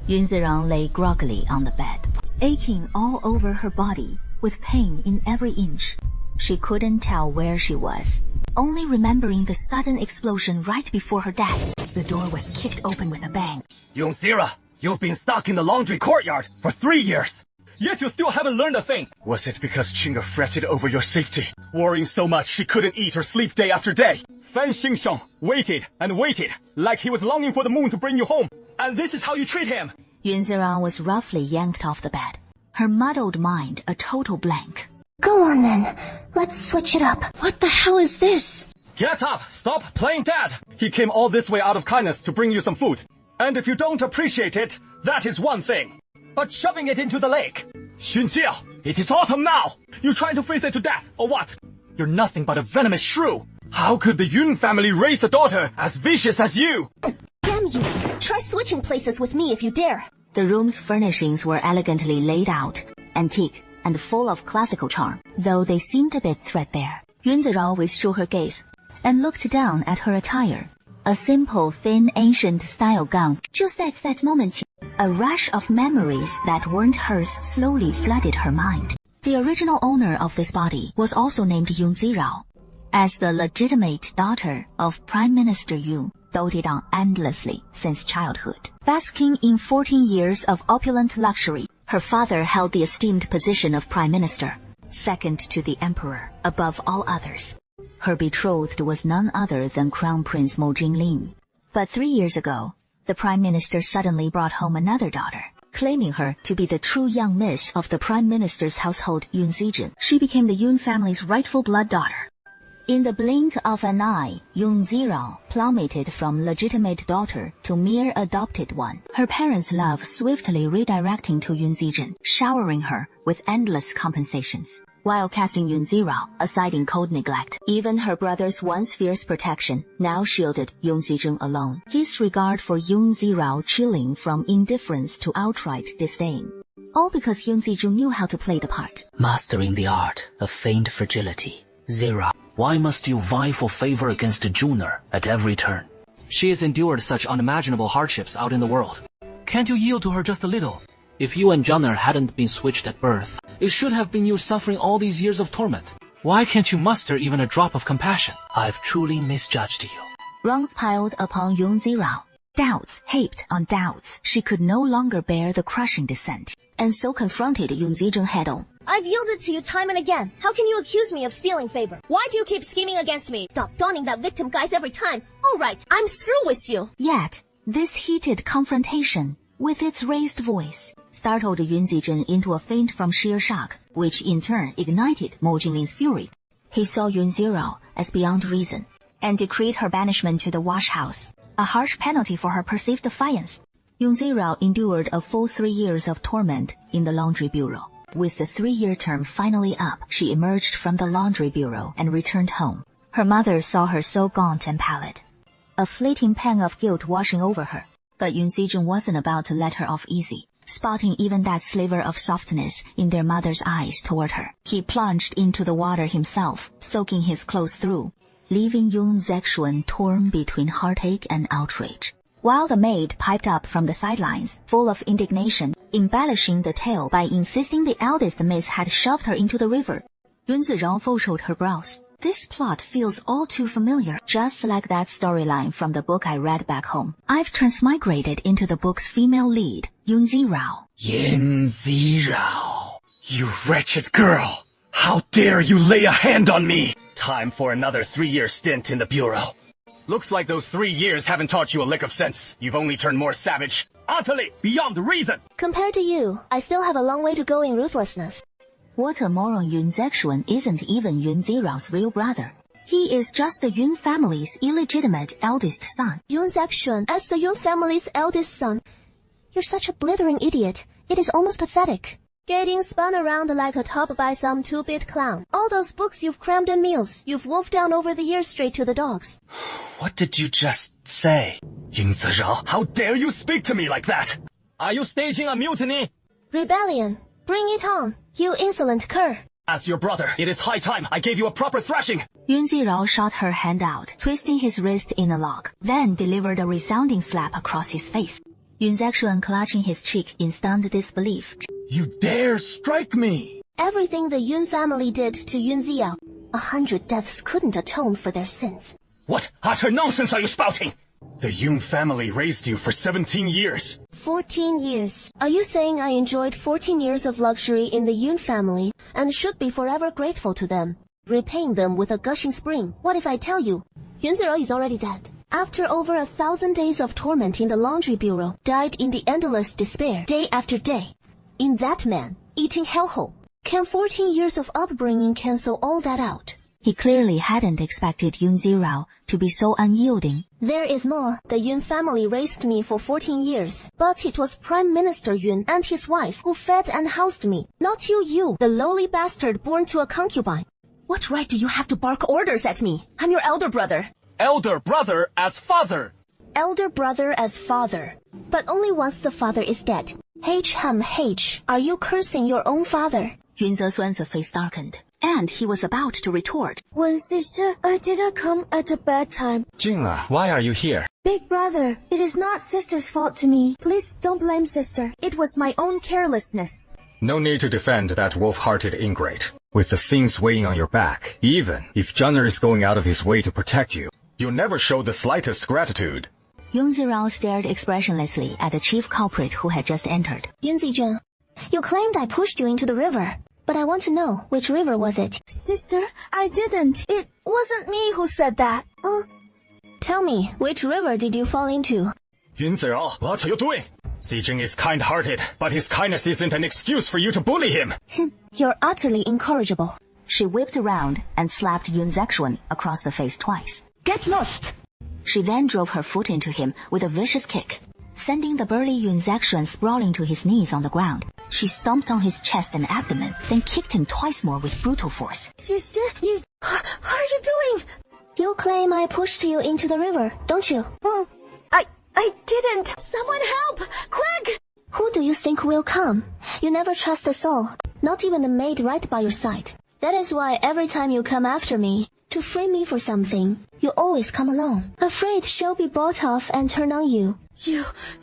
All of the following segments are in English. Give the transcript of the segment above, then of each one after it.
Yun Zirang lay groggily on the bed, aching all over her body, with pain in every inch. She couldn't tell where she was, only remembering the sudden explosion right before her death. The door was kicked open with a bang. Yunzira, you've been stuck in the laundry courtyard for 3 years. Yet you still haven't learned a thing. Was it because Qing'er fretted over your safety, worrying so much she couldn't eat or sleep day after day? Fan Xingsheng waited and waited, like he was longing for the moon to bring you home. And this is how you treat him. Yun Zirang was roughly yanked off the bed, her muddled mind a total blank. Go on then. Let's switch it up. What the hell is this? Get up! Stop playing dead! He came all this way out of kindness to bring you some food. And if you don't appreciate it, that is one thing. But shoving it into the lake. Xunjie, it is autumn now! You trying to freeze it to death, or what? You're nothing but a venomous shrew. How could the Yun family raise a daughter as vicious as you? Damn you! Try switching places with me if you dare. The room's furnishings were elegantly laid out, antique, and full of classical charm, though they seemed a bit threadbare. Yun Zirang withdrew her gaze and looked down at her attire. A simple, thin, ancient-style gown. Just at that moment, a rush of memories that weren't hers slowly flooded her mind. The original owner of this body was also named Yun Zirao. As the legitimate daughter of Prime Minister Yun, doted on endlessly since childhood. Basking in 14 years of opulent luxury, her father held the esteemed position of Prime Minister, second to the Emperor, above all others. Her betrothed was none other than Crown Prince Mo Jinglin. But 3 years ago, the Prime Minister suddenly brought home another daughter, claiming her to be the true young miss of the Prime Minister's household, Yun Zijin. She became the Yun family's rightful blood daughter. In the blink of an eye, Yun Zirao plummeted from legitimate daughter to mere adopted one. Her parents' love swiftly redirecting to Yun Zijin, showering her with endless compensations, while casting Yun Zirao aside in cold neglect. Even her brother's once fierce protection now shielded Yun Zijin alone, his regard for Yun Zirao chilling from indifference to outright disdain. All because Yun Zijin knew how to play the part. Mastering the art of feigned fragility. Zirao, why must you vie for favor against Juner at every turn? She has endured such unimaginable hardships out in the world. Can't you yield to her just a little? If you and Juner hadn't been switched at birth, it should have been you suffering all these years of torment. Why can't you muster even a drop of compassion? I've truly misjudged you. Wrongs piled upon Yun Zirao. Doubts heaped on doubts. She could no longer bear the crushing descent, and so confronted Yun Zijin head-on. I've yielded to you time and again. How can you accuse me of stealing favor? Why do you keep scheming against me? Stop donning that victim guise every time. All right, I'm through with you. Yet, this heated confrontation, with its raised voice, startled Yun Zijin into a faint from sheer shock, which in turn ignited Mo Jinglin's fury. He saw Yun Zirao as beyond reason, and decreed her banishment to the wash house, a harsh penalty for her perceived defiance. Yun Zirao endured a full 3 years of torment in the laundry bureau. With the 3-year term finally up, she emerged from the laundry bureau and returned home. Her mother saw her so gaunt and pallid, a fleeting pang of guilt washing over her. But Yun Zijin wasn't about to let her off easy. Spotting even that sliver of softness in their mother's eyes toward her, he plunged into the water himself, soaking his clothes through, leaving Yun Zexuan torn between heartache and outrage. While the maid piped up from the sidelines, full of indignation, embellishing the tale by insisting the eldest miss had shoved her into the river, Yun Zirang furrowed her brows. This plot feels all too familiar, just like that storyline from the book I read back home. I've transmigrated into the book's female lead, Yun Zirao. Yun Zirao, you wretched girl! How dare you lay a hand on me! Time for another 3-year stint in the bureau. Looks like those 3 years haven't taught you a lick of sense. You've only turned more savage, utterly beyond reason. Compared to you, I still have a long way to go in ruthlessness. What a moron. Yun Zexuan isn't even Yun Zirao's real brother. He is just the Yun family's illegitimate eldest son. Yun Zexuan, as the Yun family's eldest son. You're such a blithering idiot. It is almost pathetic. Getting spun around like a top by some 2-bit clown. All those books you've crammed in meals, you've wolfed down over the years straight to the dogs. What did you just say? Yun Zirao, how dare you speak to me like that? Are you staging a mutiny? Rebellion. Bring it on, you insolent cur. As your brother, it is high time I gave you a proper thrashing. Yun Zirao shot her hand out, twisting his wrist in a lock, then delivered a resounding slap across his face. Yun Zexuan clutching his cheek in stunned disbelief. You dare strike me! Everything the Yun family did to Yun Ziya, 100 deaths couldn't atone for their sins. What utter nonsense are you spouting? The Yun family raised you for 17 years. 14 years. Are you saying I enjoyed 14 years of luxury in the Yun family and should be forever grateful to them, repaying them with a gushing spring? What if I tell you, Yun Zero is already dead? After over 1,000 days of torment in the laundry bureau, died in the endless despair, day after day. In that man, eating hellhole. Can 14 years of upbringing cancel all that out? He clearly hadn't expected Yun Zirao to be so unyielding. There is more. The Yun family raised me for 14 years, but it was Prime Minister Yun and his wife who fed and housed me, not you, the lowly bastard born to a concubine. What right do you have to bark orders at me? I'm your elder brother. Elder brother as father. Elder brother as father. But only once the father is dead. H. Are you cursing your own father? Yun Zexuan's face darkened, and he was about to retort. When sister, I didn't come at a bad time. Jingla, why are you here? Big brother, it is not sister's fault to me. Please don't blame sister. It was my own carelessness. No need to defend that wolf-hearted ingrate. With the things weighing on your back, even if Junner is going out of his way to protect you, you never show the slightest gratitude. Yun Zirao stared expressionlessly at the chief culprit who had just entered. Yun Zijun, you claimed I pushed you into the river, but I want to know, which river was it? Sister, I didn't. It wasn't me who said that. Tell me, which river did you fall into? Yun Zirao, what are you doing? Zijin is kind-hearted, but his kindness isn't an excuse for you to bully him. You're utterly incorrigible. She whipped around and slapped Yun Zexuan across the face twice. Get lost! She then drove her foot into him with a vicious kick, sending the burly Yun Zexuan sprawling to his knees on the ground. She stomped on his chest and abdomen, then kicked him twice more with brutal force. Sister, what are you doing? You claim I pushed you into the river, don't you? I didn't. Someone help! Quick! Who do you think will come? You never trust a soul, not even a maid right by your side. That is why every time you come after me, to free me for something, you always come alone, afraid she'll be bought off and turn on you.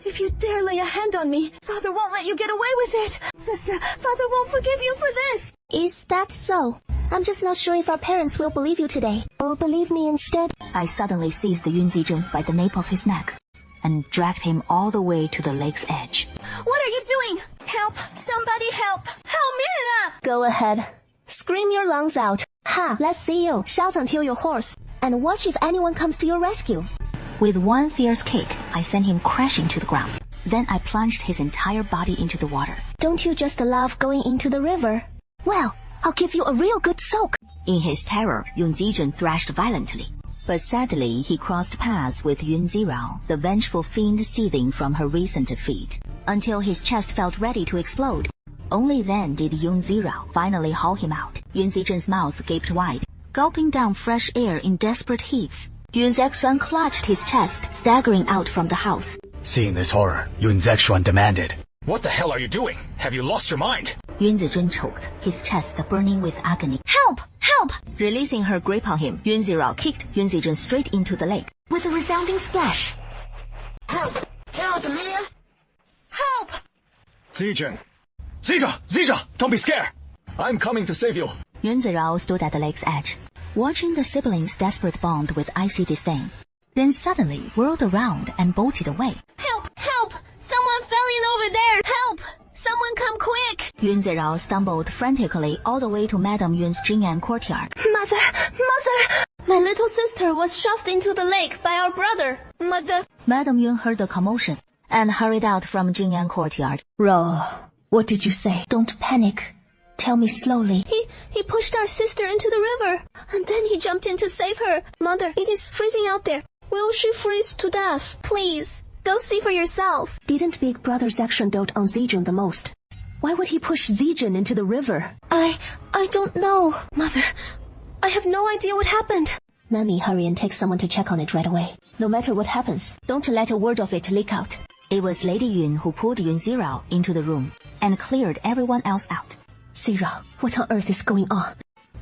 If you dare lay a hand on me, Father won't let you get away with it. Sister, Father won't forgive you for this. Is that so? I'm just not sure if our parents will believe you today, or believe me instead. I suddenly seized Yun Zijun by the nape of his neck and dragged him all the way to the lake's edge. What are you doing? Help! Somebody help! Help me! Go ahead. Scream your lungs out. Ha! Let's see you. Shout until you're hoarse. And watch if anyone comes to your rescue. With one fierce kick, I sent him crashing to the ground. Then I plunged his entire body into the water. Don't you just love going into the river? Well, I'll give you a real good soak. In his terror, Yun Zijun thrashed violently. But sadly, he crossed paths with Yun Zirao, the vengeful fiend seething from her recent defeat, until his chest felt ready to explode. Only then did Yun Zirao finally haul him out. Yun Zijun's mouth gaped wide, gulping down fresh air in desperate heaves. Yun Zexuan clutched his chest, staggering out from the house. Seeing this horror, Yun Zexuan demanded, "What the hell are you doing? Have you lost your mind?" Yun Zijun choked, his chest burning with agony. Help! Help! Releasing her grip on him, Yun Zirao kicked Yun Zijun straight into the lake with a resounding splash. Help! Help me! Help! Zijin! Zija! Don't be scared! I'm coming to save you. Yun Zirao stood at the lake's edge, watching the siblings' desperate bond with icy disdain. Then suddenly whirled around and bolted away. Help! Help! Someone fell in over there! Help! Someone come quick! Yun Zirao stumbled frantically all the way to Madame Yun's Jing'an courtyard. Mother! My little sister was shoved into the lake by our brother. Mother! Madame Yun heard the commotion and hurried out from Jing'an courtyard. Ro, what did you say? Don't panic. Tell me slowly. He pushed our sister into the river, and then he jumped in to save her. Mother, it is freezing out there. Will she freeze to death? Please, go see for yourself. Didn't Big Brother Zexuan dote on Zijun the most? Why would he push Zijun into the river? I don't know. Mother, I have no idea what happened. Mommy, hurry and take someone to check on it right away. No matter what happens, don't let a word of it leak out. It was Lady Yun who pulled Yun Zirao into the room and cleared everyone else out. Zirao, what on earth is going on?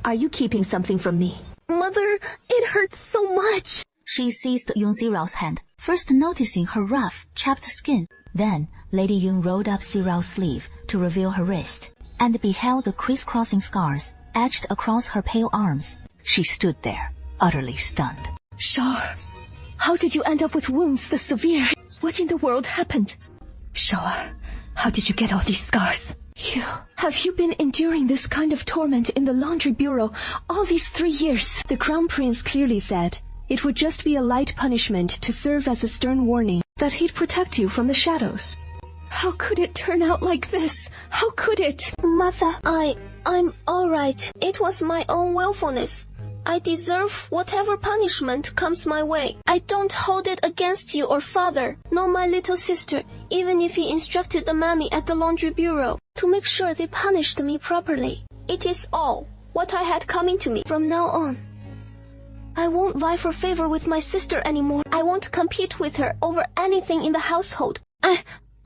Are you keeping something from me? Mother, it hurts so much. She seized Yun Zirao's hand, first noticing her rough, chapped skin. Then, Lady Yun rolled up Zirao's sleeve to reveal her wrist, and beheld the crisscrossing scars etched across her pale arms. She stood there, utterly stunned. Shaw, how did you end up with wounds this severe? What in the world happened? Shaw, how did you get all these scars? Have you been enduring this kind of torment in the laundry bureau all these 3 years? The Crown Prince clearly said it would just be a light punishment to serve as a stern warning that he'd protect you from the shadows. How could it turn out like this? How could it? Mother, I'm alright. It was my own willfulness. I deserve whatever punishment comes my way. I don't hold it against you or father, nor my little sister, even if he instructed the mammy at the laundry bureau to make sure they punished me properly. It is all what I had coming to me from now on. I won't vie for favor with my sister anymore. I won't compete with her over anything in the household.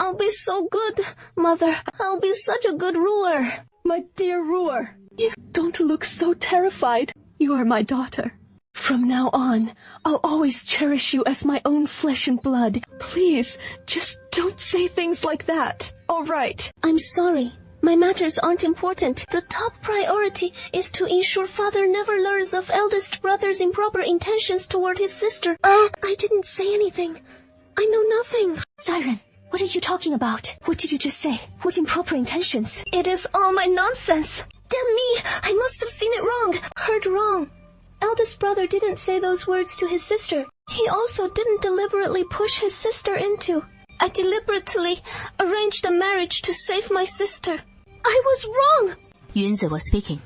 I'll be so good, Mother. I'll be such a good ruler. My dear ruler, you don't look so terrified. You are my daughter. From now on, I'll always cherish you as my own flesh and blood. Please, just don't say things like that. All right. I'm sorry. My matters aren't important. The top priority is to ensure father never learns of eldest brother's improper intentions toward his sister. I didn't say anything. I know nothing. Siren, what are you talking about? What did you just say? What improper intentions? It is all my nonsense. Damn me, I must have seen it wrong. Heard wrong. Eldest brother didn't say those words to his sister. He also didn't deliberately push his sister into. I deliberately arranged a marriage to save my sister. I was wrong. Yunzi was speaking.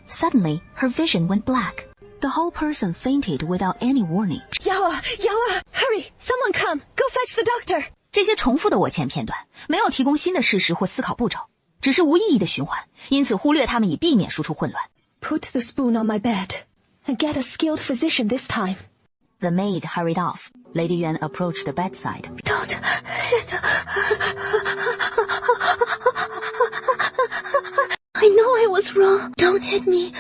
Suddenly, her vision went black. The whole person fainted without any warning. Yawa, hurry, someone come, go fetch the doctor. 这些重复的我前片段没有提供新的事实或思考步骤，只是无意义的循环，因此忽略它们以避免输出混乱。Put the spoon on my bed and get a skilled physician this time. The maid hurried off. Lady Yuan approached the bedside. Don't. I know I was wrong. Don't hit me.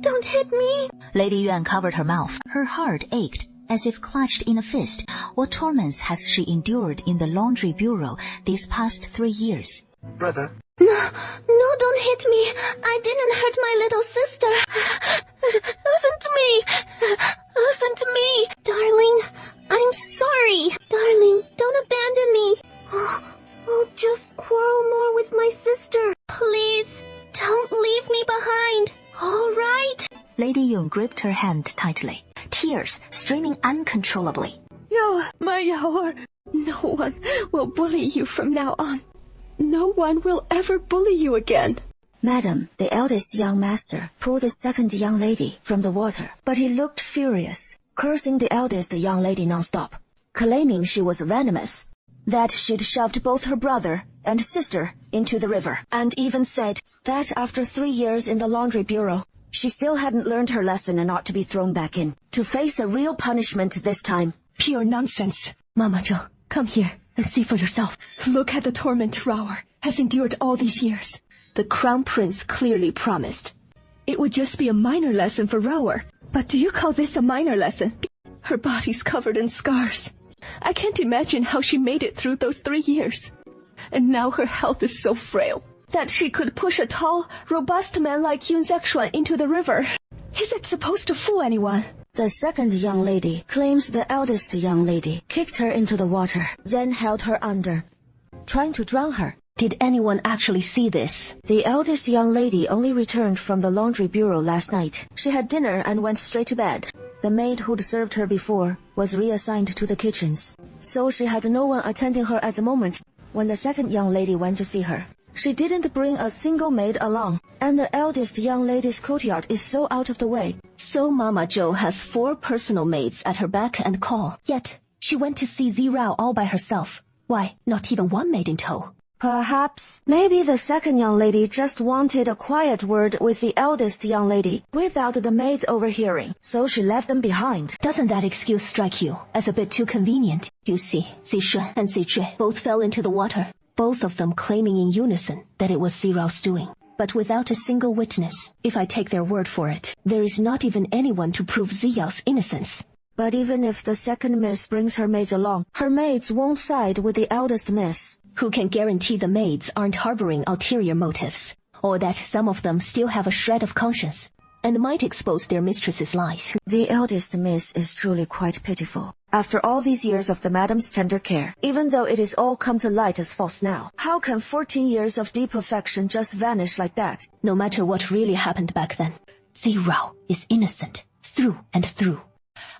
Don't hit me. Lady Yuan covered her mouth. Her heart ached, as if clutched in a fist. What torments has she endured in the laundry bureau these past 3 years? Brother. No, don't hit me. I didn't hurt my little sister. Listen to me. Listen to me. Darling, I'm sorry. Darling, don't abandon me. I'll just quarrel more with my sister. Please, don't leave me behind. All right? Lady Yun gripped her hand tightly, tears streaming uncontrollably. Yawa, my Yawa, no one will bully you from now on. No one will ever bully you again. Madam, the eldest young master pulled the second young lady from the water, but he looked furious, cursing the eldest young lady non-stop, claiming she was venomous, that she'd shoved both her brother and sister into the river, and even said that after 3 years in the laundry bureau, she still hadn't learned her lesson and ought to be thrown back in, to face a real punishment this time. Pure nonsense. Mama Zhou, come here and see for yourself. Look at the torment Raoer has endured all these years. The Crown Prince clearly promised. It would just be a minor lesson for Raoer. But do you call this a minor lesson? Her body's covered in scars. I can't imagine how she made it through those 3 years. And now her health is so frail that she could push a tall, robust man like Yun Zexuan into the river. Is it supposed to fool anyone? The second young lady claims the eldest young lady kicked her into the water, then held her under, trying to drown her. Did anyone actually see this? The eldest young lady only returned from the laundry bureau last night. She had dinner and went straight to bed. The maid who'd served her before was reassigned to the kitchens, so she had no one attending her at the moment when the second young lady went to see her. She didn't bring a single maid along, and the eldest young lady's courtyard is so out of the way. So Mama Zhou has 4 personal maids at her beck and call. Yet, she went to see Zirao all by herself. Why, not even one maid in tow? Perhaps, maybe the second young lady just wanted a quiet word with the eldest young lady without the maids overhearing, so she left them behind. Doesn't that excuse strike you as a bit too convenient? You see, Zishun and Zizhui both fell into the water, both of them claiming in unison that it was Zirao's doing. But without a single witness, if I take their word for it, there is not even anyone to prove Ziyao's innocence. But even if the second miss brings her maids along, her maids won't side with the eldest miss. Who can guarantee the maids aren't harboring ulterior motives, or that some of them still have a shred of conscience, and might expose their mistress's lies? The eldest miss is truly quite pitiful. After all these years of the madam's tender care, even though it is all come to light as false now, how can 14 years of deep affection just vanish like that? No matter what really happened back then, Zirao is innocent through and through.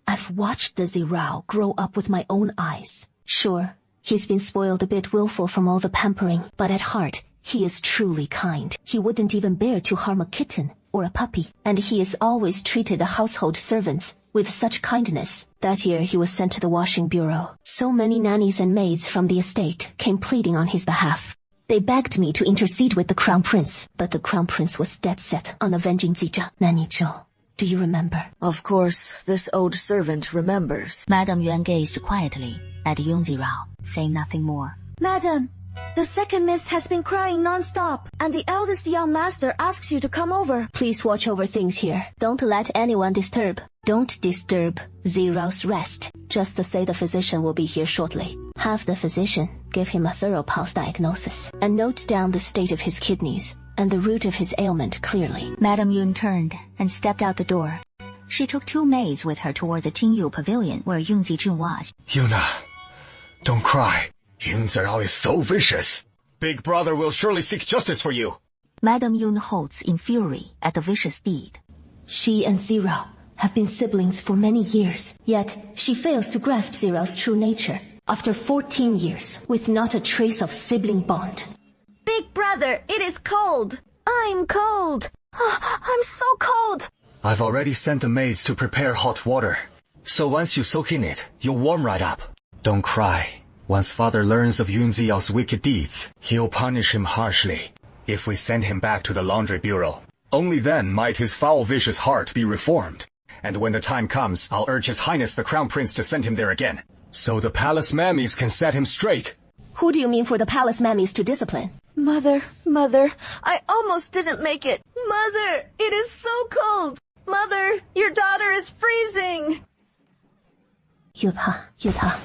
I've watched the Zirao grow up with my own eyes. Sure, he's been spoiled a bit willful from all the pampering, but at heart, he is truly kind. He wouldn't even bear to harm a kitten or a puppy, and he has always treated the household servants with such kindness. That year he was sent to the washing bureau. So many nannies and maids from the estate came pleading on his behalf. They begged me to intercede with the crown prince, but the crown prince was dead set on avenging Zija. Nanny Zhou, do you remember? Of course, this old servant remembers. Madame Yuan gazed quietly at Yung Zirao, saying nothing more. Madam, the second miss has been crying non-stop, and the eldest young master asks you to come over. Please watch over things here. Don't let anyone disturb. Don't disturb Zirao's rest. Just to say the physician will be here shortly. Have the physician give him a thorough pulse diagnosis, and note down the state of his kidneys and the root of his ailment clearly. Madame Yun turned and stepped out the door. She took 2 maids with her toward the Qingyu pavilion where Yung Zijun was. Yuna, don't cry. Yung Zirao is so vicious. Big brother will surely seek justice for you. Madame Yun halts in fury at the vicious deed. She and Zirao have been siblings for many years, yet she fails to grasp Zirao's true nature. After 14 years, with not a trace of sibling bond. Big brother, it is cold. I'm cold. I'm so cold. I've already sent the maids to prepare hot water. So once you soak in it, you'll warm right up. Don't cry. Once father learns of Yun Ziyao's wicked deeds, he'll punish him harshly. If we send him back to the laundry bureau, only then might his foul vicious heart be reformed. And when the time comes, I'll urge His Highness the Crown Prince to send him there again, so the palace mammies can set him straight. Who do you mean for the palace mammies to discipline? Mother, I almost didn't make it. Mother, it is so cold. Mother, your daughter is freezing. Yuta,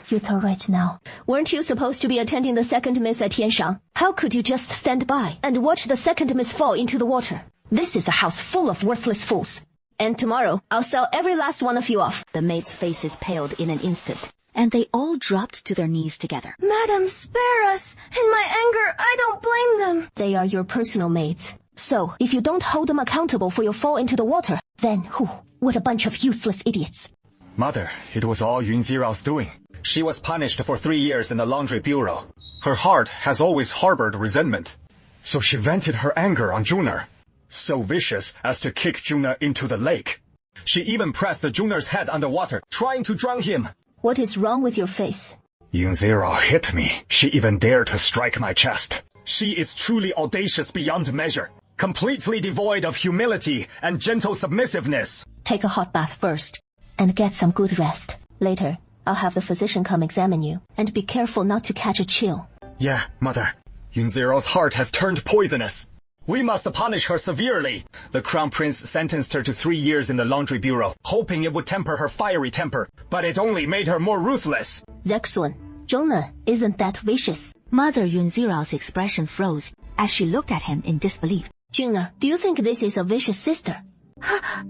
it's all right now. Weren't you supposed to be attending the second miss at Tianshang? How could you just stand by and watch the second miss fall into the water? This is a house full of worthless fools. And tomorrow, I'll sell every last one of you off. The maids' faces paled in an instant, and they all dropped to their knees together. Madam, spare us. In my anger, I don't blame them. They are your personal maids. So, if you don't hold them accountable for your fall into the water, then who? What a bunch of useless idiots. Mother, it was all Yun Zirao's doing. She was punished for 3 years in the laundry bureau. Her heart has always harbored resentment. So she vented her anger on Juner. So vicious as to kick Juner into the lake. She even pressed Juner's head underwater, trying to drown him. What is wrong with your face? Yun Zirao hit me. She even dared to strike my chest. She is truly audacious beyond measure, completely devoid of humility and gentle submissiveness. Take a hot bath first, and get some good rest. Later, I'll have the physician come examine you, and be careful not to catch a chill. Yeah, Mother. Yun Zirao's heart has turned poisonous. We must punish her severely. The Crown Prince sentenced her to 3 years in the laundry bureau, hoping it would temper her fiery temper, but it only made her more ruthless. Zexuan, Zhongna isn't that vicious. Mother Yun Zirao's expression froze as she looked at him in disbelief. Juna, do you think this is a vicious sister?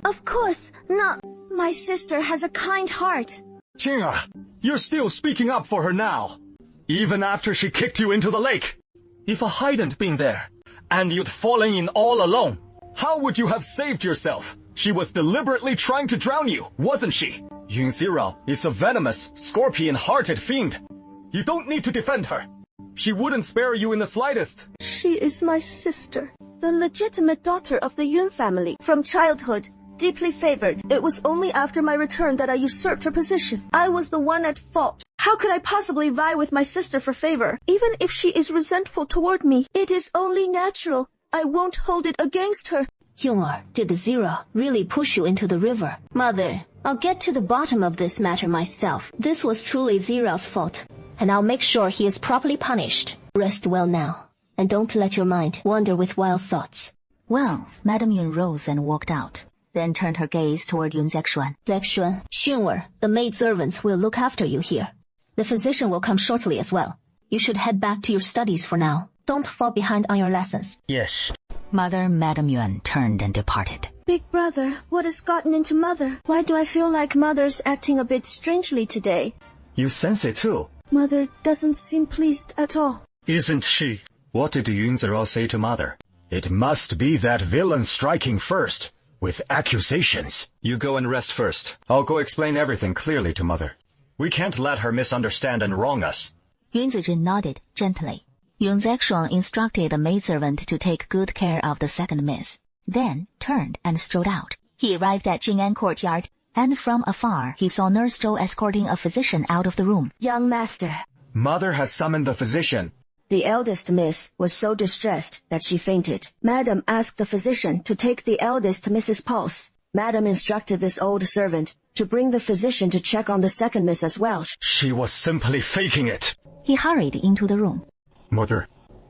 Of course not. My sister has a kind heart. Jing'e, you're still speaking up for her now, even after she kicked you into the lake. If I hadn't been there, and you'd fallen in all alone, how would you have saved yourself? She was deliberately trying to drown you, wasn't she? Yun Zirao is a venomous, scorpion-hearted fiend. You don't need to defend her. She wouldn't spare you in the slightest. She is my sister, the legitimate daughter of the Yun family. From childhood, deeply favored. It was only after my return that I usurped her position. I was the one at fault. How could I possibly vie with my sister for favor? Even if she is resentful toward me, it is only natural. I won't hold it against her. Yong'er, did the Zira really push you into the river? Mother, I'll get to the bottom of this matter myself. This was truly Zira's fault, and I'll make sure he is properly punished. Rest well now, and don't let your mind wander with wild thoughts. Well, Madame Yun rose and walked out. then turned her gaze toward Yun Zexuan. Zexuan, Xunwer, the maidservants will look after you here. The physician will come shortly as well. You should head back to your studies for now. Don't fall behind on your lessons. Yes. Mother Madame Yuan turned and departed. Big brother, what has gotten into Mother? Why do I feel like Mother's acting a bit strangely today? You sense it too. Mother doesn't seem pleased at all. Isn't she? What did Yun Zero say to Mother? It must be that villain striking first, with accusations. You go and rest first. I'll go explain everything clearly to Mother. We can't let her misunderstand and wrong us. Yun Zijin nodded gently. Yun Zexuan instructed the maidservant to take good care of the second miss, then turned and strode out. He arrived at Jing'an courtyard, and from afar he saw Nurse Zhou escorting a physician out of the room. Young master. Mother has summoned the physician. The eldest miss was so distressed that she fainted. Madam asked the physician to take the eldest miss's pulse. Madam instructed this old servant to bring the physician to check on the second miss as well. She was simply faking it. He hurried into the room. Mother,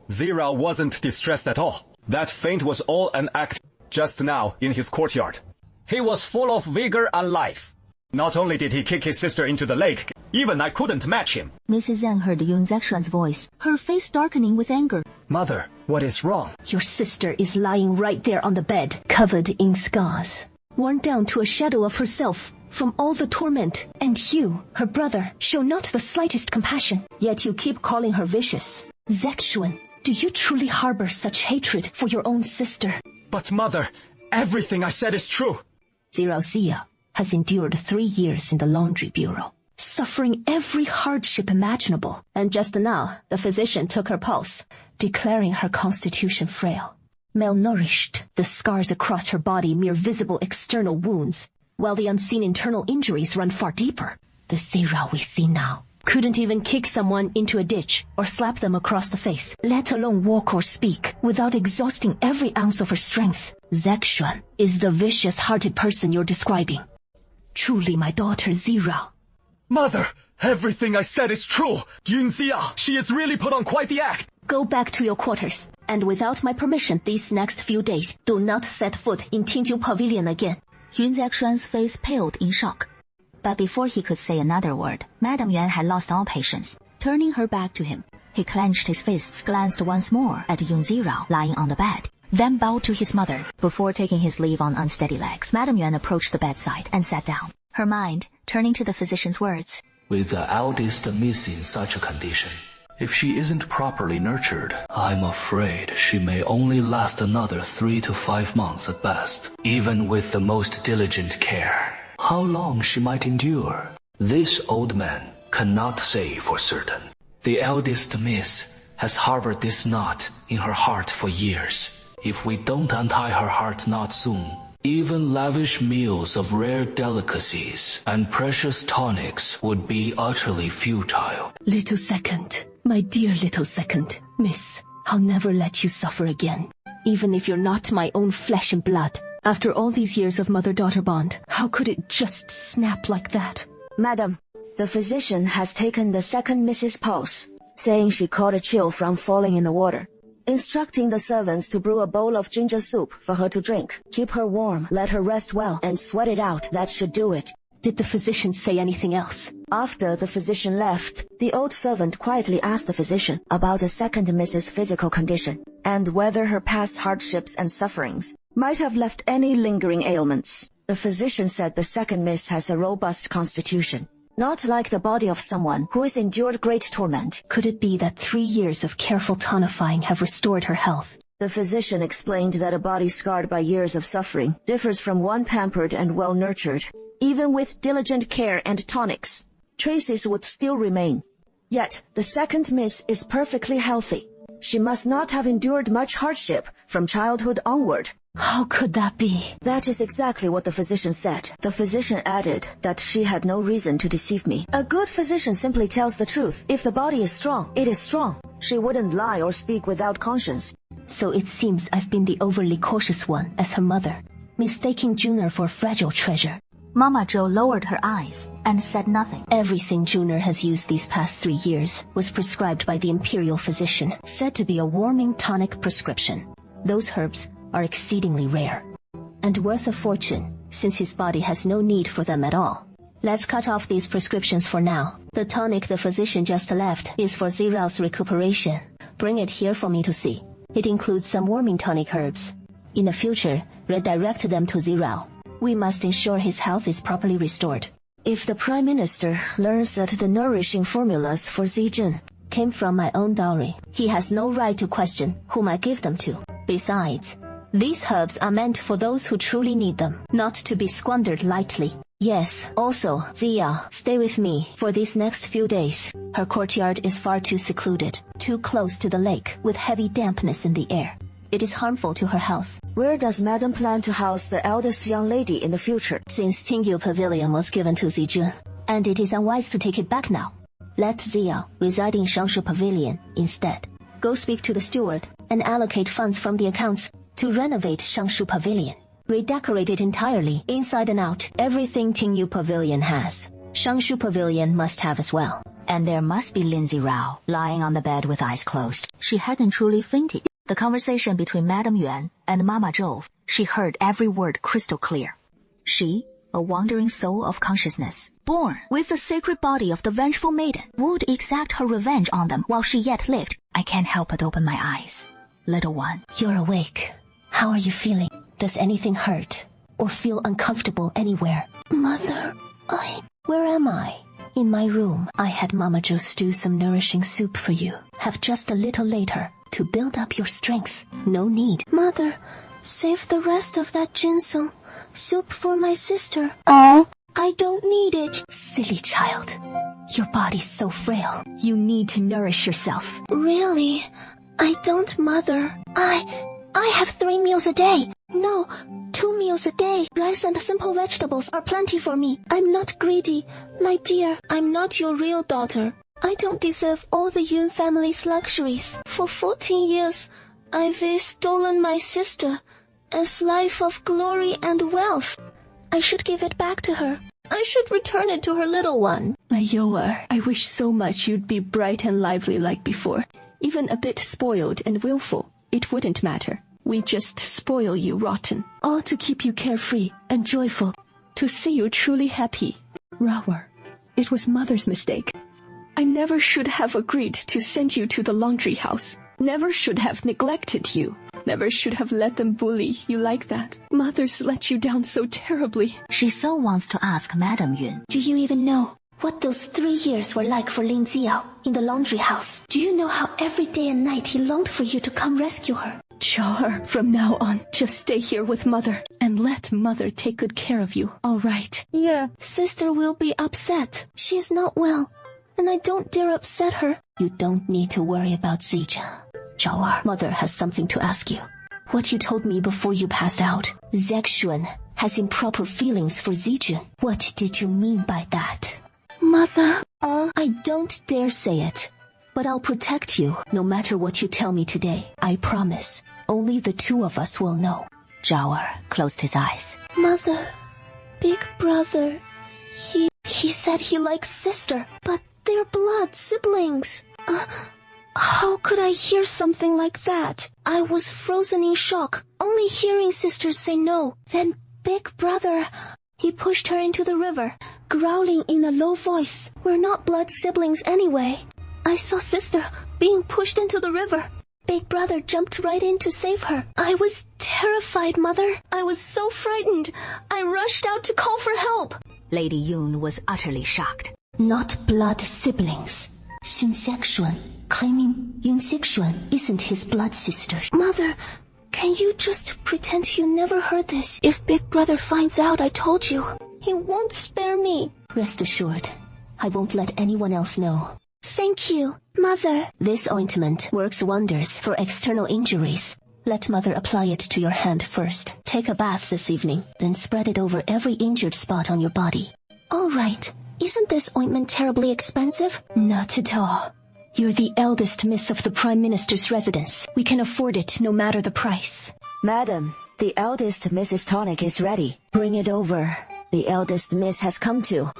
Zira wasn't distressed at all. That faint was all an act just now in his courtyard. He was full of vigor and life. Not only did he kick his sister into the lake, even I couldn't match him. Mrs. Zhang heard Yun Zexuan's voice, her face darkening with anger. Mother, what is wrong? Your sister is lying right there on the bed, covered in scars, worn down to a shadow of herself from all the torment. And you, her brother, show not the slightest compassion, yet you keep calling her vicious. Zexuan, do you truly harbor such hatred for your own sister? But Mother, everything I said is true. Ziraozia has endured 3 years in the laundry bureau, suffering every hardship imaginable. And just now, the physician took her pulse, declaring her constitution frail. Malnourished, the scars across her body mere visible external wounds, while the unseen internal injuries run far deeper. The Zira we see now couldn't even kick someone into a ditch or slap them across the face, let alone walk or speak, without exhausting every ounce of her strength. Zexuan is the vicious-hearted person you're describing. Truly my daughter Zira. Mother, everything I said is true. Yunzia, she has really put on quite the act. Go back to your quarters, and without my permission these next few days, do not set foot in Tingju Pavilion again. Yun Zexuan's face paled in shock. But before he could say another word, Madame Yuan had lost all patience. Turning her back to him, he clenched his fists, glanced once more at Yun Zirao lying on the bed, then bowed to his mother. Before taking his leave on unsteady legs, Madame Yuan approached the bedside and sat down, her mind turning to the physician's words. With the eldest miss in such a condition, if she isn't properly nurtured, I'm afraid she may only last another 3 to 5 months at best, even with the most diligent care. How long she might endure, this old man cannot say for certain. The eldest miss has harbored this knot in her heart for years. If we don't untie her heart knot soon, even lavish meals of rare delicacies and precious tonics would be utterly futile. Little second, my dear little second, miss, I'll never let you suffer again. Even if you're not my own flesh and blood. After all these years of mother-daughter bond, how could it just snap like that? Madam, the physician has taken the second Miss's pulse, saying she caught a chill from falling in the water. Instructing the servants to brew a bowl of ginger soup for her to drink. Keep her warm, let her rest well, and sweat it out. That should do it. Did the physician say anything else? After the physician left, the old servant quietly asked the physician about the second Miss's physical condition, and whether her past hardships and sufferings might have left any lingering ailments. The physician said the second Miss has a robust constitution, not like the body of someone who has endured great torment. Could it be that 3 years of careful tonifying have restored her health? The physician explained that a body scarred by years of suffering differs from one pampered and well-nurtured. Even with diligent care and tonics, traces would still remain. Yet, the second Miss is perfectly healthy. She must not have endured much hardship from childhood onward. How could that be? That is exactly what the physician said. The physician added that she had no reason to deceive me. A good physician simply tells the truth. If the body is strong, it is strong. She wouldn't lie or speak without conscience. So it seems I've been the overly cautious one as her mother, mistaking Junior for a fragile treasure. Mama Zhou lowered her eyes and said nothing. Everything Junior has used these past 3 years was prescribed by the imperial physician, said to be a warming tonic prescription. Those herbs are exceedingly rare. and worth a fortune, since his body has no need for them at all. Let's cut off these prescriptions for now. The tonic the physician just left is for Zirao's recuperation. Bring it here for me to see. It includes some warming tonic herbs. In the future, redirect them to Zirao. We must ensure his health is properly restored. If the Prime Minister learns that the nourishing formulas for Zijun came from my own dowry, he has no right to question whom I give them to. Besides, these herbs are meant for those who truly need them, not to be squandered lightly. Yes, also, Ziya, stay with me for these next few days. Her courtyard is far too secluded, too close to the lake, with heavy dampness in the air. It is harmful to her health. Where does Madam plan to house the eldest young lady in the future? Since Tingyu Pavilion was given to Zijun, and it is unwise to take it back now, let Ziya reside in Shangshu Pavilion instead. Go speak to the steward and allocate funds from the accounts to renovate Shangshu Pavilion. Redecorate it entirely, inside and out. Everything Tingyu Pavilion has, Shangshu Pavilion must have as well. And there must be Lindsay Rao lying on the bed with eyes closed. She hadn't truly fainted. The conversation between Madame Yuan and Mama Zhou, she heard every word crystal clear. She, a wandering soul of consciousness, born with the sacred body of the vengeful maiden, would exact her revenge on them while she yet lived. I can't help but open my eyes. Little one. You're awake. How are you feeling? Does anything hurt or feel uncomfortable anywhere? Mother, where am I? In my room. I had Mama Zhou stew some nourishing soup for you. Have just a little later to build up your strength. No need. Mother, save the rest of that ginseng soup for my sister. Oh, I don't need it. Silly child. Your body's so frail. You need to nourish yourself. Really? I don't, Mother. I have 3 meals a day. No, 2 meals a day. Rice and simple vegetables are plenty for me. I'm not greedy. My dear, I'm not your real daughter. I don't deserve all the Yun family's luxuries. For 14 years, I've stolen my sister as life of glory and wealth. I should give it back to her. I should return it to her little one. My Youer, I wish so much you'd be bright and lively like before. Even a bit spoiled and willful, it wouldn't matter. We just spoil you rotten, all to keep you carefree and joyful, to see you truly happy. Rawer, it was Mother's mistake. I never should have agreed to send you to the laundry house. Never should have neglected you. Never should have let them bully you like that. Mother's let you down so terribly. She so wants to ask Madame Yun. Do you even know what those 3 years were like for Lin Ziao in the laundry house? Do you know how every day and night he longed for you to come rescue her? Char, from now on, just stay here with Mother and let Mother take good care of you, all right? Yeah. Sister will be upset. She is not well, and I don't dare upset her. You don't need to worry about Zija. Zhao'er, Mother has something to ask you. What you told me before you passed out. Zexuan has improper feelings for Zijun. What did you mean by that? Mother. I don't dare say it, but I'll protect you no matter what you tell me today. I promise. Only the 2 of us will know. Zhao'er closed his eyes. Mother, big brother, he said he likes sister, but they're blood siblings. How could I hear something like that? I was frozen in shock, only hearing sisters say no. Then big brother, he pushed her into the river, growling in a low voice. We're not blood siblings anyway. I saw sister being pushed into the river. Big brother jumped right in to save her. I was terrified, Mother. I was so frightened. I rushed out to call for help. Lady Yun was utterly shocked. Not blood siblings. Xun Xiaxuan claiming Yun Xiaxuan isn't his blood sister. Mother, can you just pretend you never heard this? If big brother finds out I told you, he won't spare me. Rest assured, I won't let anyone else know. Thank you, Mother. This ointment works wonders for external injuries. Let Mother apply it to your hand first. Take a bath this evening, then spread it over every injured spot on your body. All right. Isn't this ointment terribly expensive? Not at all. You're the eldest miss of the Prime Minister's residence. We can afford it no matter the price. Madam, the eldest Mrs. Tonic is ready. Bring it over. The eldest miss has come to.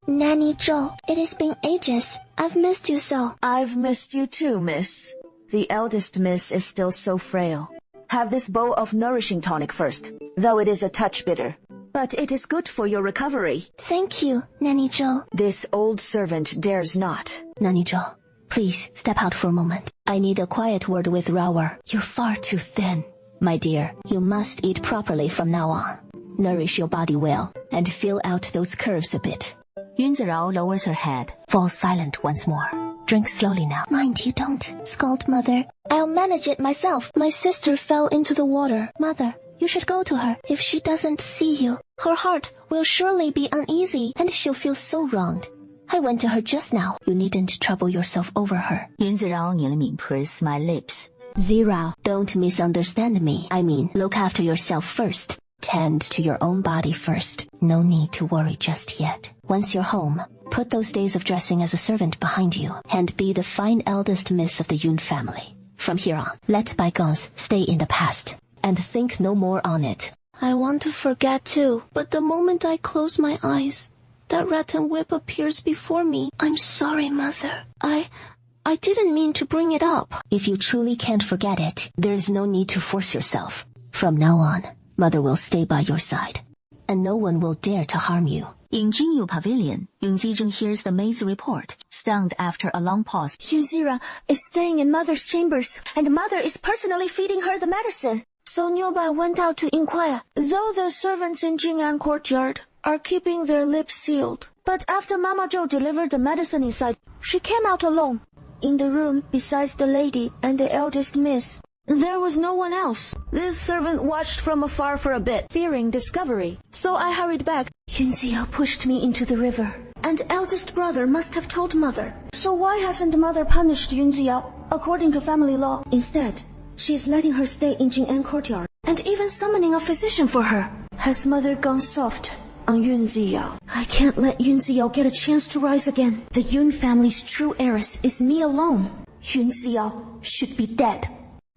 Nanny Zhou, it has been ages. I've missed you so. I've missed you too, miss. The eldest miss is still so frail. Have this bowl of nourishing tonic first. though it is a touch bitter. But it is good for your recovery. Thank you, Nanny Zhou. This old servant dares not. Nanny Zhou, please step out for a moment. I need a quiet word with Raoer. You're far too thin. My dear, you must eat properly from now on. Nourish your body well, and fill out those curves a bit. Yun Zirao lowers her head, falls silent once more. Drink slowly now. Mind you don't scold Mother. I'll manage it myself. My sister fell into the water. Mother, you should go to her. If she doesn't see you, her heart will surely be uneasy, and she'll feel so wronged. I went to her just now. You needn't trouble yourself over her. Yun Zirao 拧了抿 pursed my lips. Zirao, don't misunderstand me. I mean, look after yourself first. Tend to your own body first. No need to worry just yet. Once you're home, put those days of dressing as a servant behind you, and be the fine eldest miss of the Yun family. From here on, let bygones stay in the past, and think no more on it. I want to forget too, but the moment I close my eyes, that rattan whip appears before me. I'm sorry, Mother. I didn't mean to bring it up. If you truly can't forget it, there's no need to force yourself. From now on, Mother will stay by your side, and no one will dare to harm you. In Jingyu Pavilion, Yun Zijun hears the maid's report, stunned after a long pause. Yunzira is staying in Mother's chambers, and Mother is personally feeding her the medicine. So Nyoba went out to inquire, though the servants in Jing'an courtyard are keeping their lips sealed. But after Mama Zhou delivered the medicine inside, she came out alone. In the room, besides the lady and the eldest miss, there was no one else. This servant watched from afar for a bit, fearing discovery. So I hurried back. Yunzia pushed me into the river, and eldest brother must have told Mother. So why hasn't Mother punished Yunzia according to family law? Instead, she's letting her stay in Jing'an courtyard, and even summoning a physician for her. Has Mother gone soft on Yunzia? I can't let Yunzia get a chance to rise again. The Yun family's true heiress is me alone. Yunzia should be dead.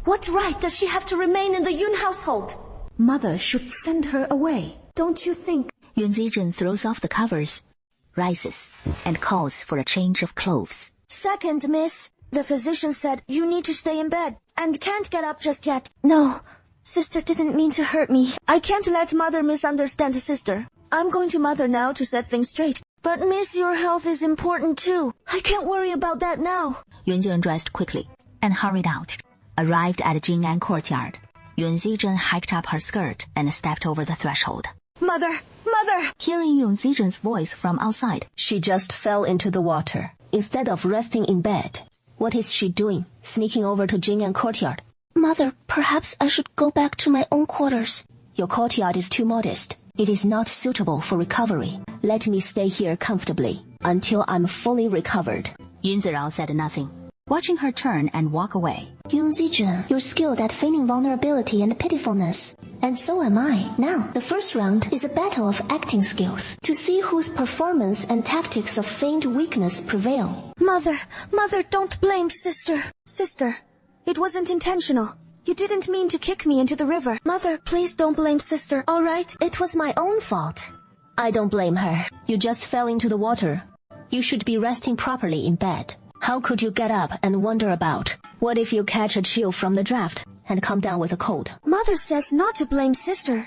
What right does she have to remain in the Yun household? Mother should send her away, don't you think? Yun Zijun throws off the covers, rises, and calls for a change of clothes. Second, miss, the physician said you need to stay in bed and can't get up just yet. No, sister didn't mean to hurt me. I can't let Mother misunderstand sister. I'm going to Mother now to set things straight. But miss, your health is important too. I can't worry about that now. Yun Jun dressed quickly and hurried out. Arrived at Jing'an courtyard, Yun Zijun hiked up her skirt and stepped over the threshold. Mother! Mother! Hearing Yun Zijun's voice from outside, she just fell into the water, instead of resting in bed. What is she doing, sneaking over to Jing'an courtyard? Mother, perhaps I should go back to my own quarters. Your courtyard is too modest. It is not suitable for recovery. Let me stay here comfortably, until I'm fully recovered. Yun Zirao said nothing, watching her turn and walk away. Yun Zijun, you're skilled at feigning vulnerability and pitifulness. And so am I. Now, the first round is a battle of acting skills, to see whose performance and tactics of feigned weakness prevail. Mother, don't blame sister. Sister, it wasn't intentional. You didn't mean to kick me into the river. Mother, please don't blame sister, all right? It was my own fault. I don't blame her. You just fell into the water. You should be resting properly in bed. How could you get up and wander about? What if you catch a chill from the draft and come down with a cold? Mother says not to blame sister.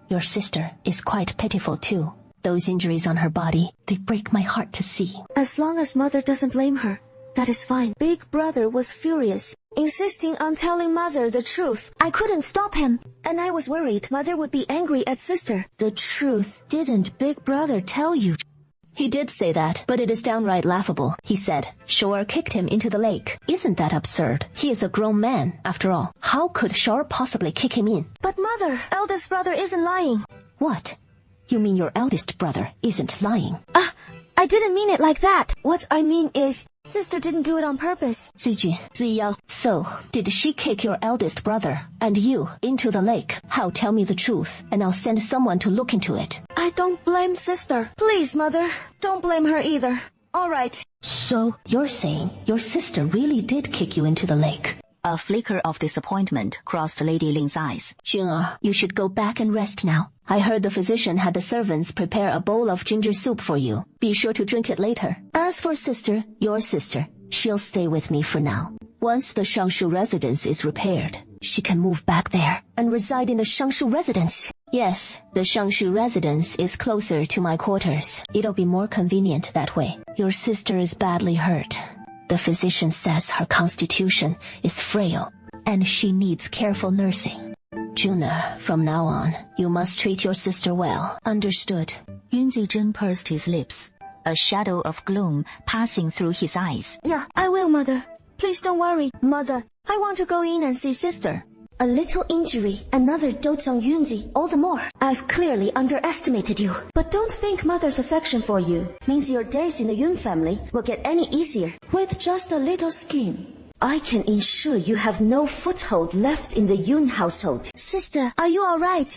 Your sister is quite pitiful too. Those injuries on her body, they break my heart to see. As long as Mother doesn't blame her, that is fine. Big brother was furious, insisting on telling Mother the truth. I couldn't stop him, and I was worried Mother would be angry at sister. The truth didn't Big Brother tell you? He did say that, but it is downright laughable. He said Shor kicked him into the lake. Isn't that absurd? He is a grown man, after all. How could Shor possibly kick him in? But Mother, eldest brother isn't lying. What? You mean your eldest brother isn't lying? I didn't mean it like that. What I mean is, sister didn't do it on purpose. Zijun, Ziyao, so, did she kick your eldest brother and you into the lake? How? Tell me the truth, and I'll send someone to look into it. I don't blame sister. Please, Mother, don't blame her either. All right. So, you're saying your sister really did kick you into the lake? A flicker of disappointment crossed Lady Ling's eyes. Jun, you should go back and rest now. I heard the physician had the servants prepare a bowl of ginger soup for you. Be sure to drink it later. As for sister, your sister, she'll stay with me for now. Once the Shangshu residence is repaired, she can move back there and reside in the Shangshu residence. Yes, the Shangshu residence is closer to my quarters. It'll be more convenient that way. Your sister is badly hurt. The physician says her constitution is frail, and she needs careful nursing. Juna, from now on, you must treat your sister well. Understood? Yun Zijun pursed his lips, a shadow of gloom passing through his eyes. Yeah, I will, Mother. Please don't worry. Mother, I want to go in and see sister. A little injury, another dotes on Yunzi, all the more. I've clearly underestimated you. But don't think Mother's affection for you means your days in the Yun family will get any easier. With just a little scheme, I can ensure you have no foothold left in the Yun household. Sister, are you alright?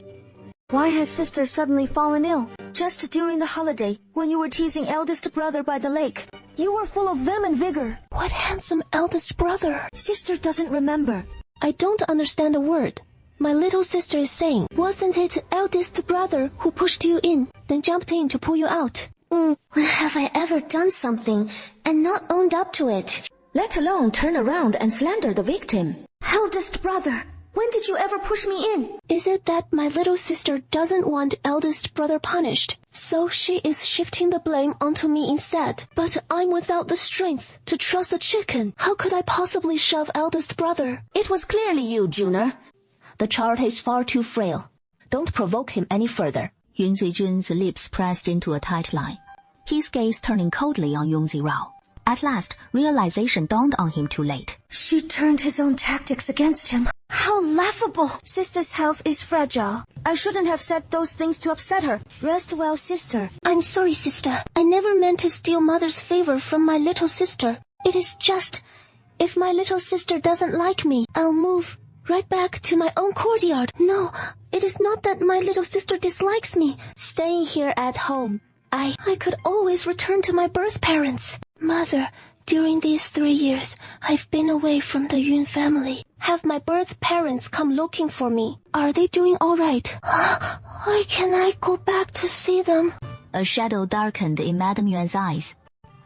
Why has sister suddenly fallen ill? Just during the holiday, when you were teasing eldest brother by the lake. You were full of vim and vigor. What handsome eldest brother? Sister doesn't remember. I don't understand a word. My little sister is saying, wasn't it eldest brother who pushed you in, then jumped in to pull you out? Have I ever done something and not owned up to it? Let alone turn around and slander the victim. Eldest brother, when did you ever push me in? Is it that my little sister doesn't want eldest brother punished, so she is shifting the blame onto me instead? But I'm without the strength to trust a chicken. How could I possibly shove eldest brother? It was clearly you, Juna. The child is far too frail. Don't provoke him any further. Yun Zijun's lips pressed into a tight line, his gaze turning coldly on Yongzi Rao. At last, realization dawned on him too late. She turned his own tactics against him. How laughable! Sister's health is fragile. I shouldn't have said those things to upset her. Rest well, sister. I'm sorry, sister. I never meant to steal mother's favor from my little sister. It is just, if my little sister doesn't like me, I'll move right back to my own courtyard. No, it is not that my little sister dislikes me staying here at home. I could always return to my birth parents. Mother, during these 3 years, I've been away from the Yun family. Have my birth parents come looking for me? Are they doing all right? Why can I go back to see them? A shadow darkened in Madame Yuan's eyes.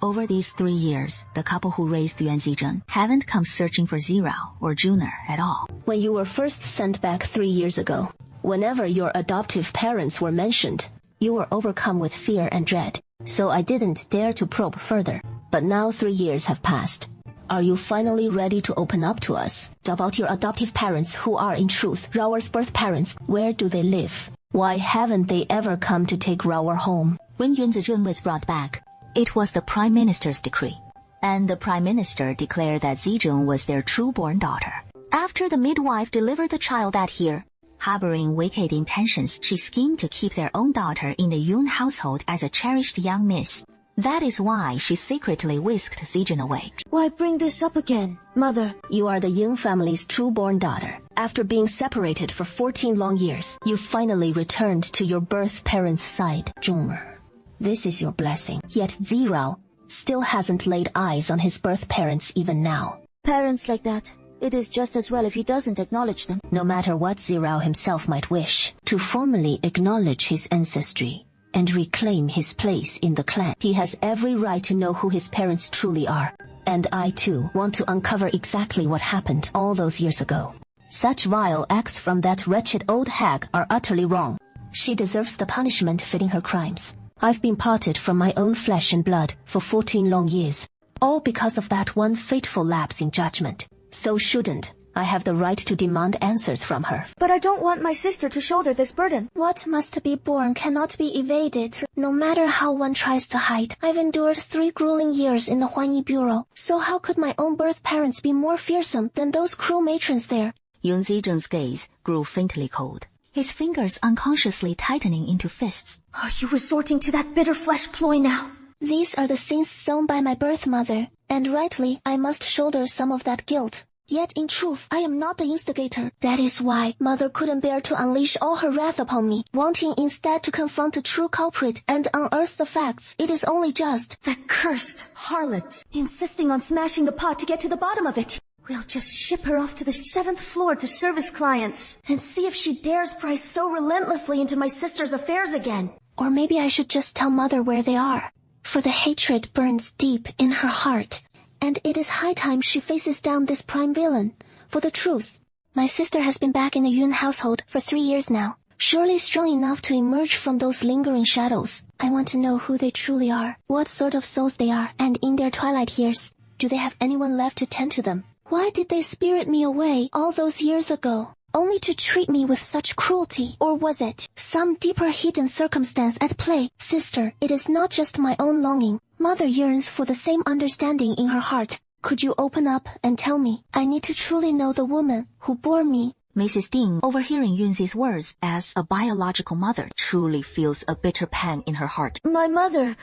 Over these 3 years, the couple who raised Yuan Zijun haven't come searching for Zirao or Juner at all. When you were first sent back 3 years ago, whenever your adoptive parents were mentioned, you were overcome with fear and dread. So I didn't dare to probe further. But now 3 years have passed. Are you finally ready to open up to us about your adoptive parents who are in truth Raoer's birth parents? Where do they live? Why haven't they ever come to take Raoer home? When Yun Zijun was brought back, it was the Prime Minister's decree, and the Prime Minister declared that Zijun was their true-born daughter. After the midwife delivered the child that year, harboring wicked intentions, she schemed to keep their own daughter in the Yun household as a cherished young miss. That is why she secretly whisked Zijun away. Why bring this up again, Mother? You are the Yun family's true-born daughter. After being separated for 14 long years, you finally returned to your birth parents' side, Zhong'er. This is your blessing. Yet Zirao still hasn't laid eyes on his birth parents even now. Parents like that, it is just as well if he doesn't acknowledge them. No matter what Zirao himself might wish, to formally acknowledge his ancestry and reclaim his place in the clan, he has every right to know who his parents truly are. And I too want to uncover exactly what happened all those years ago. Such vile acts from that wretched old hag are utterly wrong. She deserves the punishment fitting her crimes. I've been parted from my own flesh and blood for 14 long years, all because of that one fateful lapse in judgment. So shouldn't I have the right to demand answers from her? But I don't want my sister to shoulder this burden. What must be borne cannot be evaded, no matter how one tries to hide. I've endured 3 grueling years in the Huanyi Bureau, so how could my own birth parents be more fearsome than those cruel matrons there? Yun Zijun's gaze grew faintly cold, his fingers unconsciously tightening into fists. Are you resorting to that bitter flesh ploy now? These are the sins sown by my birth mother, and rightly I must shoulder some of that guilt. Yet in truth, I am not the instigator. That is why mother couldn't bear to unleash all her wrath upon me, wanting instead to confront the true culprit and unearth the facts. It is only just. That cursed harlot, insisting on smashing the pot to get to the bottom of it. We'll just ship her off to the 7th floor to service clients, and see if she dares pry so relentlessly into my sister's affairs again. Or maybe I should just tell mother where they are, for the hatred burns deep in her heart. And it is high time she faces down this prime villain. For the truth, my sister has been back in the Yun household for 3 years now. surely strong enough to emerge from those lingering shadows. I want to know who they truly are, what sort of souls they are, and in their twilight years, do they have anyone left to tend to them? Why did they spirit me away all those years ago, only to treat me with such cruelty? Or was it some deeper hidden circumstance at play? Sister, it is not just my own longing. Mother yearns for the same understanding in her heart. Could you open up and tell me? I need to truly know the woman who bore me. Mrs. Ding, overhearing Yunzi's words as a biological mother, truly feels a bitter pang in her heart. My mother,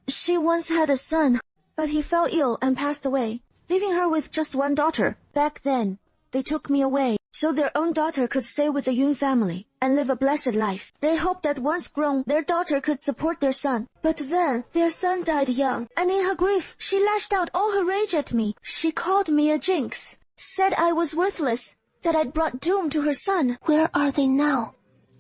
she once had a son, but he fell ill and passed away, leaving her with just one daughter. Back then, they took me away so their own daughter could stay with the Yun family and live a blessed life. They hoped that once grown, their daughter could support their son. But then, their son died young, and in her grief, she lashed out all her rage at me. She called me a jinx, said I was worthless, that I'd brought doom to her son. Where are they now?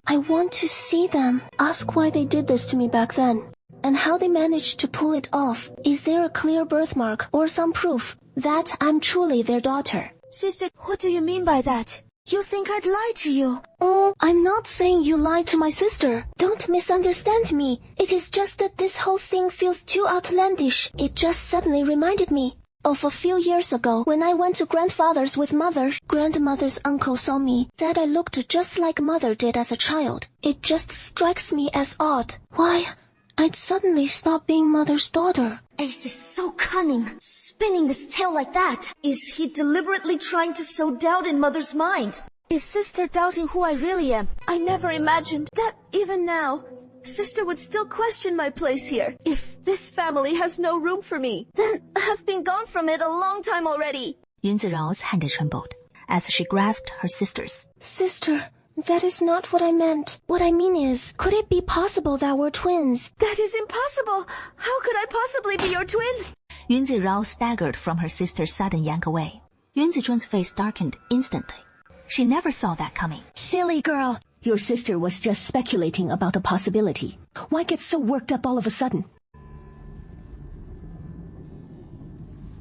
I want to see them. Ask why they did this to me back then, and how they managed to pull it off. Is there a clear birthmark or some proof that I'm truly their daughter? Sister, what do you mean by that? You think I'd lie to you? Oh, I'm not saying you lied to my sister. Don't misunderstand me. It is just that this whole thing feels too outlandish. It just suddenly reminded me of a few years ago when I went to grandfather's with mother. Grandmother's uncle saw me, said I looked just like mother did as a child. It just strikes me as odd. Why, I'd suddenly stop being mother's daughter. Ace is so cunning, spinning this tale like that. Is he deliberately trying to sow doubt in mother's mind? Is sister doubting who I really am? I never imagined that even now, sister would still question my place here. If this family has no room for me, then I've been gone from it a long time already. Yun Zirao's hand trembled as she grasped her sister's. Sister, that is not what I meant. What I mean is, could it be possible that we're twins? That is impossible. How could I possibly be your twin? Yun Zirao staggered from her sister's sudden yank away. Yun Zizhun's face darkened instantly. She never saw that coming. Silly girl. Your sister was just speculating about a possibility. Why get so worked up all of a sudden?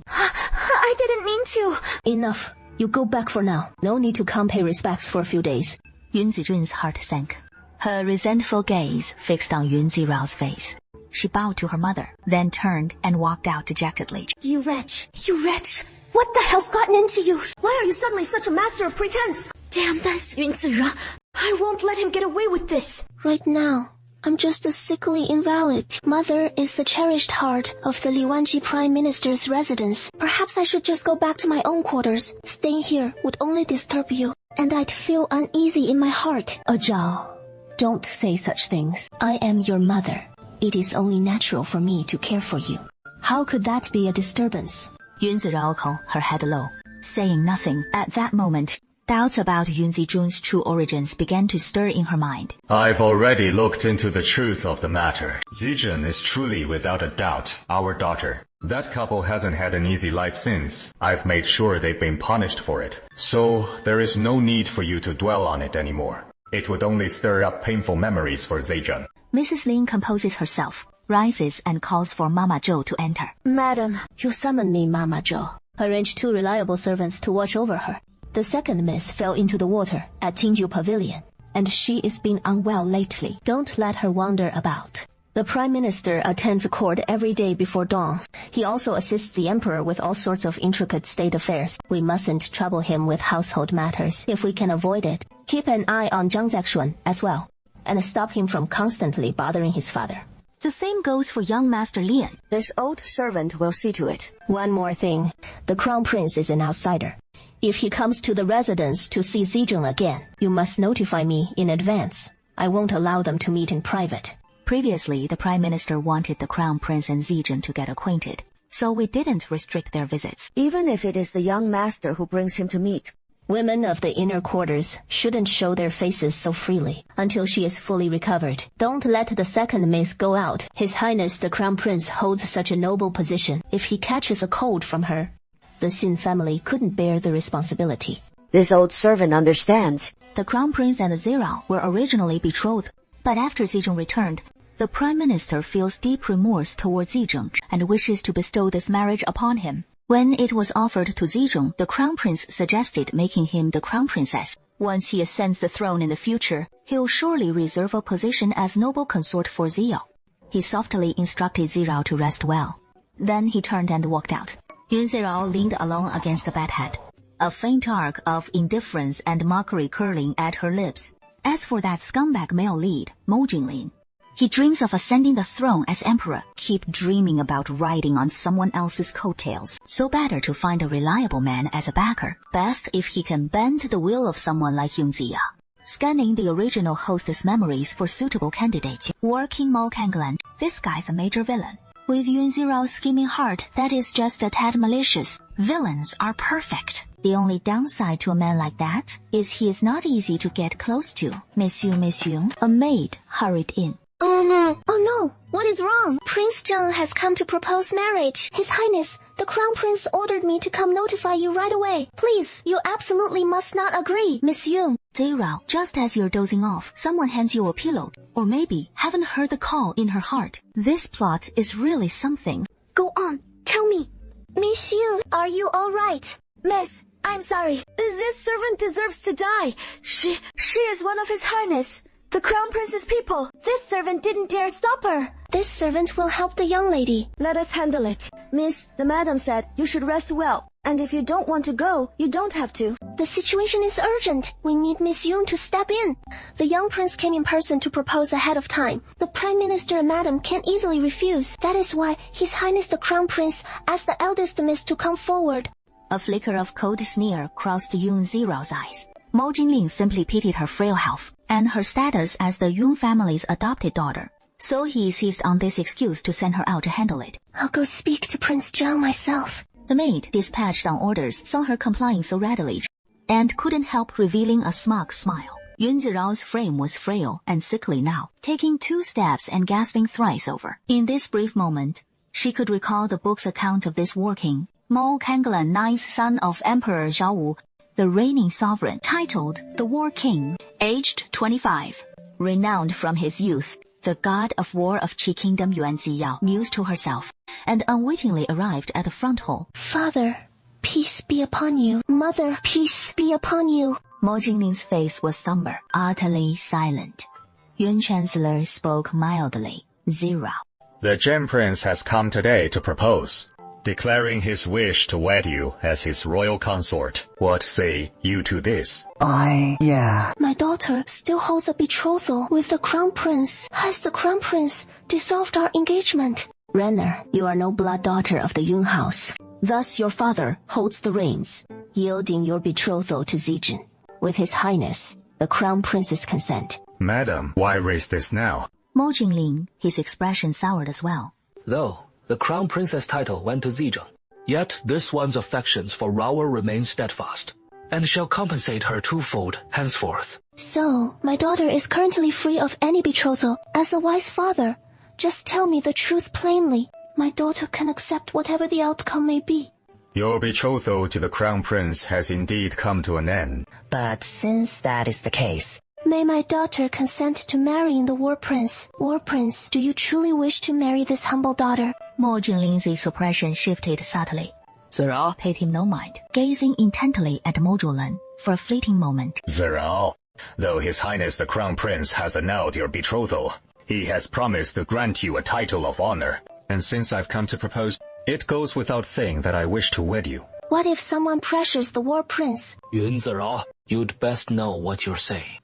I didn't mean to. Enough. You go back for now. No need to come pay respects for a few days. Yun Zizhun's heart sank. Her resentful gaze fixed on Yun Zirao's face. She bowed to her mother, then turned and walked out dejectedly. You wretch! You wretch! What the hell's gotten into you? Why are you suddenly such a master of pretense? Damn this Yun Zira! I won't let him get away with this! Right now, I'm just a sickly invalid. Mother is the cherished heart of the Liwanji Prime Minister's residence. Perhaps I should just go back to my own quarters. Staying here would only disturb you, and I'd feel uneasy in my heart. Zhao, don't say such things. I am your mother. It is only natural for me to care for you. How could that be a disturbance? Yun Zirao hung her head low, saying nothing. At that moment, doubts about Yun Zijun's true origins began to stir in her mind. I've already looked into the truth of the matter. Zijun is truly, without a doubt, our daughter. That couple hasn't had an easy life since. I've made sure they've been punished for it. So, there is no need for you to dwell on it anymore. It would only stir up painful memories for Zijun. Mrs. Lin composes herself, rises and calls for Mama Zhou to enter. Madam, you summon me, Mama Zhou. Arrange 2 reliable servants to watch over her. The second miss fell into the water at Tingju Pavilion, and she is being unwell lately. Don't let her wander about. The Prime Minister attends court every day before dawn. He also assists the Emperor with all sorts of intricate state affairs. We mustn't trouble him with household matters if we can avoid it. Keep an eye on Zhang Zexuan as well, and stop him from constantly bothering his father. The same goes for young Master Lian. This old servant will see to it. One more thing. The Crown Prince is an outsider. If he comes to the residence to see Zijun again, you must notify me in advance. I won't allow them to meet in private. Previously, the Prime Minister wanted the Crown Prince and Zijun to get acquainted, so we didn't restrict their visits. Even if it is the young master who brings him to meet. Women of the inner quarters shouldn't show their faces so freely until she is fully recovered. Don't let the second miss go out. His Highness the Crown Prince holds such a noble position. If he catches a cold from her, the Xin family couldn't bear the responsibility. This old servant understands. The Crown Prince and the Zirao were originally betrothed, but after Zijun returned, the Prime Minister feels deep remorse towards Zijun and wishes to bestow this marriage upon him. When it was offered to Zijun, the Crown Prince suggested making him the Crown Princess. Once he ascends the throne in the future, he'll surely reserve a position as noble consort for Ziyao. He softly instructed Zirao to rest well. Then he turned and walked out. Yun Zirao leaned alone against the bedhead, a faint arc of indifference and mockery curling at her lips. As for that scumbag male lead, Mo Jinglin, he dreams of ascending the throne as emperor, keep dreaming about riding on someone else's coattails. So better to find a reliable man as a backer. Best if he can bend the will of someone like Yun Ziya. Scanning the original hostess memories for suitable candidates. Working Mo Kanglan, this guy's a major villain. With Yun Zirao's scheming heart, that is just a tad malicious. Villains are perfect. The only downside to a man like that is he is not easy to get close to. Miss Yun, a maid hurried in. Oh no, what is wrong? Prince Zheng has come to propose marriage. His Highness, the Crown Prince ordered me to come notify you right away. Please, you absolutely must not agree, Miss Yun. Zirao, just as you're dozing off, someone hands you a pillow. Or maybe, haven't heard the call in her heart. This plot is really something. Go on, tell me. Miss Yun, are you alright? Miss, I'm sorry. This servant deserves to die. She is one of His Highness, the Crown Prince's people. This servant didn't dare stop her. This servant will help the young lady. Let us handle it. Miss, the madam said you should rest well. And if you don't want to go, you don't have to. The situation is urgent. We need Miss Yun to step in. The young prince came in person to propose ahead of time. The Prime Minister and Madam can't easily refuse. That is why His Highness the Crown Prince asked the eldest miss to come forward. A flicker of cold sneer crossed Yun Zirao's eyes. Mo Jinglin simply pitied her frail health and her status as the Yun family's adopted daughter. So he seized on this excuse to send her out to handle it. I'll go speak to Prince Zhao myself. The maid, dispatched on orders, saw her complying so readily, and couldn't help revealing a smug smile. Yun Zirao's frame was frail and sickly now, taking 2 steps and gasping thrice over. In this brief moment, she could recall the book's account of this war king, Mo Kanglan, 9th son of Emperor Zhao Wu, the reigning sovereign, titled the War King, aged 25, renowned from his youth. The god of war of Qi Kingdom Yuan Ziyao mused to herself, and unwittingly arrived at the front hall. Father, peace be upon you. Mother, peace be upon you. Mo Jinglin's face was somber, utterly silent. Yun Chancellor spoke mildly. Zirao. The Gem Prince has come today to propose, declaring his wish to wed you as his royal consort. What say you to this? My daughter still holds a betrothal with the Crown Prince. Has the Crown Prince dissolved our engagement? Renner, you are no blood daughter of the Yun house. Thus your father holds the reins, yielding your betrothal to Zijin, with His Highness, the Crown Prince's consent. Madam, why raise this now? Mo Jinglin, his expression soured as well. Though the Crown Princess title went to Zijin, yet this one's affections for Raoer remain steadfast, and shall compensate her twofold henceforth. So, my daughter is currently free of any betrothal. As a wise father, just tell me the truth plainly. My daughter can accept whatever the outcome may be. Your betrothal to the Crown Prince has indeed come to an end. But since that is the case, may my daughter consent to marrying the War Prince. War Prince, do you truly wish to marry this humble daughter? Mo Jinglin's expression shifted subtly. Zirao Paid him no mind, gazing intently at Mo Zhulan for a fleeting moment. Zirao, though His Highness the Crown Prince has annulled your betrothal, he has promised to grant you a title of honor. And since I've come to propose, it goes without saying that I wish to wed you. What if someone pressures the War Prince? Yun Zirao, you'd best know what you're saying.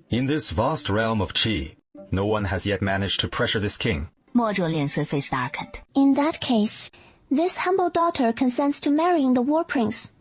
In this vast realm of Qi, no one has yet managed to pressure this king. Mo Zhuo 脸色 face darkened. In that case, this humble daughter consents to marrying the War Prince,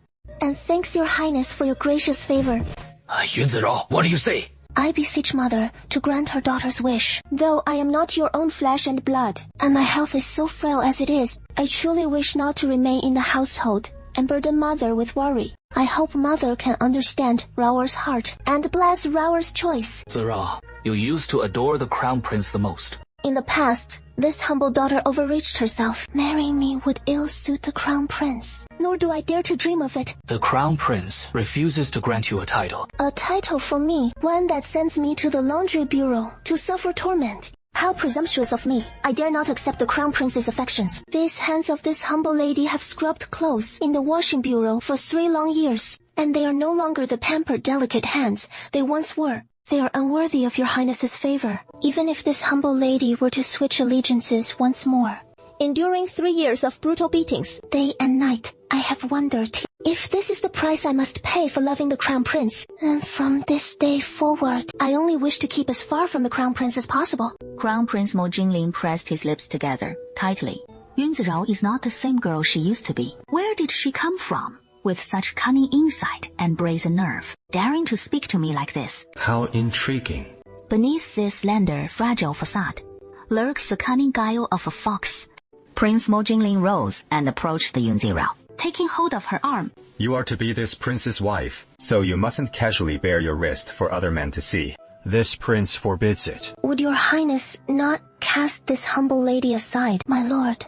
and thanks your Highness for your gracious favor. Yun Zirao, what do you say? I beseech Mother to grant her daughter's wish. Though I am not your own flesh and blood, and my health is so frail as it is, I truly wish not to remain in the household and burden Mother with worry. I hope Mother can understand Raoer's heart and bless Raoer's choice. Zirao, you used to adore the Crown Prince the most. In the past, this humble daughter overreached herself. Marrying me would ill-suit the Crown Prince, nor do I dare to dream of it. The Crown Prince refuses to grant you a title. A title for me, one that sends me to the laundry bureau to suffer torment. How presumptuous of me. I dare not accept the Crown Prince's affections. These hands of this humble lady have scrubbed clothes in the washing bureau for 3 long years, and they are no longer the pampered, delicate hands they once were. They are unworthy of your highness's favor. Even if this humble lady were to switch allegiances once more, enduring 3 years of brutal beatings, day and night, I have wondered if this is the price I must pay for loving the Crown Prince. And from this day forward, I only wish to keep as far from the Crown Prince as possible. Crown Prince Mo Jingling pressed his lips together, tightly. Yun Zirao is not the same girl she used to be. Where did she come from? With such cunning insight and brazen nerve, daring to speak to me like this. How intriguing. Beneath this slender, fragile facade, lurks the cunning guile of a fox. Prince Mo Jingling rose and approached the Yun Zirao, taking hold of her arm. You are to be this prince's wife, so you mustn't casually bare your wrist for other men to see. This prince forbids it. Would your highness not cast this humble lady aside, my lord?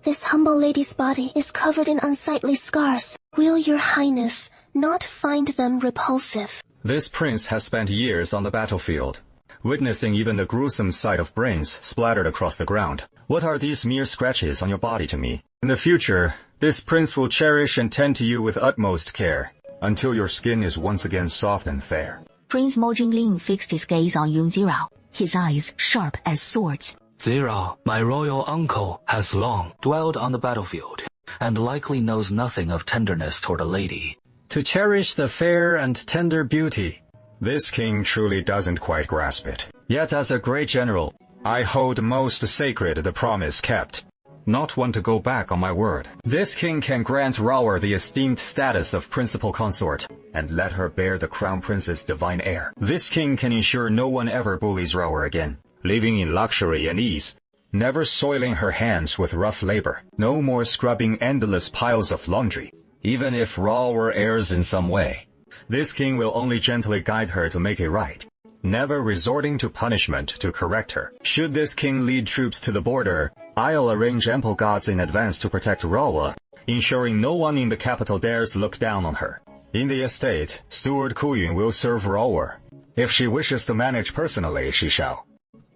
This humble lady's body is covered in unsightly scars. Will your highness not find them repulsive? This prince has spent years on the battlefield, witnessing even the gruesome sight of brains splattered across the ground. What are these mere scratches on your body to me? In the future, this prince will cherish and tend to you with utmost care, until your skin is once again soft and fair. Prince Mo Jingling fixed his gaze on Yun Zirao, his eyes sharp as swords. Zirao, my royal uncle, has long dwelled on the battlefield, and likely knows nothing of tenderness toward a lady. To cherish the fair and tender beauty, this king truly doesn't quite grasp it. Yet as a great general, I hold most sacred the promise kept. Not one to go back on my word. This king can grant Raoer the esteemed status of principal consort, and let her bear the crown prince's divine heir. This king can ensure no one ever bullies Raoer again, living in luxury and ease, never soiling her hands with rough labor, no more scrubbing endless piles of laundry. Even if Raoer errs in some way, this king will only gently guide her to make it right, never resorting to punishment to correct her. Should this king lead troops to the border, I'll arrange ample guards in advance to protect Raoer, ensuring no one in the capital dares look down on her. In the estate, Steward Kuyun will serve Raoer. If she wishes to manage personally, she shall.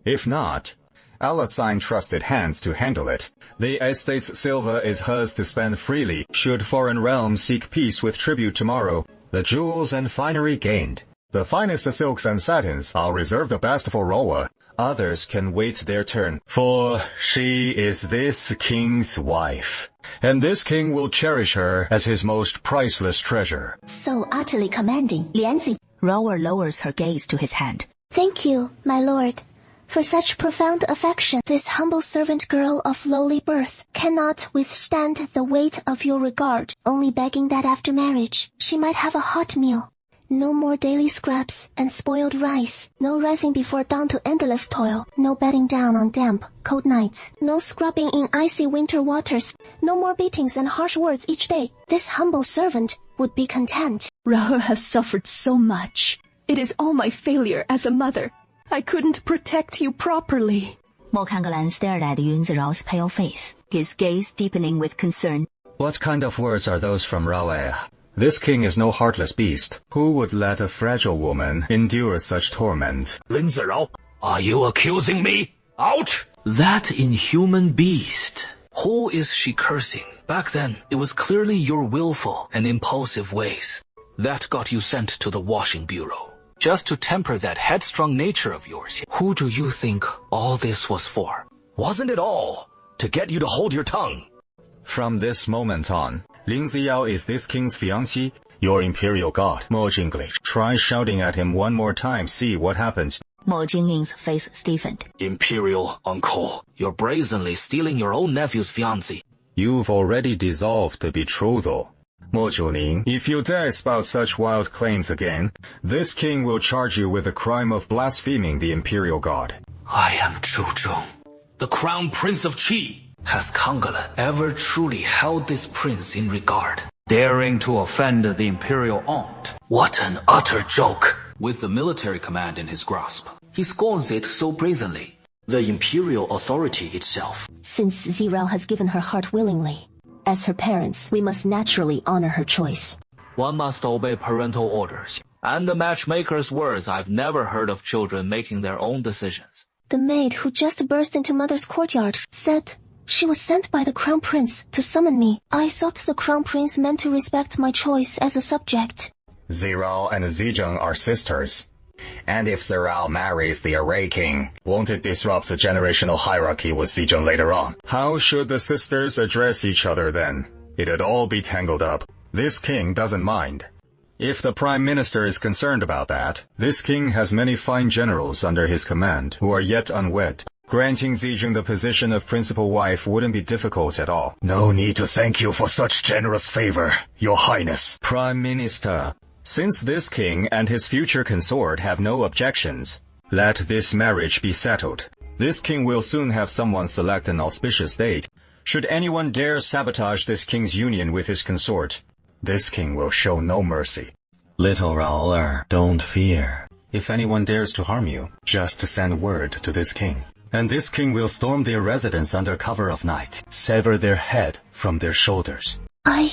If not, I'll assign trusted hands to handle it. The estate's silver is hers to spend freely. Should foreign realms seek peace with tribute tomorrow, the jewels and finery gained. The finest silks and satins, I'll reserve the best for Raoer. Others can wait their turn, for she is this king's wife, and this king will cherish her as his most priceless treasure. So utterly commanding, Lianzi. Raoer lowers her gaze to his hand. Thank you, my lord, for such profound affection. This humble servant girl of lowly birth cannot withstand the weight of your regard, only begging that after marriage she might have a hot meal. No more daily scraps and spoiled rice. No rising before dawn to endless toil. No bedding down on damp, cold nights. No scrubbing in icy winter waters. No more beatings and harsh words each day. This humble servant would be content. Raoer has suffered so much. It is all my failure as a mother. I couldn't protect you properly. Mo Kangalan stared at Yun Zirao's pale face, his gaze deepening with concern. What kind of words are those from Raoer? This king is no heartless beast. Who would let a fragile woman endure such torment? Yun Zirao, are you accusing me? Out! That inhuman beast. Who is she cursing? Back then, it was clearly your willful and impulsive ways that got you sent to the washing bureau, just to temper that headstrong nature of yours. Who do you think all this was for? Wasn't it all to get you to hold your tongue? From this moment on, Ling Ziyao is this king's fiancée, your imperial god, Mo Jingling. Try shouting at him one more time, see what happens. Mo Jingling's face stiffened. Imperial uncle, you're brazenly stealing your own nephew's fiancée. You've already dissolved the betrothal. Mo Jiuning, if you dare spout such wild claims again, this king will charge you with the crime of blaspheming the imperial god. I am Zhu Zhong, the crown prince of Qi. Has Kangalan ever truly held this prince in regard? Daring to offend the imperial aunt. What an utter joke! With the military command in his grasp, he scorns it so brazenly. The imperial authority itself. Since Zirao has given her heart willingly, as her parents, we must naturally honor her choice. One must obey parental orders. And the matchmaker's words, I've never heard of children making their own decisions. The maid who just burst into mother's courtyard said she was sent by the crown prince to summon me. I thought the crown prince meant to respect my choice as a subject. Zirao and Zijeng are sisters. And if Zirao marries the Array King, won't it disrupt the generational hierarchy with Xizheng later on? How should the sisters address each other then? It'd all be tangled up. This king doesn't mind. If the Prime Minister is concerned about that, this king has many fine generals under his command who are yet unwed. Granting Xizheng the position of principal wife wouldn't be difficult at all. No need to thank you for such generous favor, Your Highness. Prime Minister, since this king and his future consort have no objections, let this marriage be settled. This king will soon have someone select an auspicious date. Should anyone dare sabotage this king's union with his consort, this king will show no mercy. Little Raoul, don't fear. If anyone dares to harm you, just send word to this king. And this king will storm their residence under cover of night, sever their head from their shoulders. I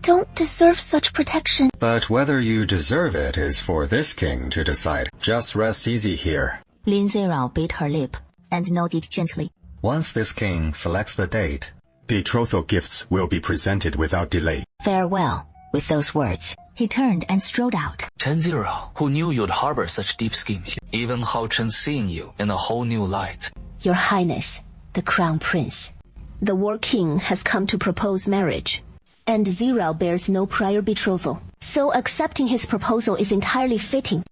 don't deserve such protection. But whether you deserve it is for this king to decide. Just rest easy here. Lin Zirao bit her lip and nodded gently. Once this king selects the date, betrothal gifts will be presented without delay. Farewell. With those words, he turned and strode out. Chen Zirao, who knew you'd harbor such deep schemes, even Hao Chen seeing you in a whole new light. Your Highness, the Crown Prince. The War King has come to propose marriage, and Zirao bears no prior betrothal, so accepting his proposal is entirely fitting,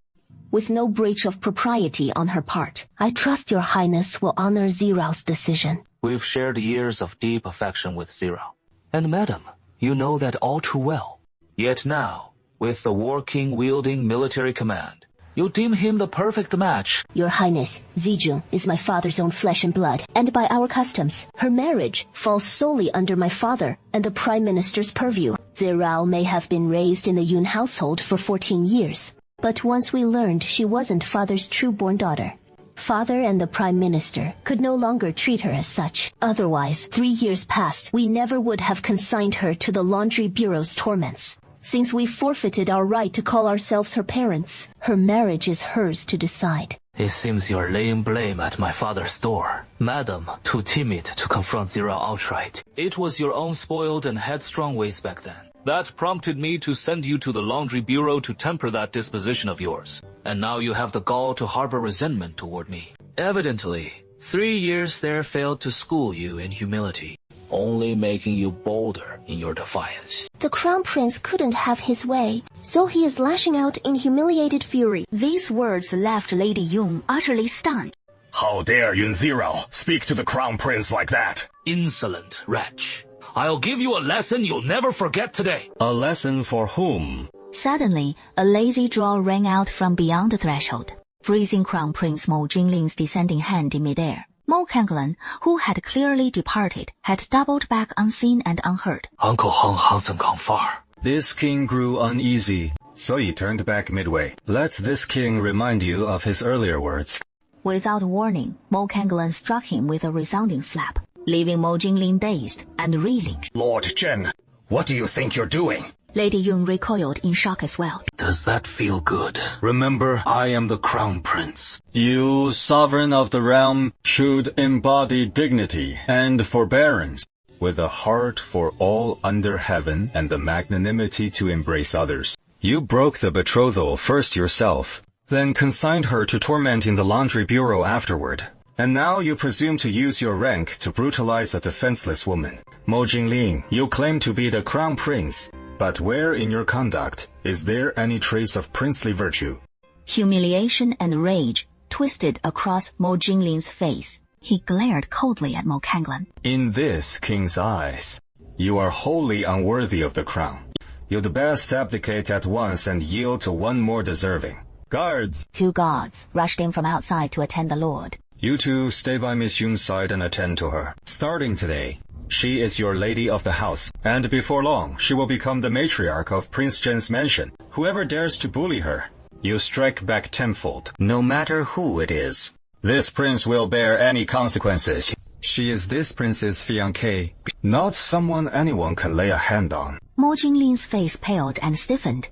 with no breach of propriety on her part. I trust Your Highness will honor Zirao's decision. We've shared years of deep affection with Zirao, and madam, you know that all too well. Yet now, with the War King wielding military command, you deem him the perfect match. Your Highness, Xizheng is my father's own flesh and blood, and by our customs, her marriage falls solely under my father and the Prime Minister's purview. Zirao may have been raised in the Yun household for 14 years, but once we learned she wasn't father's true-born daughter, father and the Prime Minister could no longer treat her as such. Otherwise, 3 years past, we never would have consigned her to the Laundry Bureau's torments. Since we forfeited our right to call ourselves her parents, her marriage is hers to decide. It seems you're laying blame at my father's door. Madam, too timid to confront Zirao outright. It was your own spoiled and headstrong ways back then that prompted me to send you to the Laundry Bureau to temper that disposition of yours. And now you have the gall to harbor resentment toward me. Evidently, 3 years there failed to school you in humility, only making you bolder in your defiance. The Crown Prince couldn't have his way, so he is lashing out in humiliated fury. These words left Lady Yun utterly stunned. How dare Yun Zirao speak to the Crown Prince like that? Insolent wretch. I'll give you a lesson you'll never forget today. A lesson for whom? Suddenly, a lazy drawl rang out from beyond the threshold, freezing Crown Prince Mo Jingling's descending hand in midair. Mo Kanglan, who had clearly departed, had doubled back unseen and unheard. Uncle Heng hasn't gone far. This king grew uneasy, so he turned back midway. Let this king remind you of his earlier words. Without warning, Mo Kanglan struck him with a resounding slap, leaving Mo Jingling dazed and reeling. Lord Zhen, what do you think you're doing? Lady Yun recoiled in shock as well. Does that feel good? Remember, I am the Crown Prince. You, sovereign of the realm, should embody dignity and forbearance, with a heart for all under heaven and the magnanimity to embrace others. You broke the betrothal first yourself, then consigned her to torment in the Laundry Bureau afterward. And now you presume to use your rank to brutalize a defenseless woman. Mo Jingling, you claim to be the Crown Prince, but where in your conduct is there any trace of princely virtue? Humiliation and rage twisted across Mo Jingling's face. He glared coldly at Mo Kanglan. In this king's eyes, you are wholly unworthy of the crown. You'd best abdicate at once and yield to one more deserving. Guards! 2 guards rushed in from outside to attend the lord. You two stay by Miss Yun's side and attend to her. Starting today, she is your lady of the house, and before long, she will become the matriarch of Prince Zhen's mansion. Whoever dares to bully her, you strike back tenfold, no matter who it is. This prince will bear any consequences. She is this prince's fiancée, not someone anyone can lay a hand on. Mo Jingling's face paled and stiffened,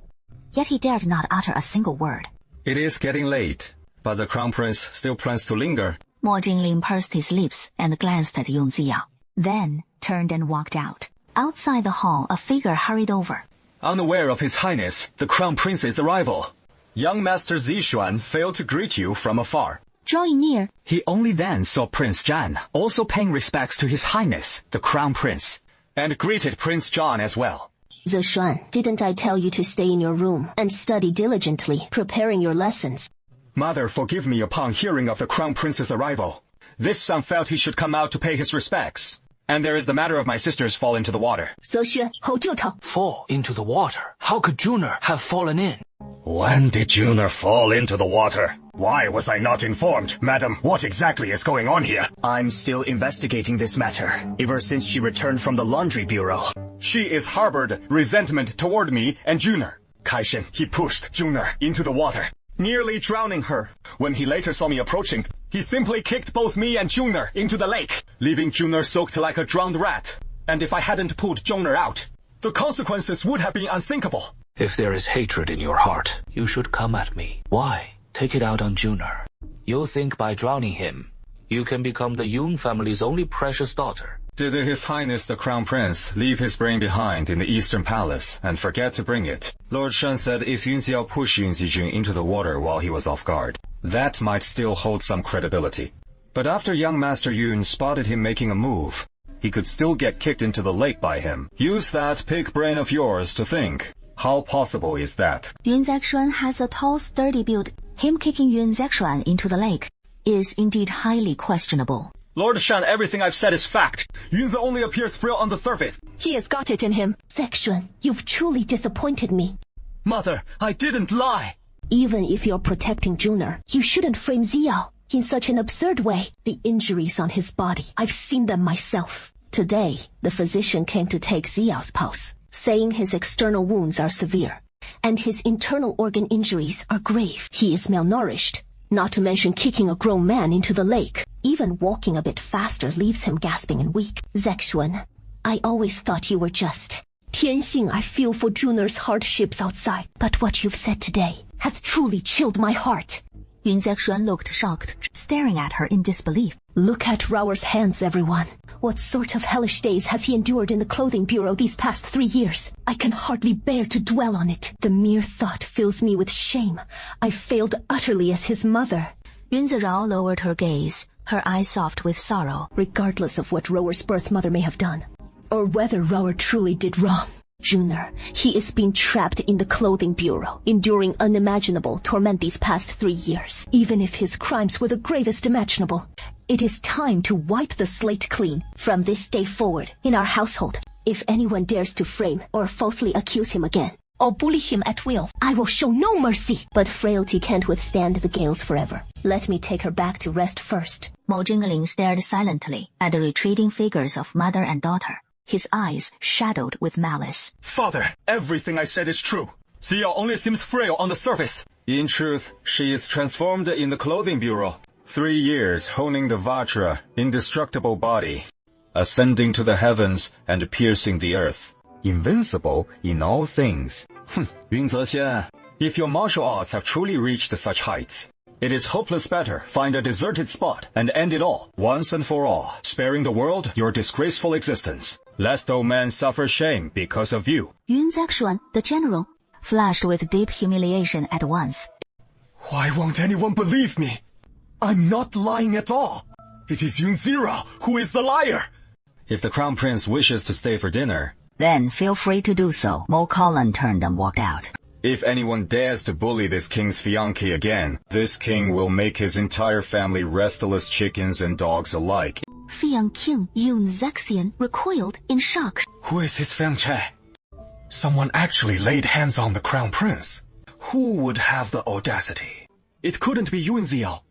yet he dared not utter a single word. It is getting late, but the crown prince still plans to linger. Mo Jingling pursed his lips and glanced at Yun Ziyao, then turned and walked out. Outside the hall, a figure hurried over. Unaware of His Highness, the Crown Prince's arrival. young Master Zixuan failed to greet you from afar. Drawing near, He only then saw Prince Zhan, also paying respects to His Highness, the Crown Prince, and greeted Prince John as well. Zixuan, didn't I tell you to stay in your room and study diligently, preparing your lessons? Mother, forgive me upon hearing of the Crown Prince's arrival. This son felt he should come out to pay his respects. And there is the matter of my sister's fall into the water. Zixuan, hold your tongue. Fall into the water? How could Juner have fallen in? When did Juner fall into the water? Why was I not informed? Madam, what exactly is going on here? I'm still investigating this matter, ever since she returned from the laundry bureau. She is harbored resentment toward me and Juner. Kaishen, he pushed Juner into the water, nearly drowning her. When he later saw me approaching, he simply kicked both me and Juner into the lake, leaving Juner soaked like a drowned rat. And if I hadn't pulled Juner out, the consequences would have been unthinkable. If there is hatred in your heart, you should come at me. Why? Take it out on Juner. You think by drowning him, you can become the Yun family's only precious daughter. Did His Highness the Crown Prince leave his brain behind in the Eastern Palace and forget to bring it? Lord Shen said if Yun Xiao pushed Yun Zijun into the water while he was off guard, that might still hold some credibility. But after young Master Yun spotted him making a move, he could still get kicked into the lake by him. Use that pig brain of yours to think. How possible is that? Yun Zixuan has a tall, sturdy build. Him kicking Yun Zixuan into the lake is indeed highly questionable. Lord Shan, everything I've said is fact. Yunzi only appears frail on the surface. He has got it in him. Zixuan, you've truly disappointed me. Mother, I didn't lie. Even if you're protecting Juner, you shouldn't frame Xiao in such an absurd way. The injuries on his body, I've seen them myself. Today, the physician came to take Xiao's pulse, saying his external wounds are severe, and his internal organ injuries are grave. He is malnourished, not to mention kicking a grown man into the lake. Even walking a bit faster leaves him gasping and weak. Zixuan, I always thought you were just. Tianxing, I feel for Juner's hardships outside, but what you've said today has truly chilled my heart. Yun Zixuan looked shocked, staring at her in disbelief. Look at Raoer's hands, everyone. What sort of hellish days has he endured in the clothing bureau these past 3 years? I can hardly bear to dwell on it. The mere thought fills me with shame. I failed utterly as his mother. Yun Zirao lowered her gaze, her eyes soft with sorrow. Regardless of what Raoer's birth mother may have done, or whether Raoer truly did wrong, Juner, he is being trapped in the clothing bureau, enduring unimaginable torment these past 3 years. Even if his crimes were the gravest imaginable, it is time to wipe the slate clean from this day forward in our household. If anyone dares to frame or falsely accuse him again, or bully him at will, I will show no mercy. But frailty can't withstand the gales forever. Let me take her back to rest first. Mo Jingling stared silently at the retreating figures of mother and daughter, his eyes shadowed with malice. Father, everything I said is true. Xiao only seems frail on the surface. In truth, she is transformed in the clothing bureau. 3 years honing the Vajra, indestructible body, ascending to the heavens and piercing the earth, invincible in all things. Yun Zexian, if your martial arts have truly reached such heights, it is hopeless better find a deserted spot and end it all, once and for all, sparing the world your disgraceful existence, lest old men suffer shame because of you. Yun Zixuan, the general, flushed with deep humiliation at once. Why won't anyone believe me? I'm not lying at all. It is Yun Zira who is the liar. If the Crown Prince wishes to stay for dinner, then feel free to do so. Mo Colin turned and walked out. If anyone dares to bully this king's fiancé again, this king will make his entire family restless chickens and dogs alike. Fiancé Yun Zixuan recoiled in shock. Who is his fiancé? Someone actually laid hands on the Crown Prince. Who would have the audacity? It couldn't be Yun Xiao.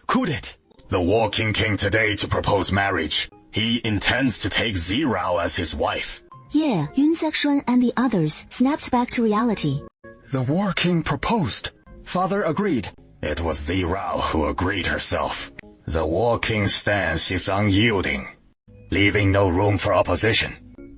Could it? The War King came today to propose marriage. He intends to take Zirao as his wife. Yeah, Yun Zixuan and the others snapped back to reality. The War King proposed. Father agreed. It was Zirao who agreed herself. The War King's stance is unyielding, leaving no room for opposition.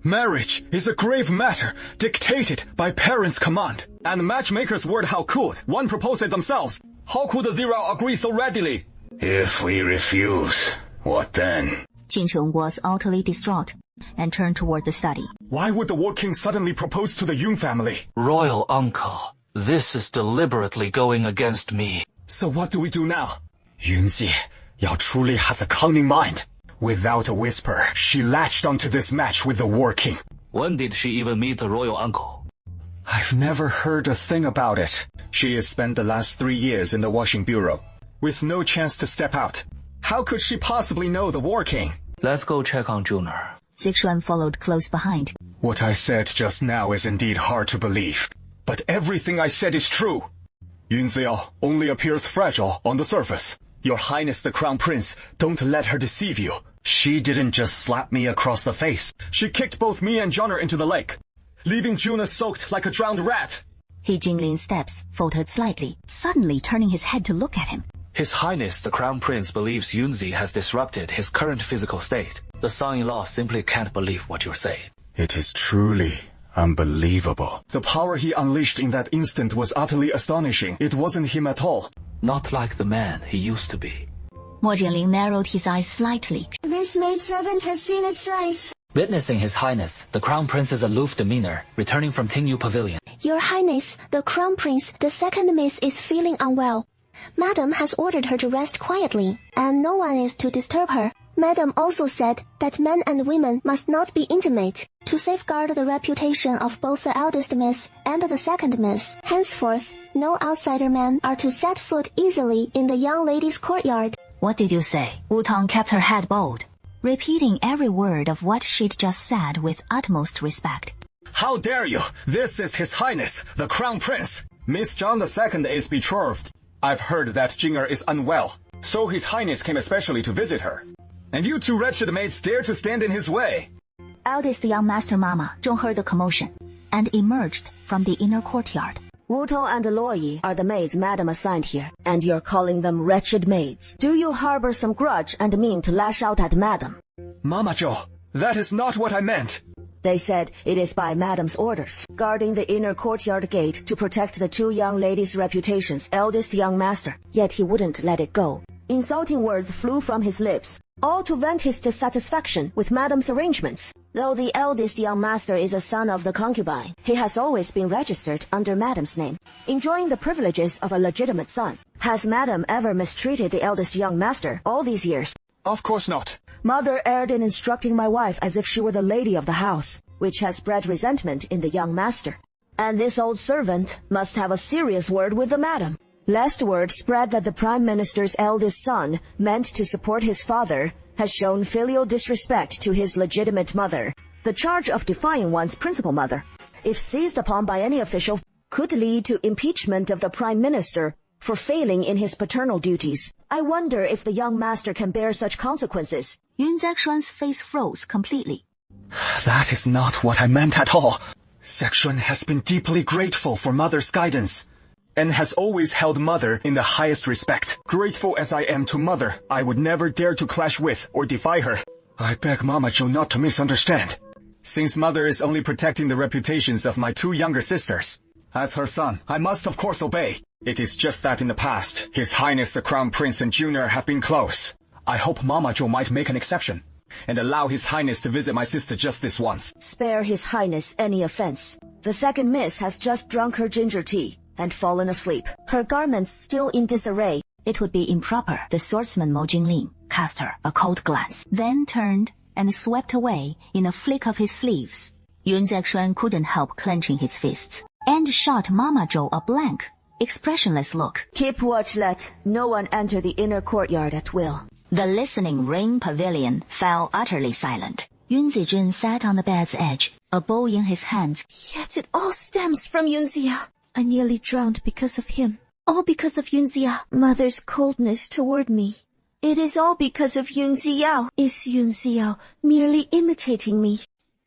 Marriage is a grave matter dictated by parents' command. And matchmaker's word how could one propose it themselves? How could the Zirao agree so readily? If we refuse, what then? Qingcheng was utterly distraught and turned toward the study. Why would the War King suddenly propose to the Yun family? Royal uncle, This is deliberately going against me. So what do we do now? Yunzi Yao truly has a cunning mind. Without a whisper, she latched onto this match with the War King. When did she even meet the royal uncle? I've never heard a thing about it. She has spent the last 3 years in the washing bureau, with no chance to step out. How could she possibly know the War King? Let's go check on Junior. Sichuan followed close behind. What I said just now is indeed hard to believe, but everything I said is true. Yunzi only appears fragile on the surface. Your Highness the Crown Prince, don't let her deceive you. She didn't just slap me across the face. She kicked both me and Junior into the lake, leaving Juna soaked like a drowned rat. He Jinglin steps, faltered slightly, suddenly turning his head to look at him. His Highness the Crown Prince believes Yunzi has disrupted his current physical state. The son-in-law simply can't believe what you're saying. It is truly unbelievable. The power he unleashed in that instant was utterly astonishing. It wasn't him at all. Not like the man he used to be. Mo Jinling narrowed his eyes slightly. This maidservant has seen it thrice. Witnessing His Highness the Crown Prince's aloof demeanor, returning from Tingyu Pavilion. Your Highness, the Crown Prince, the second miss, is feeling unwell. Madam has ordered her to rest quietly, and no one is to disturb her. Madam also said that men and women must not be intimate, to safeguard the reputation of both the eldest miss and the second miss. Henceforth, no outsider men are to set foot easily in the young lady's courtyard. What did you say? Wu Tong kept her head bowed, repeating every word of what she'd just said with utmost respect. How dare you? This is His Highness, the Crown Prince. Miss John II is betrothed. I've heard that Jing'er is unwell, so His Highness came especially to visit her. And you two wretched maids dare to stand in his way. Eldest young master Mama Zhong heard the commotion and emerged from the inner courtyard. Wu Tong and Luo Yi are the maids Madam assigned here, and you're calling them wretched maids. Do you harbor some grudge and mean to lash out at Madam? Mama Zhou, that is not what I meant. They said it is by Madam's orders, guarding the inner courtyard gate to protect the two young ladies' reputations, eldest young master. Yet he wouldn't let it go. Insulting words flew from his lips, all to vent his dissatisfaction with Madam's arrangements. Though the eldest young master is a son of the concubine, he has always been registered under Madam's name, enjoying the privileges of a legitimate son. Has Madam ever mistreated the eldest young master all these years? Of course not. Mother erred in instructing my wife as if she were the lady of the house, which has bred resentment in the young master. And this old servant must have a serious word with the madam. Lest word spread that the Prime Minister's eldest son, meant to support his father, has shown filial disrespect to his legitimate mother. The charge of defying one's principal mother, if seized upon by any official, could lead to impeachment of the Prime Minister for failing in his paternal duties. I wonder if the young master can bear such consequences. Yun Zexuan's face froze completely. That is not what I meant at all. Zexuan has been deeply grateful for Mother's guidance, and has always held Mother in the highest respect. Grateful as I am to Mother, I would never dare to clash with or defy her. I beg Mama Zhou not to misunderstand. Since Mother is only protecting the reputations of my two younger sisters, as her son, I must of course obey. It is just that in the past, His Highness the Crown Prince and Junior have been close. I hope Mama Zhou might make an exception, and allow His Highness to visit my sister just this once. Spare His Highness any offense. The second miss has just drunk her ginger tea and fallen asleep, her garments still in disarray. It would be improper. The swordsman Mo Jinglin cast her a cold glance, then turned and swept away in a flick of his sleeves. Yun Zexuan couldn't help clenching his fists, and shot Mama Zhou a blank, expressionless look. Keep watch, let no one enter the inner courtyard at will. The listening ring pavilion fell utterly silent. Yun Zijun sat on the bed's edge, a bow in his hands. Yet it all stems from Yunzi. I nearly drowned because of him. All because of Yunzi. Mother's coldness toward me. It is all because of Yunzi. Is Yunzi merely imitating me?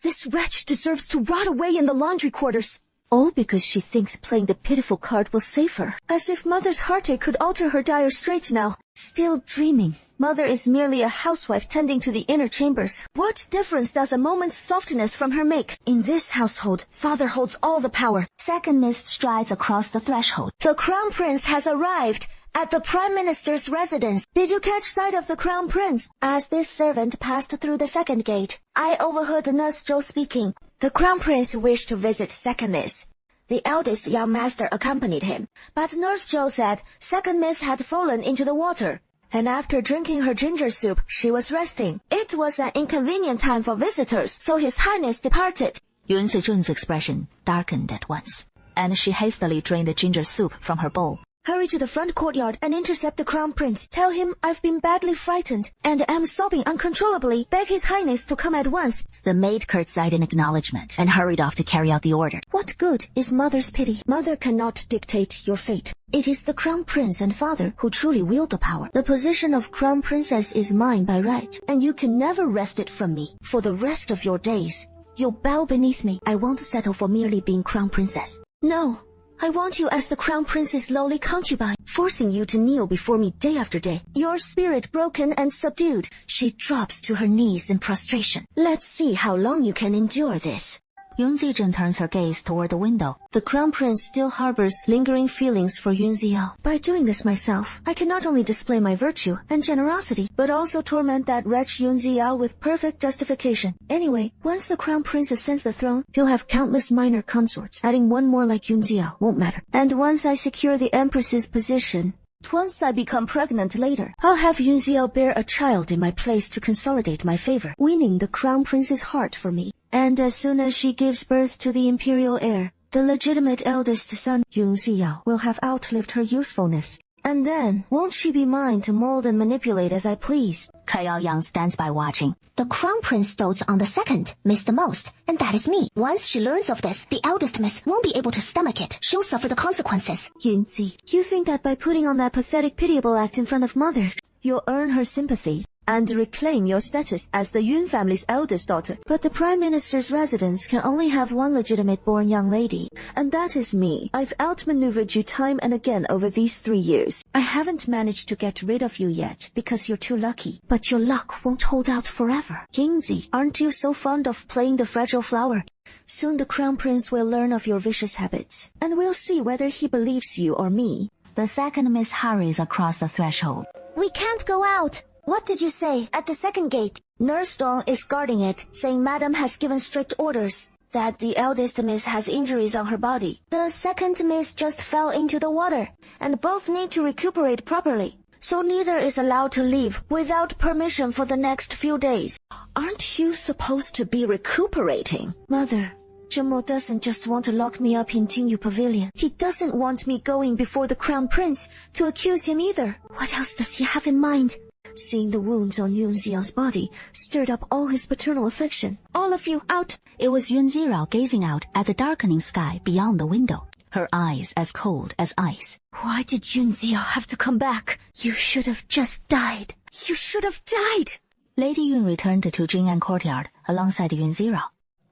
This wretch deserves to rot away in the laundry quarters. All because she thinks playing the pitiful card will save her. As if Mother's heartache could alter her dire straits now. Still dreaming. Mother is merely a housewife tending to the inner chambers. What difference does a moment's softness from her make? In this household, Father holds all the power. Second miss strides across the threshold. The Crown Prince has arrived at the Prime Minister's residence. Did you catch sight of the Crown Prince? As this servant passed through the second gate, I overheard Nurse Zhou speaking. The Crown Prince wished to visit second miss. The eldest young master accompanied him, but Nurse Joe said second miss had fallen into the water, and after drinking her ginger soup, she was resting. It was an inconvenient time for visitors, so His Highness departed. Yun Zijun's expression darkened at once, and she hastily drained the ginger soup from her bowl. Hurry to the front courtyard and intercept the Crown Prince. Tell him I've been badly frightened and am sobbing uncontrollably. Beg His Highness to come at once. The maid curtsied in acknowledgement and hurried off to carry out the order. What good is mother's pity? Mother cannot dictate your fate. It is the Crown Prince and father who truly wield the power. The position of Crown Princess is mine by right, and you can never wrest it from me. For the rest of your days, you'll bow beneath me. I won't settle for merely being Crown Princess. No. I want you as the Crown Prince's lowly concubine, forcing you to kneel before me day after day. Your spirit broken and subdued, she drops to her knees in prostration. Let's see how long you can endure this. Yun Zijun turns her gaze toward the window. The Crown Prince still harbors lingering feelings for Yun Ziyao. By doing this myself, I can not only display my virtue and generosity, but also torment that wretch Yun Ziyao with perfect justification. Anyway, once the Crown Prince ascends the throne, he'll have countless minor consorts. Adding one more like Yun Ziyao won't matter. And once I secure the Empress's position, once I become pregnant later, I'll have Yun Ziyao bear a child in my place to consolidate my favor, winning the Crown Prince's heart for me. And as soon as she gives birth to the imperial heir, the legitimate eldest son, Yun Ziyao, will have outlived her usefulness. And then, won't she be mine to mold and manipulate as I please? Kai Yang stands by watching. The Crown Prince dotes on the second, miss the most, and that is me. Once she learns of this, the eldest miss won't be able to stomach it. She'll suffer the consequences. Yun Zi, you think that by putting on that pathetic pitiable act in front of mother, you'll earn her sympathy and reclaim your status as the Yun family's eldest daughter. But the Prime Minister's residence can only have one legitimate-born young lady, and that is me. I've outmaneuvered you time and again over these 3 years. I haven't managed to get rid of you yet, because you're too lucky. But your luck won't hold out forever. Yingzi, aren't you so fond of playing the fragile flower? Soon the Crown Prince will learn of your vicious habits, and we'll see whether he believes you or me. The second miss hurries across the threshold. We can't go out. What did you say at the second gate? Nurse Dong is guarding it, saying Madam has given strict orders that the eldest miss has injuries on her body. The second miss just fell into the water, and both need to recuperate properly. So neither is allowed to leave without permission for the next few days. Aren't you supposed to be recuperating? Mother, Zhenmo doesn't just want to lock me up in Jingyu Pavilion. He doesn't want me going before the Crown Prince to accuse him either. What else does he have in mind? Seeing the wounds on Yun Ziyao's body stirred up all his paternal affection. All of you, out! It was Yun Ziyao gazing out at the darkening sky beyond the window, her eyes as cold as ice. Why did Yun Ziyao have to come back? You should have just died. You should have died! Lady Yun returned to Jing'an courtyard alongside Yun Ziyao,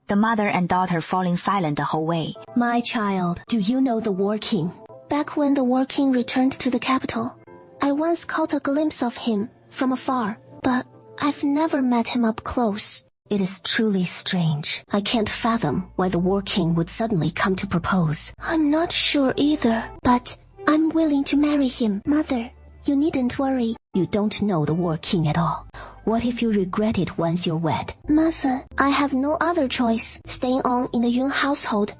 the mother and daughter falling silent the whole way. My child, do you know the War King? Back when the War King returned to the capital, I once caught a glimpse of him from afar, but I've never met him up close. It is truly strange. I can't fathom why the War King would suddenly come to propose. I'm not sure either, but I'm willing to marry him. Mother, you needn't worry. You don't know the War King at all. What if you regret it once you're wed? Mother, I have no other choice. Staying on in the Yun household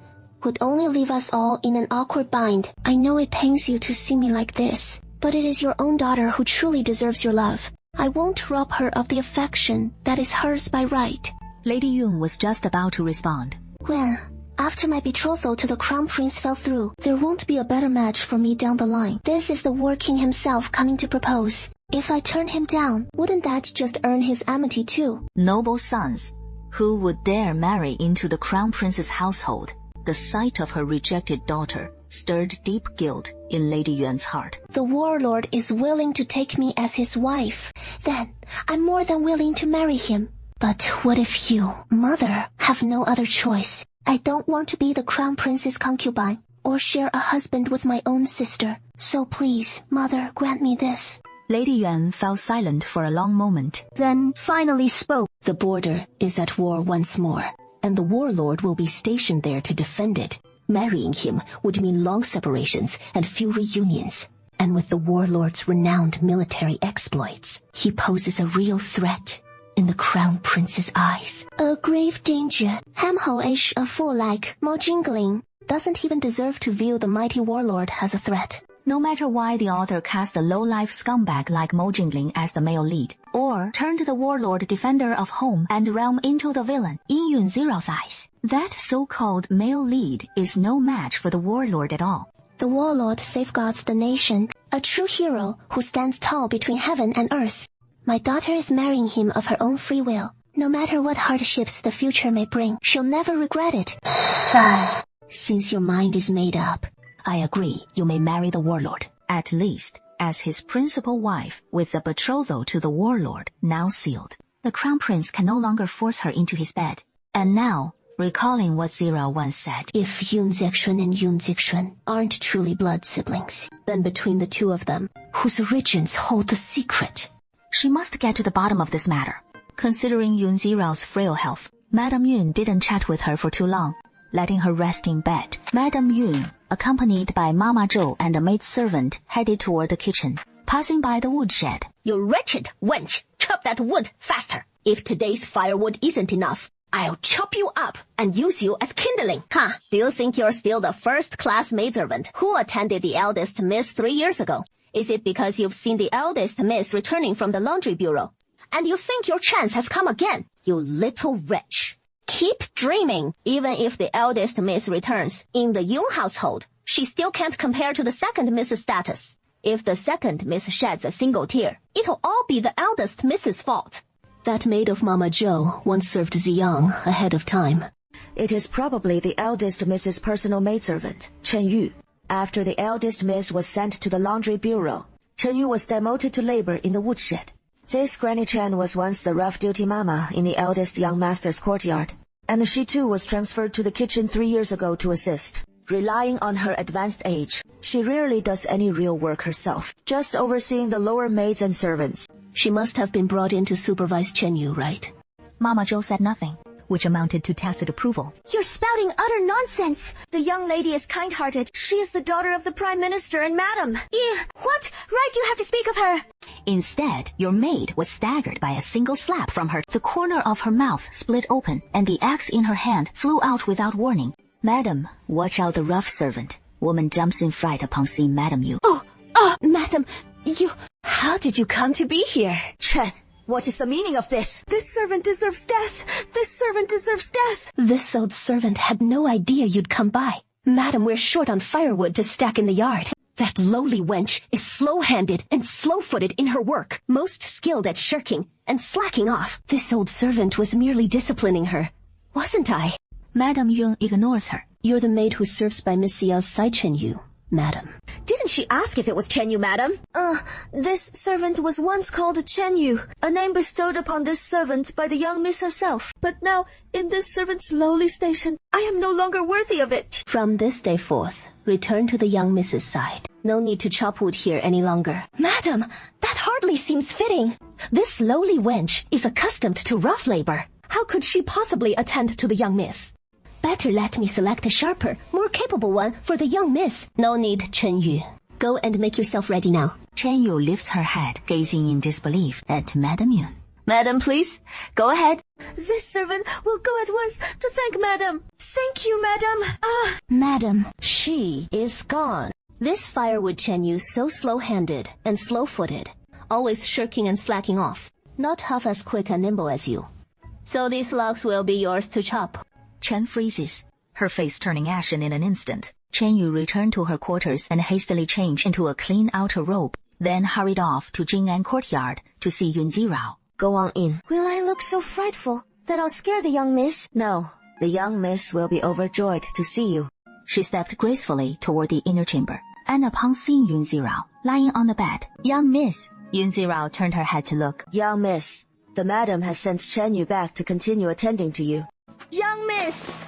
would only leave us all in an awkward bind. I know it pains you to see me like this, but it is your own daughter who truly deserves your love. I won't rob her of the affection that is hers by right. Lady Yun was just about to respond. When, after my betrothal to the Crown Prince fell through, there won't be a better match for me down the line. This is the War King himself coming to propose. If I turn him down, wouldn't that just earn his amity too? Noble sons, who would dare marry into the Crown Prince's household? The sight of her rejected daughter stirred deep guilt in Lady Yuan's heart. The warlord is willing to take me as his wife. Then, I'm more than willing to marry him. But what if you, mother, have no other choice? I don't want to be the Crown Prince's concubine, or share a husband with my own sister. So please, mother, grant me this. Lady Yuan fell silent for a long moment, then finally spoke. The border is at war once more, and the warlord will be stationed there to defend it. Marrying him would mean long separations and few reunions. And with the warlord's renowned military exploits, he poses a real threat in the Crown Prince's eyes. A grave danger. Ham ho ish a fool like more jingling. doesn't even deserve to view the mighty warlord as a threat. No matter why the author cast a low-life scumbag like Mo Jingling as the male lead, or turned the warlord defender of home and realm into the villain, in Yunzirao's eyes, that so-called male lead is no match for the warlord at all. The warlord safeguards the nation, a true hero who stands tall between heaven and earth. My daughter is marrying him of her own free will. No matter what hardships the future may bring, she'll never regret it. Since your mind is made up, I agree you may marry the warlord, at least as his principal wife, with the betrothal to the warlord now sealed. The crown prince can no longer force her into his bed. And now, recalling what Zira once said, if Yun Zixuan and Yun Zixuan aren't truly blood siblings, then between the two of them, whose origins hold the secret? She must get to the bottom of this matter. Considering Yun Zirao's frail health, Madame Yun didn't chat with her for too long, letting her rest in bed. Madame Yun, accompanied by Mama Zhou and a maidservant, headed toward the kitchen, passing by the woodshed. You wretched wench! Chop that wood faster! If today's firewood isn't enough, I'll chop you up and use you as kindling. Huh? Do you think you're still the first-class maidservant who attended the eldest miss 3 years ago? Is it because you've seen the eldest miss returning from the laundry bureau, and you think your chance has come again? You little wretch! Keep dreaming. Even if the eldest miss returns in the Yun household, she still can't compare to the second miss's status. If the second miss sheds a single tear, it'll all be the eldest miss's fault. That maid of Mama Zhou once served Ziyang ahead of time. It is probably the eldest Miss's personal maidservant, Chen Yu. After the eldest miss was sent to the laundry bureau, Chen Yu was demoted to labor in the woodshed. This Granny Chen was once the rough duty mama in the eldest young master's courtyard, and she too was transferred to the kitchen 3 years ago to assist. Relying on her advanced age, she rarely does any real work herself, just overseeing the lower maids and servants. She must have been brought in to supervise Chen Yu, right? Mama Zhou said nothing, which amounted to tacit approval. You're spouting utter nonsense. The young lady is kind-hearted. She is the daughter of the Prime Minister and Madam. What right do you have to speak of her? Instead, your maid was staggered by a single slap from her. The corner of her mouth split open, and the axe in her hand flew out without warning. Madam, watch out the rough servant. Woman jumps in fright upon seeing Madam Yu. Madam, how did you come to be here? Chen, what is the meaning of this? This servant deserves death. This servant deserves death. This old servant had no idea you'd come by. Madam, we're short on firewood to stack in the yard. That lowly wench is slow-handed and slow-footed in her work, most skilled at shirking and slacking off. This old servant was merely disciplining her, wasn't I? Madam Yun ignores her. You're the maid who serves by Miss Xiao's side, Chen Yu, madam. Didn't she ask if it was Chen Yu, madam? This servant was once called Chen Yu, a name bestowed upon this servant by the young miss herself. But now, in this servant's lowly station, I am no longer worthy of it. From this day forth, return to the young miss's side. No need to chop wood here any longer. Madam, that hardly seems fitting. This lowly wench is accustomed to rough labor. How could she possibly attend to the young miss? Better let me select a sharper, more capable one for the young miss. No need, Chen Yu. Go and make yourself ready now. Chen Yu lifts her head, gazing in disbelief at Madam Yun. Madam, please, go ahead. This servant will go at once to thank madam. Thank you, madam. Madam, she is gone. This firewood Chen Yu so slow-handed and slow-footed, always shirking and slacking off, not half as quick and nimble as you. So these logs will be yours to chop. Chen freezes, her face turning ashen in an instant. Chen Yu returned to her quarters and hastily changed into a clean outer robe, then hurried off to Jing'an courtyard to see Yun Zirao. Go on in. Will I look so frightful that I'll scare the young miss? No, the young miss will be overjoyed to see you. She stepped gracefully toward the inner chamber, and upon seeing Yun Zirao lying on the bed, young miss, Yun Zirao turned her head to look. Young miss, the madam has sent Chen Yu back to continue attending to you. Young miss!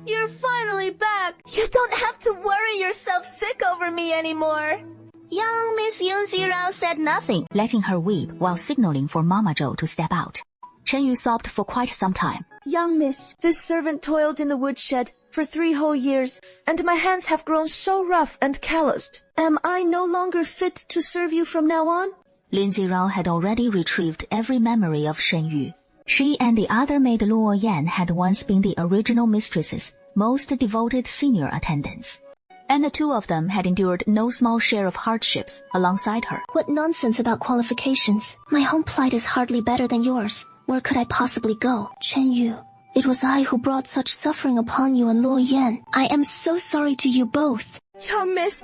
You're finally back! You don't have to worry yourself sick over me anymore! Young Miss Yun Zirao said nothing, letting her weep while signaling for Mama Zhou to step out. Chen Yu sobbed for quite some time. Young miss, this servant toiled in the woodshed for 3 whole years, and my hands have grown so rough and calloused. Am I no longer fit to serve you from now on? Lin Zirao had already retrieved every memory of Shen Yu. She and the other maid Luo Yan had once been the original mistress's most devoted senior attendants, and the two of them had endured no small share of hardships alongside her. What nonsense about qualifications. My home plight is hardly better than yours. Where could I possibly go? Chen Yu, it was I who brought such suffering upon you and Luo Yan. I am so sorry to you both. Young miss,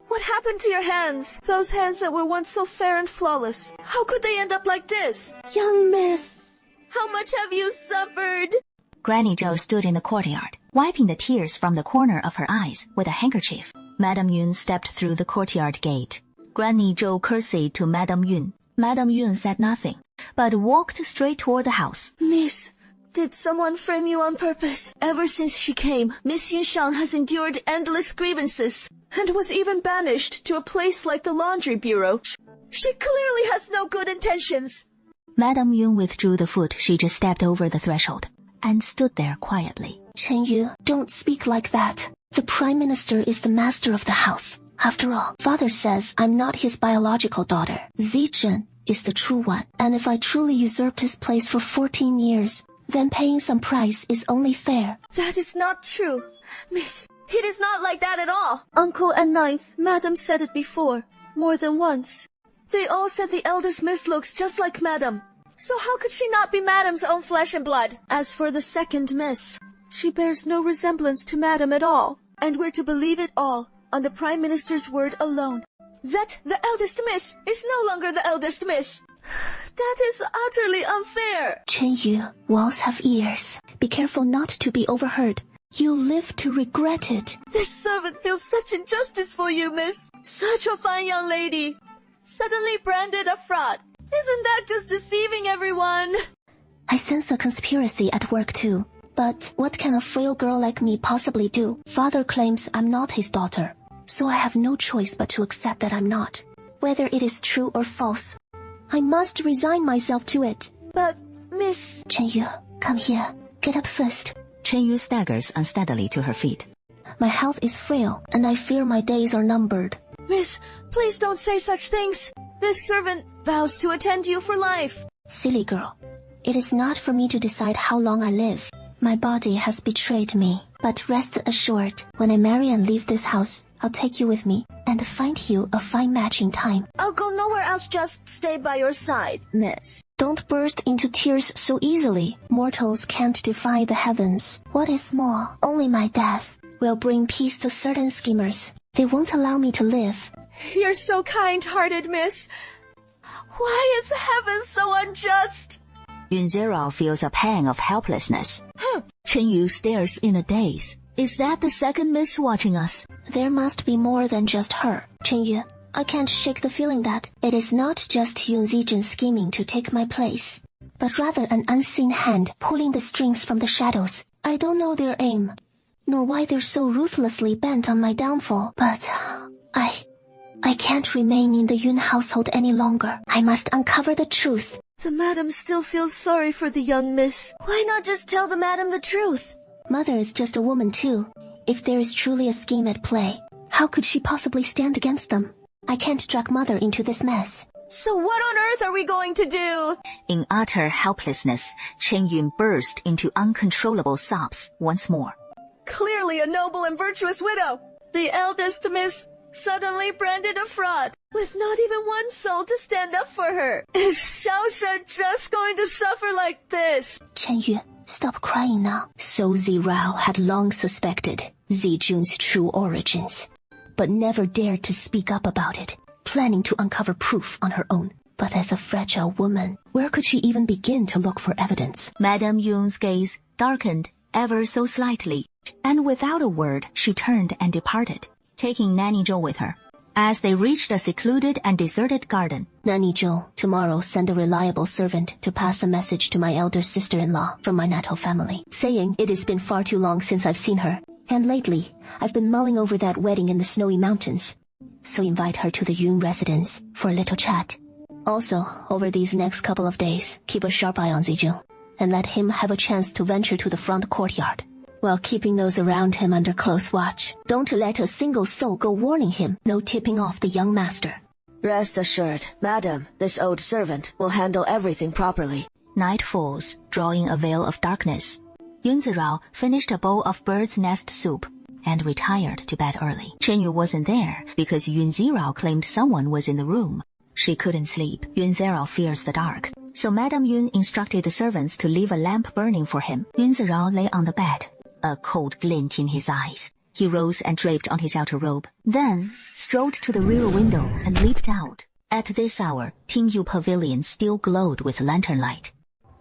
what happened to your hands? Those hands that were once so fair and flawless. How could they end up like this? Young miss, how much have you suffered? Granny Zhou stood in the courtyard, wiping the tears from the corner of her eyes with a handkerchief. Madame Yun stepped through the courtyard gate. Granny Zhou curtsied to Madame Yun. Madame Yun said nothing, but walked straight toward the house. Miss, did someone frame you on purpose? Ever since she came, Miss Yunshang has endured endless grievances, and was even banished to a place like the laundry bureau. She clearly has no good intentions. Madame Yun withdrew the foot she just stepped over the threshold, and stood there quietly. Chen Yu, don't speak like that. The Prime Minister is the master of the house. After all, Father says I'm not his biological daughter. Zijin is the true one, and if I truly usurped his place for 14 years, then paying some price is only fair. That is not true. Miss, it is not like that at all. Uncle and Ninth, Madam said it before, more than once. They all said the eldest Miss looks just like Madam. So how could she not be Madam's own flesh and blood? As for the second Miss, she bears no resemblance to Madam at all, and we're to believe it all on the Prime Minister's word alone. That the eldest Miss is no longer the eldest Miss. That is utterly unfair. Chen Yu, walls have ears. Be careful not to be overheard. You'll live to regret it. This servant feels such injustice for you, Miss. Such a fine young lady. Suddenly branded a fraud. Isn't that just deceiving everyone? I sense a conspiracy at work too. But what can a frail girl like me possibly do? Father claims I'm not his daughter, so I have no choice but to accept that I'm not. Whether it is true or false, I must resign myself to it. But, Miss... Chen Yu, come here. Get up first. Chen Yu staggers unsteadily to her feet. My health is frail, and I fear my days are numbered. Miss, please don't say such things. This servant vows to attend you for life. Silly girl. It is not for me to decide how long I live. My body has betrayed me. But rest assured, when I marry and leave this house, I'll take you with me and find you a fine match in time. I'll go nowhere else, just stay by your side, Miss. Don't burst into tears so easily. Mortals can't defy the heavens. What is more, only my death will bring peace to certain schemers. They won't allow me to live. You're so kind-hearted, Miss. Why is heaven so unjust? Yun Zero feels a pang of helplessness. Chen Yu stares in a daze. Is that the second Miss watching us? There must be more than just her. Chen Yu, I can't shake the feeling that it is not just Yun Zijin scheming to take my place, but rather an unseen hand pulling the strings from the shadows. I don't know their aim, nor why they're so ruthlessly bent on my downfall, but I can't remain in the Yun household any longer. I must uncover the truth. The madam still feels sorry for the young miss. Why not just tell the madam the truth? Mother is just a woman too. If there is truly a scheme at play, how could she possibly stand against them? I can't drag Mother into this mess. So what on earth are we going to do? In utter helplessness, Chen Yun burst into uncontrollable sobs once more. Clearly a noble and virtuous widow. The eldest miss suddenly branded a fraud, with not even one soul to stand up for her. Is Xiaosha just going to suffer like this? Chen Yu, stop crying now. So Zirao had long suspected Zijun's true origins, but never dared to speak up about it, planning to uncover proof on her own. But as a fragile woman, where could she even begin to look for evidence? Madame Yun's gaze darkened ever so slightly, and without a word she turned and departed, taking Nanny Zhou with her. As they reached a secluded and deserted garden, Nanny Zhou, tomorrow send a reliable servant to pass a message to my elder sister-in-law from my natal family, saying it has been far too long since I've seen her, and lately I've been mulling over that wedding in the snowy mountains. So invite her to the Yun residence for a little chat. Also, over these next couple of days, keep a sharp eye on Zijun, and let him have a chance to venture to the front courtyard, while keeping those around him under close watch. Don't let a single soul go warning him. No tipping off the young master. Rest assured, madam, this old servant will handle everything properly. Night falls, drawing a veil of darkness. Yun Zirao finished a bowl of bird's nest soup and retired to bed early. Chen Yu wasn't there because Yun Zirao claimed someone was in the room. She couldn't sleep. Yun Zirao fears the dark. So Madame Yun instructed the servants to leave a lamp burning for him. Yun Zirao lay on the bed, a cold glint in his eyes. He rose and draped on his outer robe, then strolled to the rear window and leaped out. At this hour, Tingyu Pavilion still glowed with lantern light.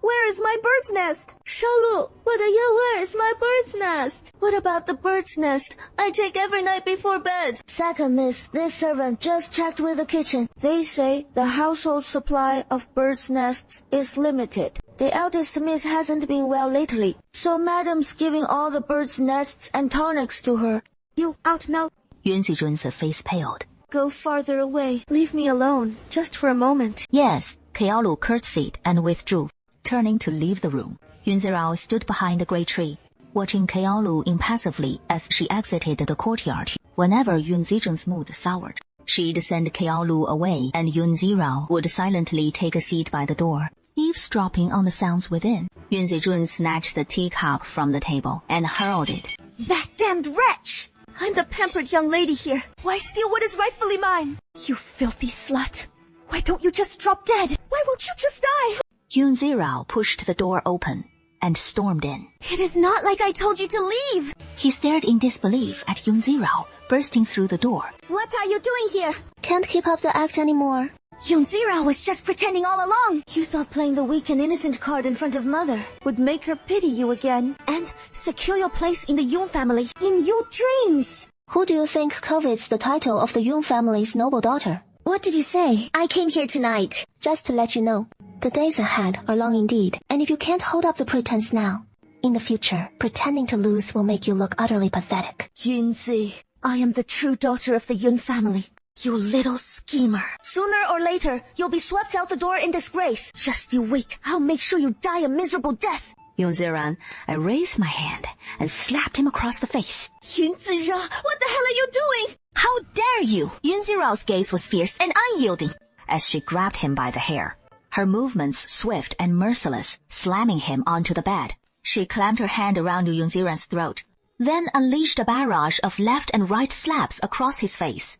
Where is my bird's nest? Shaolu, where is my bird's nest? What about the bird's nest I take every night before bed? Second, miss, this servant just checked with the kitchen. They say the household supply of bird's nests is limited. The eldest miss hasn't been well lately, so madam's giving all the bird's nests and tonics to her. You out now? Yun Zijun's face paled. Go farther away. Leave me alone, just for a moment. Yes, Keaolu curtsied and withdrew. Turning to leave the room, Yun Zirao stood behind the great tree, watching Keaolu impassively as she exited the courtyard. Whenever Yun Zijun's mood soured, she'd send Keaolu away and Yun Zirao would silently take a seat by the door, eavesdropping on the sounds within. Yun Zijun snatched the teacup from the table and hurled it. That damned wretch! I'm the pampered young lady here. Why steal what is rightfully mine? You filthy slut. Why don't you just drop dead? Why won't you just die? Yun Zirao pushed the door open and stormed in. It is not like I told you to leave. He stared in disbelief at Yun Zirao, bursting through the door. What are you doing here? Can't keep up the act anymore. Yun Zirao was just pretending all along. You thought playing the weak and innocent card in front of mother would make her pity you again and secure your place in the Yun family in your dreams. Who do you think covets the title of the Yun family's noble daughter? What did you say? I came here tonight, just to let you know. The days ahead are long indeed, and if you can't hold up the pretense now, in the future, pretending to lose will make you look utterly pathetic. Yunzi, I am the true daughter of the Yun family. You little schemer. Sooner or later, you'll be swept out the door in disgrace. Just you wait. I'll make sure you die a miserable death. Yun Ziran, I raised my hand and slapped him across the face. Yun Zira, what the hell are you doing? How dare you? Yun Zirao's gaze was fierce and unyielding as she grabbed him by the hair. Her movements swift and merciless, slamming him onto the bed. She clamped her hand around Yun Ziran's throat, then unleashed a barrage of left and right slaps across his face.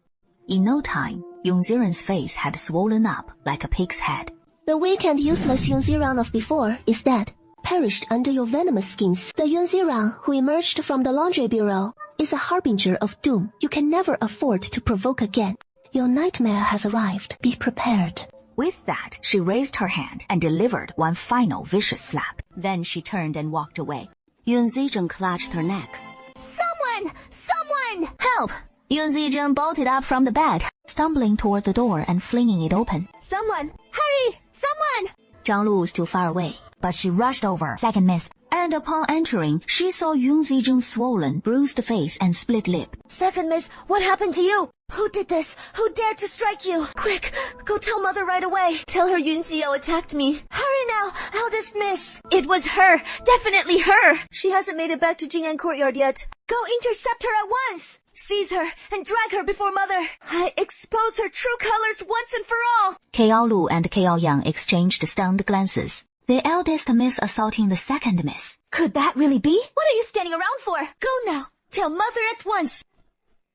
In no time, Yun Ziran's face had swollen up like a pig's head. The weak and useless Yun Ziran of before is dead, perished under your venomous schemes. The Yun Ziran who emerged from the laundry bureau is a harbinger of doom you can never afford to provoke again. Your nightmare has arrived. Be prepared. With that, she raised her hand and delivered one final vicious slap. Then she turned and walked away. Yun Zijun clutched her neck. Someone! Someone! Help! Yun Zijun bolted up from the bed, stumbling toward the door and flinging it open. Someone! Hurry! Someone! Zhang Lu was too far away, but she rushed over. Second miss. And upon entering, she saw Yun Zijun's swollen, bruised face and split lip. Second miss, what happened to you? Who did this? Who dared to strike you? Quick, go tell mother right away. Tell her Yun Jiao attacked me. Hurry now, eldest miss. It was her, definitely her. She hasn't made it back to Jing'an Courtyard yet. Go intercept her at once. Seize her and drag her before mother. I expose her true colors once and for all. Kao Lu and Kao Yang exchanged stunned glances. The eldest miss assaulting the second miss. Could that really be? What are you standing around for? Go now. Tell mother at once.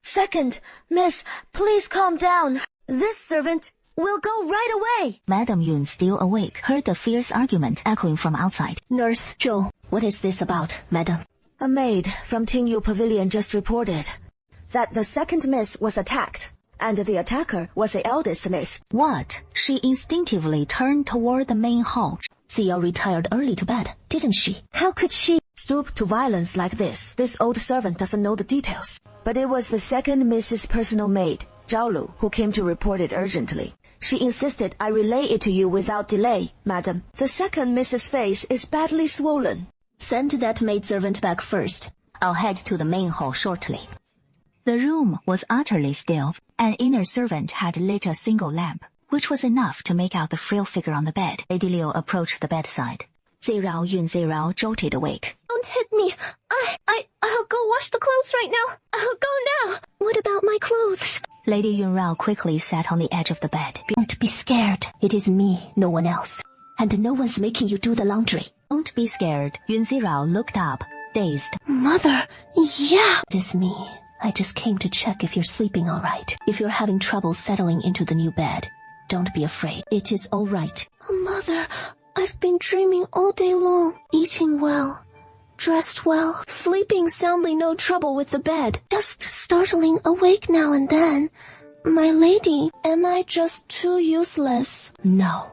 Second, miss, please calm down. This servant will go right away. Madame Yun, still awake, heard the fierce argument echoing from outside. Nurse Zhou, what is this about, madam? A maid from Tingyu Pavilion just reported that the second miss was attacked, and the attacker was the eldest miss. What? She instinctively turned toward the main hall. Xiao retired early to bed, didn't she? How could she stoop to violence like this? This old servant doesn't know the details. But it was the second Mrs. personal maid, Zhao Lu, who came to report it urgently. She insisted I relay it to you without delay, madam. The second Mrs. face is badly swollen. Send that maidservant back first. I'll head to the main hall shortly. The room was utterly still. An inner servant had lit a single lamp, which was enough to make out the frail figure on the bed. Lady Liu approached the bedside. Zirao Yun Zirao jolted awake. Don't hit me. I'll go wash the clothes right now. I'll go now. What about my clothes? Lady Yun Rao quickly sat on the edge of the bed. Don't be scared. It is me, no one else. and no one's making you do the laundry. Don't be scared. Yun Zirao looked up, dazed. Mother, yeah. It is me. I just came to check if you're sleeping all right. If you're having trouble settling into the new bed, don't be afraid. It is all right. Mother, I've been dreaming all day long, eating well, dressed well, sleeping soundly, no trouble with the bed. Just startling awake now and then. My lady, am I just too useless? No,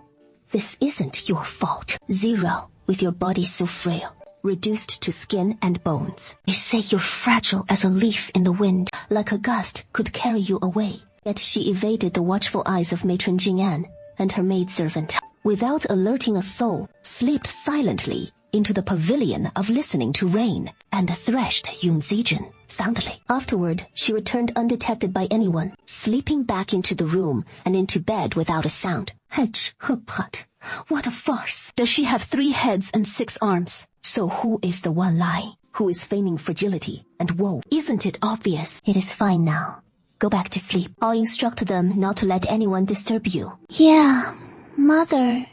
this isn't your fault. Zero, with your body so frail, reduced to skin and bones. They say you're fragile as a leaf in the wind, like a gust could carry you away. Yet she evaded the watchful eyes of matron Jing'an and her maidservant. Without alerting a soul, slipped silently into the pavilion of listening to rain and threshed Yun Zijin soundly. Afterward, she returned undetected by anyone, sleeping back into the room and into bed without a sound. Hedge her butt. What a farce. Does she have 3 heads and 6 arms? So who is the one lying? Who is feigning fragility and woe? Isn't it obvious? It is fine now. Go back to sleep. I'll instruct them not to let anyone disturb you. Yeah, Mother.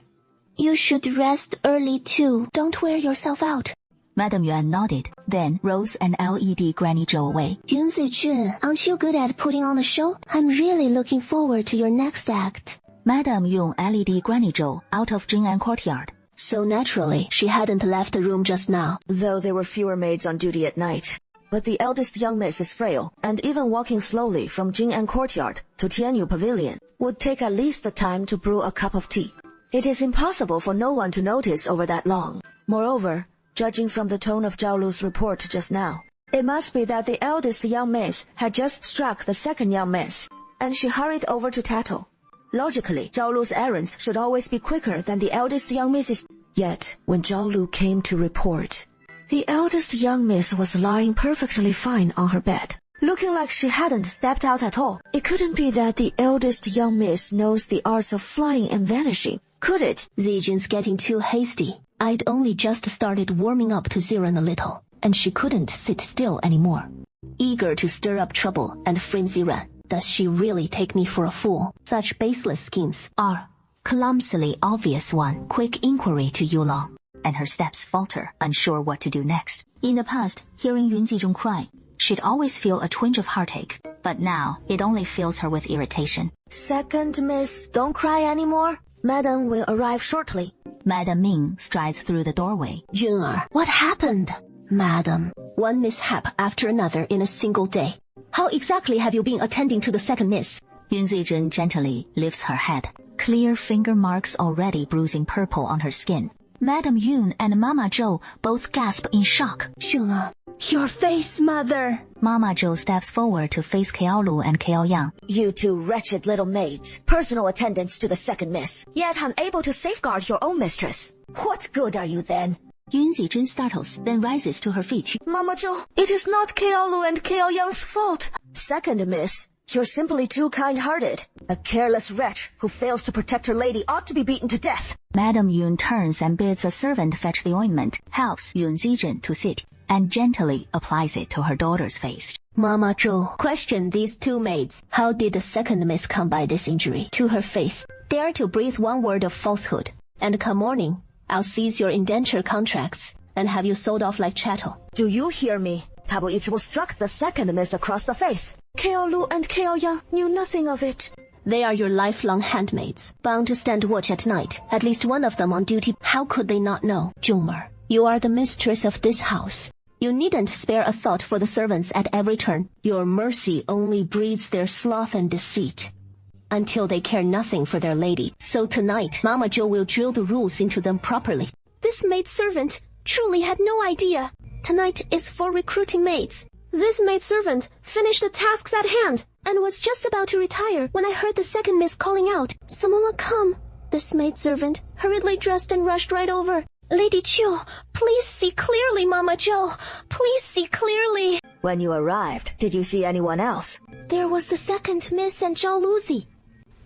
You should rest early too. Don't wear yourself out. Madame Yuan nodded, then rose and LED Granny Zhou away. Yun Zijun, aren't you good at putting on a show? I'm really looking forward to your next act. Madame Yun LED Granny Zhou out of Jing'an courtyard. So naturally, she hadn't left the room just now. Though there were fewer maids on duty at night. But the eldest young miss is frail, and even walking slowly from Jing'an courtyard to Tianyu Pavilion would take at least the time to brew a cup of tea. It is impossible for no one to notice over that long. Moreover, judging from the tone of Zhao Lu's report just now, it must be that the eldest young miss had just struck the second young miss, and she hurried over to tattle. Logically, Zhao Lu's errands should always be quicker than the eldest young miss's. Yet, when Zhao Lu came to report, the eldest young miss was lying perfectly fine on her bed, looking like she hadn't stepped out at all. It couldn't be that the eldest young miss knows the arts of flying and vanishing, could it? Zijin's getting too hasty. I'd only just started warming up to Ziran a little, and she couldn't sit still anymore. Eager to stir up trouble and frame Ziran. Does she really take me for a fool? Such baseless schemes are clumsily obvious one. Quick inquiry to Yulong, and her steps falter, unsure what to do next. In the past, hearing Yun Zijun cry, she'd always feel a twinge of heartache, but now it only fills her with irritation. Second miss, don't cry anymore. Madam will arrive shortly. Madam Ming strides through the doorway. Yun, what happened? Madam, one mishap after another in a single day. How exactly have you been attending to the second miss? Yun Zijun gently lifts her head, clear finger marks already bruising purple on her skin. Madam Yun and Mama Zhou both gasp in shock. Yun, your face, Mother. Mama Zhou steps forward to face Keaolu and Keaoyang. You two wretched little maids, personal attendants to the second miss, yet unable to safeguard your own mistress. What good are you then? Yun Zijun startles, then rises to her feet. Mama Zhou, it is not Keaolu and Keaoyang's fault. Second miss, you're simply too kind-hearted. A careless wretch who fails to protect her lady ought to be beaten to death. Madam Yun turns and bids a servant fetch the ointment, helps Yun Zijun to sit, and gently applies it to her daughter's face. Mama Zhou, question these 2 maids. How did the second miss come by this injury to her face? Dare to breathe one word of falsehood, and come morning, I'll seize your indenture contracts and have you sold off like chattel. Do you hear me? Tabo Ichigo struck the second miss across the face. Keaolu and Keaoyang knew nothing of it. They are your lifelong handmaids, bound to stand watch at night, at least one of them on duty. How could they not know? Zhongmer, you are the mistress of this house. You needn't spare a thought for the servants at every turn. Your mercy only breeds their sloth and deceit, until they care nothing for their lady. So tonight, Mama Zhou will drill the rules into them properly. This maidservant truly had no idea. Tonight is for recruiting maids. This maidservant finished the tasks at hand and was just about to retire when I heard the second miss calling out, "Someone will come." This maidservant hurriedly dressed and rushed right over. "Lady Chiu, please see clearly, Mama Zhou. Please see clearly." When you arrived, did you see anyone else? There was the second miss and Zhao Luzi.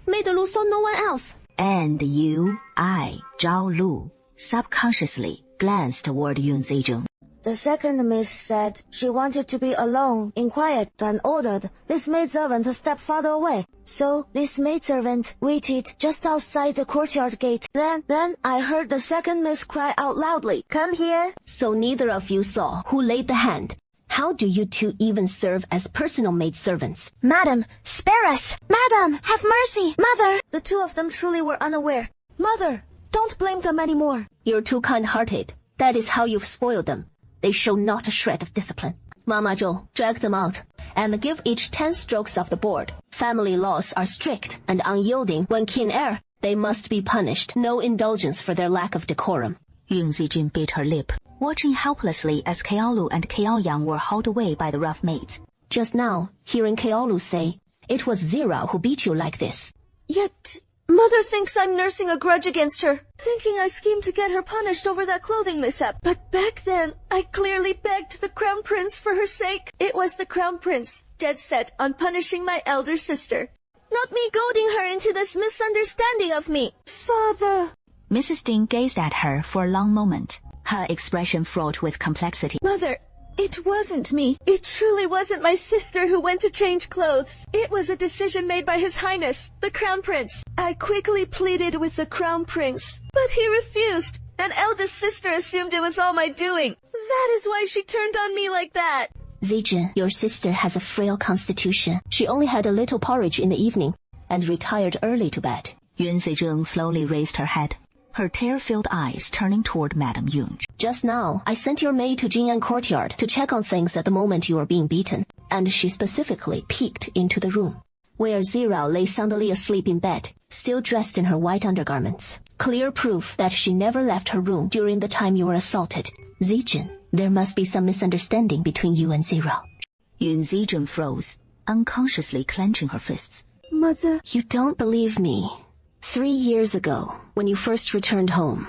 Maid Lu saw no one else. And you, Zhao Lu, subconsciously glanced toward Yun Zijun. The second miss said she wanted to be alone, in quiet, and ordered this maidservant to step farther away. So this maidservant waited just outside the courtyard gate. Then I heard the second miss cry out loudly, "Come here!" So neither of you saw who laid the hand. How do you two even serve as personal maidservants? Madam, spare us! Madam, have mercy! Mother! The two of them truly were unaware. Mother, don't blame them anymore. You're too kind-hearted. That is how you've spoiled them. They show not a shred of discipline. Mama Zhou, drag them out, and give each 10 strokes of the board. Family laws are strict and unyielding. When kin err, they must be punished. No indulgence for their lack of decorum. Yun Zijin bit her lip, watching helplessly as Keaolu and Keaoyang were hauled away by the rough maids. Just now, hearing Keaolu say, it was Zira who beat you like this. Yet, Mother thinks I'm nursing a grudge against her, thinking I schemed to get her punished over that clothing mishap. But back then, I clearly begged the Crown Prince for her sake. It was the Crown Prince, dead set on punishing my elder sister, not me goading her into this misunderstanding of me. Father! Mrs. Ding gazed at her for a long moment, her expression fraught with complexity. Mother, it wasn't me. It truly wasn't my sister who went to change clothes. It was a decision made by His Highness, the Crown Prince. I quickly pleaded with the Crown Prince, but he refused. An eldest sister assumed it was all my doing. That is why she turned on me like that. Zijin, your sister has a frail constitution. She only had a little porridge in the evening and retired early to bed. Yun Zijing slowly raised her head, her tear-filled eyes turning toward Madame Yun. Just now, I sent your maid to Jing'an Courtyard to check on things at the moment you were being beaten, and she specifically peeked into the room, where Zirao lay soundly asleep in bed, still dressed in her white undergarments. Clear proof that she never left her room during the time you were assaulted. Zijin, there must be some misunderstanding between you and Zirao. Yun Zijin froze, unconsciously clenching her fists. Mother, You don't believe me. 3 years ago, when you first returned home,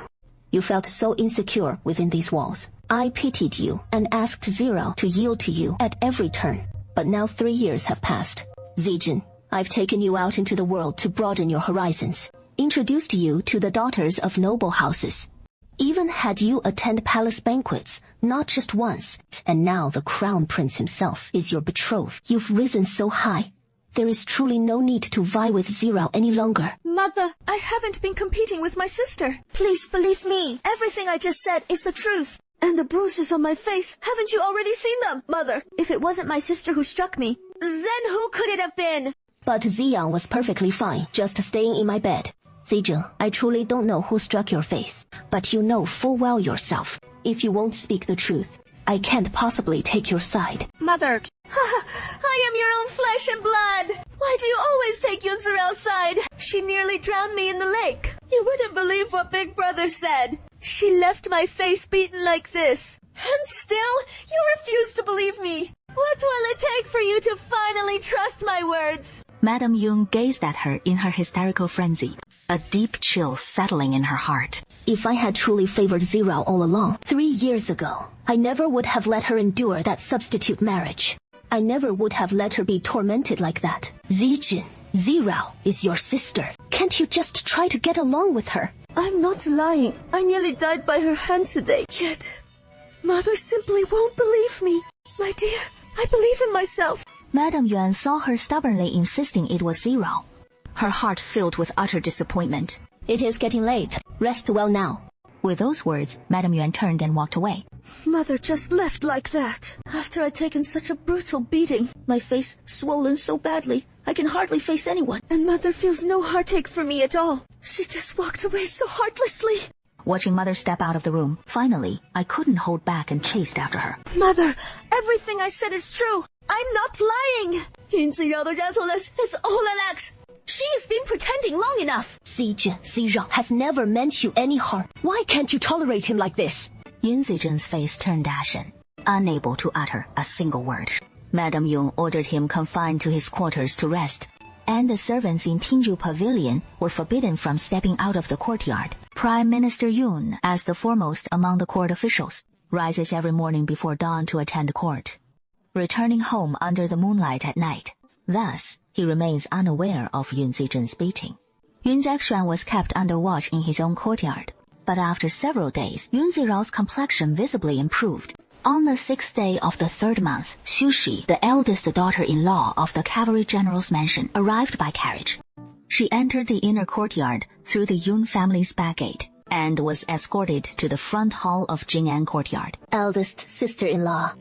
you felt so insecure within these walls. I pitied you and asked Zirao to yield to you at every turn. But now 3 years have passed. Zijin, I've taken you out into the world to broaden your horizons, introduced you to the daughters of noble houses, even had you attend palace banquets, not just once. And now the Crown Prince himself is your betrothed. You've risen so high. There is truly no need to vie with Zirao any longer. Mother, I haven't been competing with my sister. Please believe me. Everything I just said is the truth. And the bruises on my face, haven't you already seen them? Mother, if it wasn't my sister who struck me, then who could it have been? But Ziyang was perfectly fine, just staying in my bed. Zijing, I truly don't know who struck your face, but you know full well yourself. If you won't speak the truth, I can't possibly take your side. Mother, I am your own flesh and blood. Why do you always take Yun Zirao's side? She nearly drowned me in the lake. You wouldn't believe what Big Brother said. She left my face beaten like this. And still, you refuse to believe me. What will it take for you to finally trust my words? Madame Yun gazed at her in her hysterical frenzy, a deep chill settling in her heart. If I had truly favored Zirao all along, 3 years ago, I never would have let her endure that substitute marriage. I never would have let her be tormented like that. Zijin, Zirao is your sister. Can't you just try to get along with her? I'm not lying. I nearly died by her hand today. Yet, Mother simply won't believe me. My dear, I believe in myself. Madame Yuan saw her stubbornly insisting it was Zirao. Her heart filled with utter disappointment. It is getting late. Rest well now. With those words, Madame Yuan turned and walked away. Mother just left like that. After I'd taken such a brutal beating, my face swollen so badly, I can hardly face anyone. And Mother feels no heartache for me at all. She just walked away so heartlessly. Watching Mother step out of the room, finally, I couldn't hold back and chased after her. Mother, everything I said is true. I'm not lying. Yun Zirao the gentleness is all an act. She has been pretending long enough. Zijin, Zirao has never meant you any harm. Why can't you tolerate him like this? Yun Zijin's face turned ashen, unable to utter a single word. Madame Yun ordered him confined to his quarters to rest, and the servants in Tinju Pavilion were forbidden from stepping out of the courtyard. Prime Minister Yun, as the foremost among the court officials, rises every morning before dawn to attend court, returning home under the moonlight at night. Thus, he remains unaware of Yun Zijin's beating. Yun Zexuan was kept under watch in his own courtyard, but after several days, Yun Zirao's complexion visibly improved. On the 6th day of the 3rd month, Xushi, the eldest daughter-in-law of the cavalry general's mansion, arrived by carriage. She entered the inner courtyard through the Yun family's back gate and was escorted to the front hall of Jing'an courtyard. Eldest sister-in-law,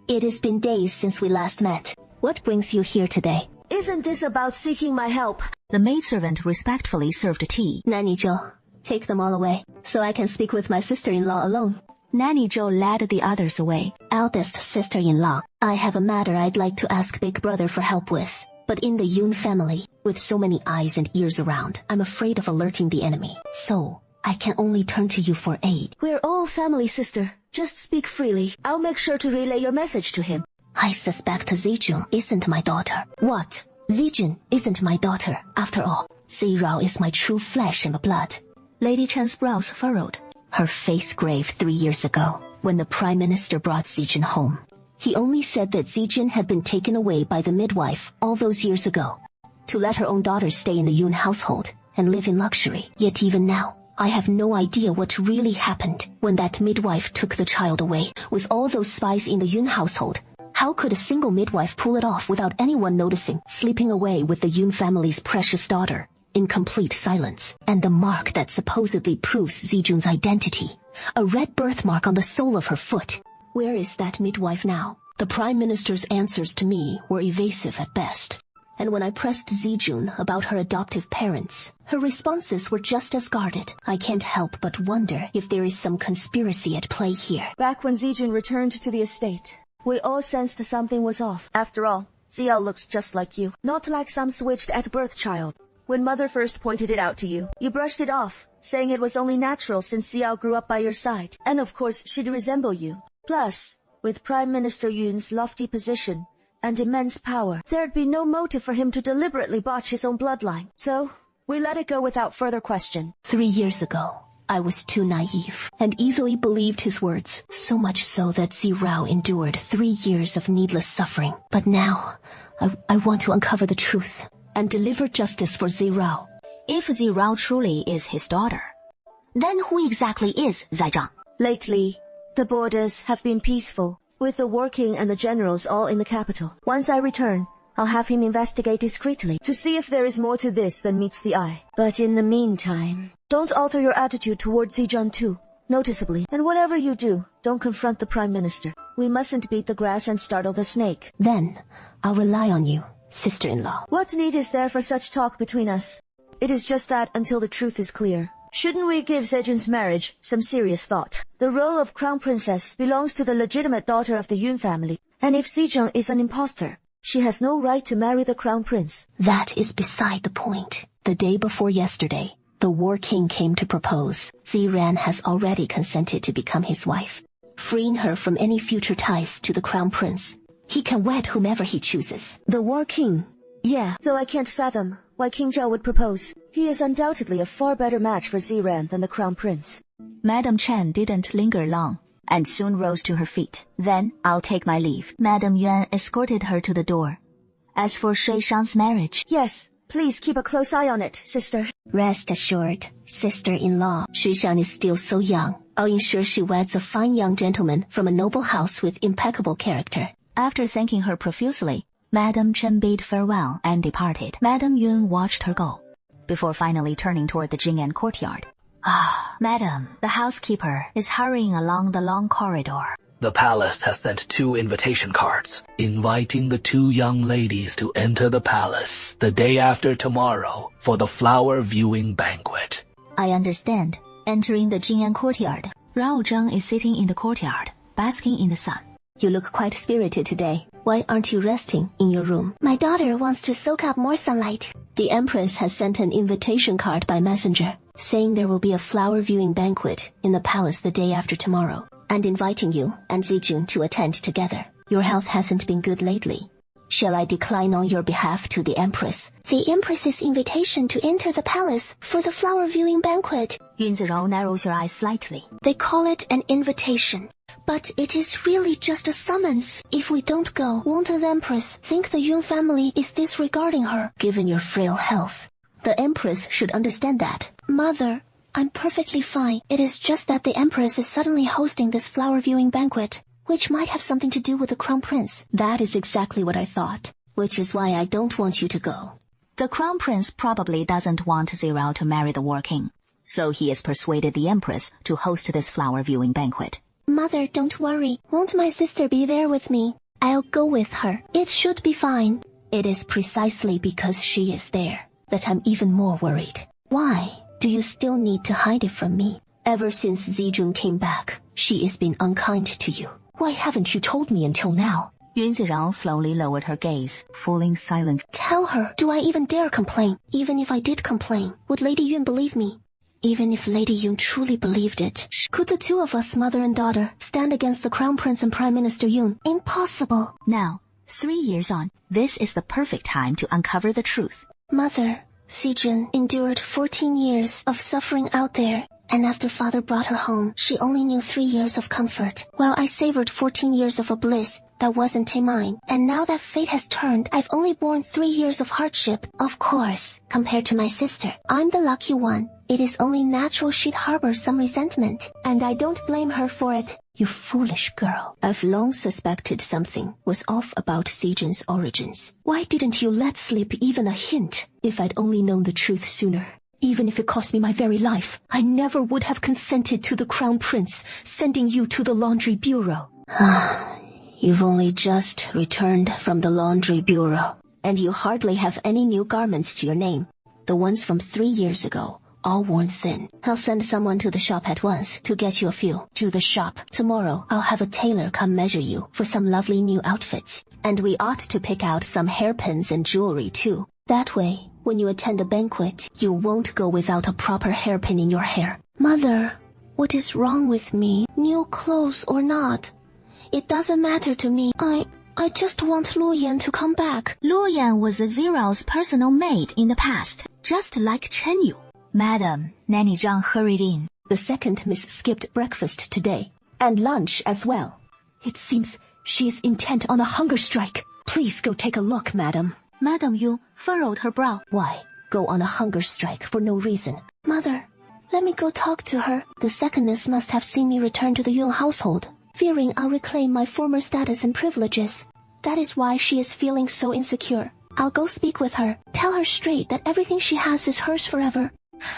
it has been days since we last met. What brings you here today? Isn't this about seeking my help? The maidservant respectfully served tea. Nanny Zhou, take them all away, so I can speak with my sister-in-law alone. Nanny Zhou led the others away. Eldest sister-in-law, I have a matter I'd like to ask Big Brother for help with. But in the Yun family, with so many eyes and ears around, I'm afraid of alerting the enemy. So, I can only turn to you for aid. We're all family, sister. Just speak freely. I'll make sure to relay your message to him. I suspect Zijun isn't my daughter. What? Zijun isn't my daughter, after all. Zirao is my true flesh and blood. Lady Chen's brows furrowed. Her face grave 3 years ago, when the Prime Minister brought Zijun home. He only said that Zijun had been taken away by the midwife all those years ago, to let her own daughter stay in the Yun household and live in luxury. Yet even now, I have no idea what really happened when that midwife took the child away. With all those spies in the Yun household, how could a single midwife pull it off without anyone noticing, sleeping away with the Yun family's precious daughter, in complete silence? And the mark that supposedly proves Zijun's identity, a red birthmark on the sole of her foot. Where is that midwife now? The Prime Minister's answers to me were evasive at best. And when I pressed Zijun about her adoptive parents, her responses were just as guarded. I can't help but wonder if there is some conspiracy at play here. Back when Zijun returned to the estate, we all sensed something was off. After all, Xiao looks just like you. Not like some switched at birth child. When Mother first pointed it out to you, you brushed it off, saying it was only natural since Xiao grew up by your side. And of course, she'd resemble you. Plus, with Prime Minister Yun's lofty position and immense power, there'd be no motive for him to deliberately botch his own bloodline. So, we let it go without further question. 3 years ago, I was too naive and easily believed his words, so much so that Zirao endured 3 years of needless suffering. But now, I want to uncover the truth and deliver justice for Zirao. If Zirao truly is his daughter, then who exactly is Zaizhang? Lately, the borders have been peaceful, with the war king and the generals all in the capital. Once I return, I'll have him investigate discreetly to see if there is more to this than meets the eye. But in the meantime, don't alter your attitude towards Zijun too, noticeably. And whatever you do, don't confront the Prime Minister. We mustn't beat the grass and startle the snake. Then, I'll rely on you, sister-in-law. What need is there for such talk between us? It is just that until the truth is clear. Shouldn't we give Zejun's marriage some serious thought? The role of crown princess belongs to the legitimate daughter of the Yun family, and if Zejun is an impostor, she has no right to marry the crown prince. That is beside the point. The day before yesterday, the war king came to propose. Ziran has already consented to become his wife, freeing her from any future ties to the crown prince. He can wed whomever he chooses. The war king? Yeah, though I can't fathom why King Zhao would propose. He is undoubtedly a far better match for Ziran than the crown prince. Madam Chen didn't linger long, and soon rose to her feet. Then, I'll take my leave. Madam Yuan escorted her to the door. As for Shui Shang's marriage... Yes, please keep a close eye on it, sister. Rest assured, sister-in-law, Shui Shang is still so young. I'll ensure she weds a fine young gentleman from a noble house with impeccable character. After thanking her profusely, Madam Chen bade farewell and departed. Madam Yun watched her go, before finally turning toward the Jing'an courtyard. Ah, madam, the housekeeper is hurrying along the long corridor. The palace has sent 2 invitation cards, inviting the 2 young ladies to enter the palace the day after tomorrow for the flower viewing banquet. I understand. Entering the Jing'an courtyard, Rao Zheng is sitting in the courtyard, basking in the sun. You look quite spirited today. Why aren't you resting in your room? My daughter wants to soak up more sunlight. The Empress has sent an invitation card by messenger, saying there will be a flower viewing banquet in the palace the day after tomorrow, and inviting you and Zijun to attend together. Your health hasn't been good lately. Shall I decline on your behalf to the Empress? The Empress's invitation to enter the palace for the flower viewing banquet. Yun Zirao narrows her eyes slightly. They call it an invitation, but it is really just a summons. If we don't go, won't the Empress think the Yun family is disregarding her? Given your frail health, the Empress should understand that. Mother, I'm perfectly fine. It is just that the Empress is suddenly hosting this flower viewing banquet, which might have something to do with the crown prince. That is exactly what I thought, which is why I don't want you to go. The crown prince probably doesn't want Zirao to marry the war king, so he has persuaded the empress to host this flower viewing banquet. Mother, don't worry. Won't my sister be there with me? I'll go with her. It should be fine. It is precisely because she is there that I'm even more worried. Why? Do you still need to hide it from me? Ever since Zijun came back, she has been unkind to you. Why haven't you told me until now? Yun Zirao slowly lowered her gaze, falling silent. Tell her, do I even dare complain? Even if I did complain, would Lady Yun believe me? Even if Lady Yun truly believed it, could the two of us, mother and daughter, stand against the Crown Prince and Prime Minister Yun? Impossible. Now, 3 years on, this is the perfect time to uncover the truth. Mother, Zijun endured 14 years of suffering out there, and after father brought her home, she only knew 3 years of comfort, while I savored 14 years of a bliss that wasn't mine. And now that fate has turned, I've only borne 3 years of hardship. Of course, compared to my sister, I'm the lucky one. It is only natural she'd harbor some resentment, and I don't blame her for it. You foolish girl. I've long suspected something was off about Zijun's origins. Why didn't you let slip even a hint? If I'd only known the truth sooner, even if it cost me my very life, I never would have consented to the Crown Prince sending you to the laundry bureau. You've only just returned from the laundry bureau, and you hardly have any new garments to your name. The ones from 3 years ago, all worn thin. I'll send someone to the shop at once to get you a few. To the shop. Tomorrow, I'll have a tailor come measure you for some lovely new outfits. And we ought to pick out some hairpins and jewelry too. That way, when you attend the banquet, you won't go without a proper hairpin in your hair. Mother, what is wrong with me? New clothes or not? It doesn't matter to me. I just want Lu Yan to come back. Lu Yan was Zirao's personal maid in the past, just like Chen Yu. Madam, Nanny Zhang hurried in. The second miss skipped breakfast today, and lunch as well. It seems she is intent on a hunger strike. Please go take a look, madam. Madam Yu furrowed her brow. Why go on a hunger strike for no reason? Mother, let me go talk to her. The second miss must have seen me return to the Yun household, fearing I'll reclaim my former status and privileges. That is why she is feeling so insecure. I'll go speak with her, tell her straight that everything she has is hers forever,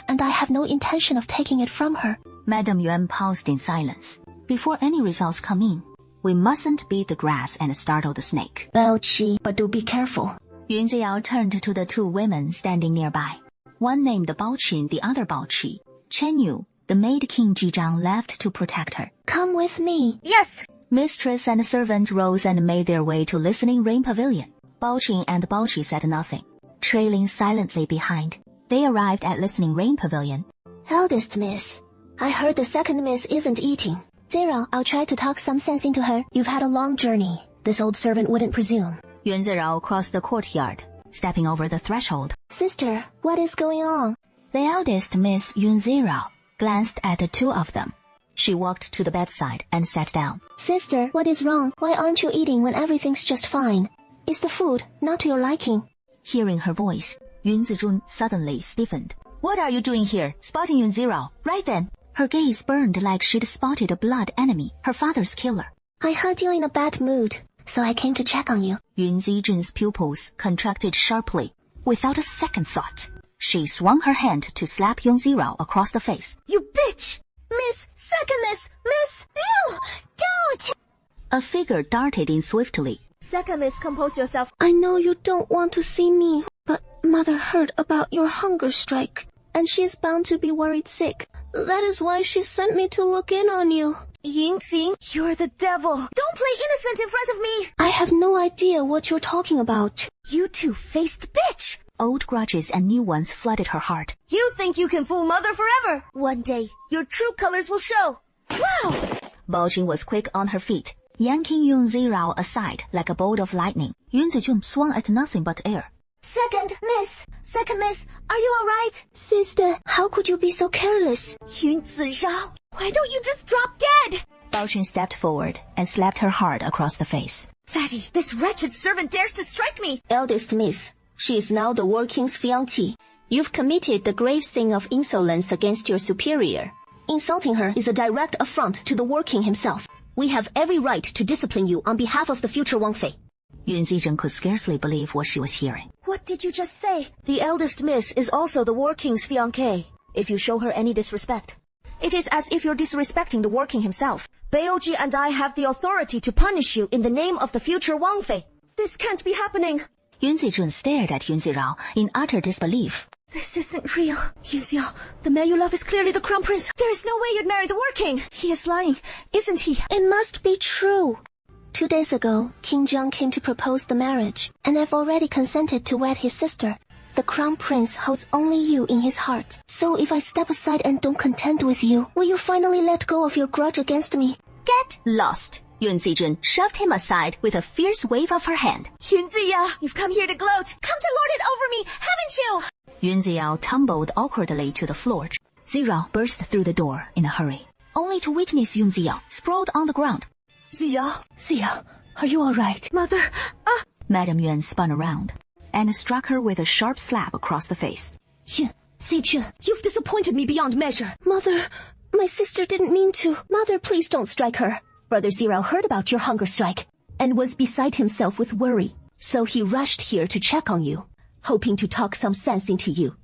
and I have no intention of taking it from her. Madam Yuan paused in silence. Before any results come in, we mustn't beat the grass and startle the snake. Bao-Chi, but do be careful. Yun Ziao turned to the 2 women standing nearby. One named Bao-Chi, the other Bao-Chi. Chen Yu, the maid King Ji-Zhang, left to protect her. Come with me. Yes! Mistress and servant rose and made their way to Listening Rain Pavilion. Bao-Chi and Bao-Chi said nothing, trailing silently behind. They arrived at Listening Rain Pavilion. Eldest miss, I heard the second miss isn't eating. Zirao, I'll try to talk some sense into her. You've had a long journey. This old servant wouldn't presume. Yun Zirao crossed the courtyard, stepping over the threshold. Sister, what is going on? The eldest Miss Yun Zirao glanced at the 2 of them. She walked to the bedside and sat down. Sister, what is wrong? Why aren't you eating when everything's just fine? Is the food not to your liking? Hearing her voice, Yun Zijun suddenly stiffened. What are you doing here, spotting Yun Zirao? Right then. Her gaze burned like she'd spotted a blood enemy, her father's killer. I heard you in a bad mood, so I came to check on you. Yun Zijun's pupils contracted sharply. Without a second thought, she swung her hand to slap Yun Zirao across the face. You bitch! Miss! Second miss! Miss! Ew! Don't! A figure darted in swiftly. Second miss, compose yourself. I know you don't want to see me, but Mother heard about your hunger strike, and she's bound to be worried sick. That is why she sent me to look in on you. Yingxing, you're the devil. Don't play innocent in front of me. I have no idea what you're talking about. You two-faced bitch. Old grudges and new ones flooded her heart. You think you can fool Mother forever. One day, your true colors will show. Wow! Bao-Jing was quick on her feet, yanking Yun Zirao aside like a bolt of lightning. Yun Zijun swung at nothing but air. Second miss, are you alright? Sister, how could you be so careless? Yun Zirao, why don't you just drop dead? Bao-Jing stepped forward and slapped her hard across the face. Fatty, this wretched servant dares to strike me. Eldest miss, she is now the War King's fiancée. You've committed the grave sin of insolence against your superior. Insulting her is a direct affront to the War King himself. We have every right to discipline you on behalf of the future Wangfei. Yun Zijin could scarcely believe what she was hearing. What did you just say? The eldest miss is also the War King's fiancée. If you show her any disrespect, it is as if you're disrespecting the War King himself. Beoji and I have the authority to punish you in the name of the future Wangfei. This can't be happening. Yun Zijun stared at Yun Zirao in utter disbelief. This isn't real. Yun Xiao, the man you love is clearly the crown prince. There is no way you'd marry the War King. He is lying, isn't he? It must be true. 2 days ago, King Jiang came to propose the marriage, and I've already consented to wed his sister. The crown prince holds only you in his heart. So if I step aside and don't contend with you, will you finally let go of your grudge against me? Get lost! Yun Zijun shoved him aside with a fierce wave of her hand. Yun Ziyao, you've come here to gloat. Come to lord it over me, haven't you? Yun Ziyao tumbled awkwardly to the floor. Zirao burst through the door in a hurry, only to witness Yun Ziyao sprawled on the ground. Ziyao, are you all right? Mother, Madame Yuan spun around and struck her with a sharp slap across the face. Yun Zijun, you've disappointed me beyond measure. Mother, my sister didn't mean to. Mother, please don't strike her. Brother Zirao heard about your hunger strike and was beside himself with worry. So he rushed here to check on you, hoping to talk some sense into you.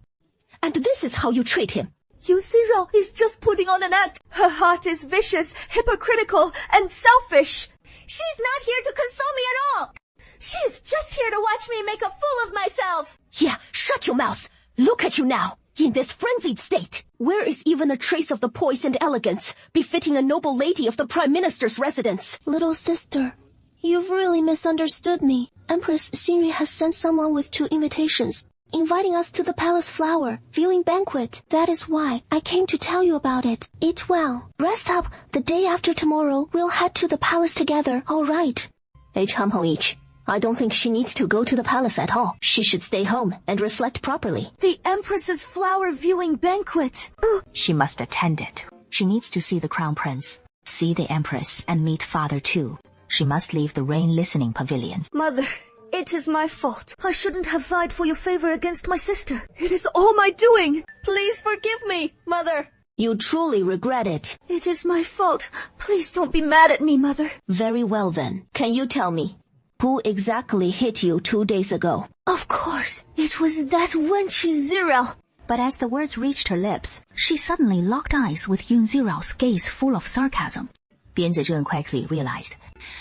And this is how you treat him. Yun Zirao is just putting on an act. Her heart is vicious, hypocritical, and selfish. She's not here to console me at all. She is just here to watch me make a fool of myself. Yeah, shut your mouth. Look at you now, in this frenzied state. Where is even a trace of the poise and elegance befitting a noble lady of the Prime Minister's residence? Little sister, you've really misunderstood me. Empress Xinri has sent someone with 2 invitations, inviting us to the palace flower viewing banquet. That is why I came to tell you about it. Eat well. Rest up. The day after tomorrow, we'll head to the palace together, all right? I don't think she needs to go to the palace at all. She should stay home and reflect properly. The Empress's flower viewing banquet. She must attend it. She needs to see the crown prince, see the empress, and meet father too. She must leave the rain listening pavilion. Mother, it is my fault. I shouldn't have vied for your favor against my sister. It is all my doing. Please forgive me, Mother. You truly regret it. It is my fault. Please don't be mad at me, Mother. Very well then. Can you tell me, who exactly hit you 2 days ago? Of course, it was that wench Zirao. But as the words reached her lips, she suddenly locked eyes with Yun Zirao's gaze full of sarcasm. Bian Zijun quickly realized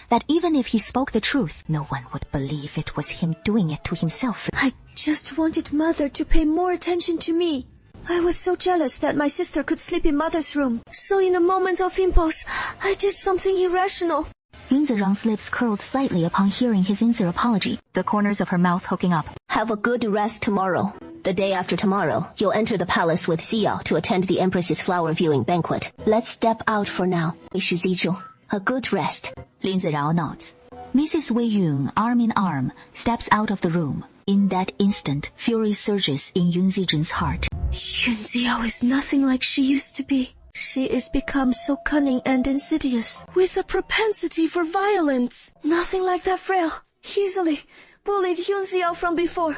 that even if he spoke the truth, no one would believe it was him doing it to himself. I just wanted Mother to pay more attention to me. I was so jealous that my sister could sleep in Mother's room. So in a moment of impulse, I did something irrational. Yun Zirao's lips curled slightly upon hearing his sincere apology, the corners of her mouth hooking up. Have a good rest tomorrow. The day after tomorrow, you'll enter the palace with Xiao to attend the Empress's flower viewing banquet. Let's step out for now. Wish Zijun a good rest. Lin Zirao nods. Mrs. Wei Yun, arm in arm, steps out of the room. In that instant, fury surges in Yun Zijun's heart. Yun Ziyao is nothing like she used to be. She is become so cunning and insidious, with a propensity for violence. Nothing like that frail, easily bullied Yun Ziyao from before.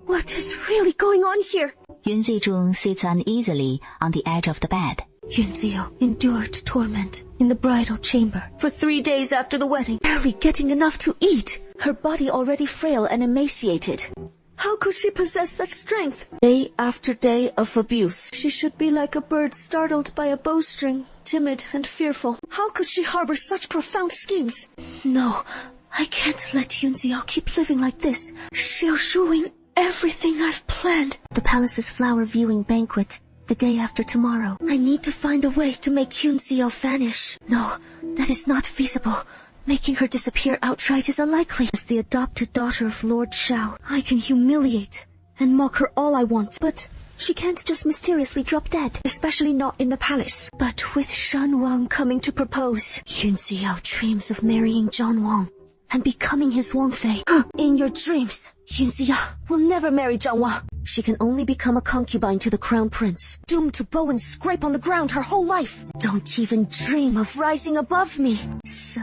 What is really going on here? Yun Zijun sits uneasily on the edge of the bed. Yun Ziyao endured torment in the bridal chamber for 3 days after the wedding, barely getting enough to eat. Her body already frail and emaciated. How could she possess such strength? Day after day of abuse. She should be like a bird startled by a bowstring, timid and fearful. How could she harbor such profound schemes? No, I can't let Yun Ziyao keep living like this. She'll ruin everything I've planned. The palace's flower viewing banquet, the day after tomorrow. I need to find a way to make Yun Ziyao vanish. No, that is not feasible. Making her disappear outright is unlikely. As the adopted daughter of Lord Shao, I can humiliate and mock her all I want. But she can't just mysteriously drop dead, especially not in the palace. But with Shan Wang coming to propose, Yun Ziyao dreams of marrying Zhang Wang and becoming his Wangfei. In your dreams, Yun Ziyao will never marry Zhang Wang. She can only become a concubine to the crown prince, doomed to bow and scrape on the ground her whole life. Don't even dream of rising above me. So,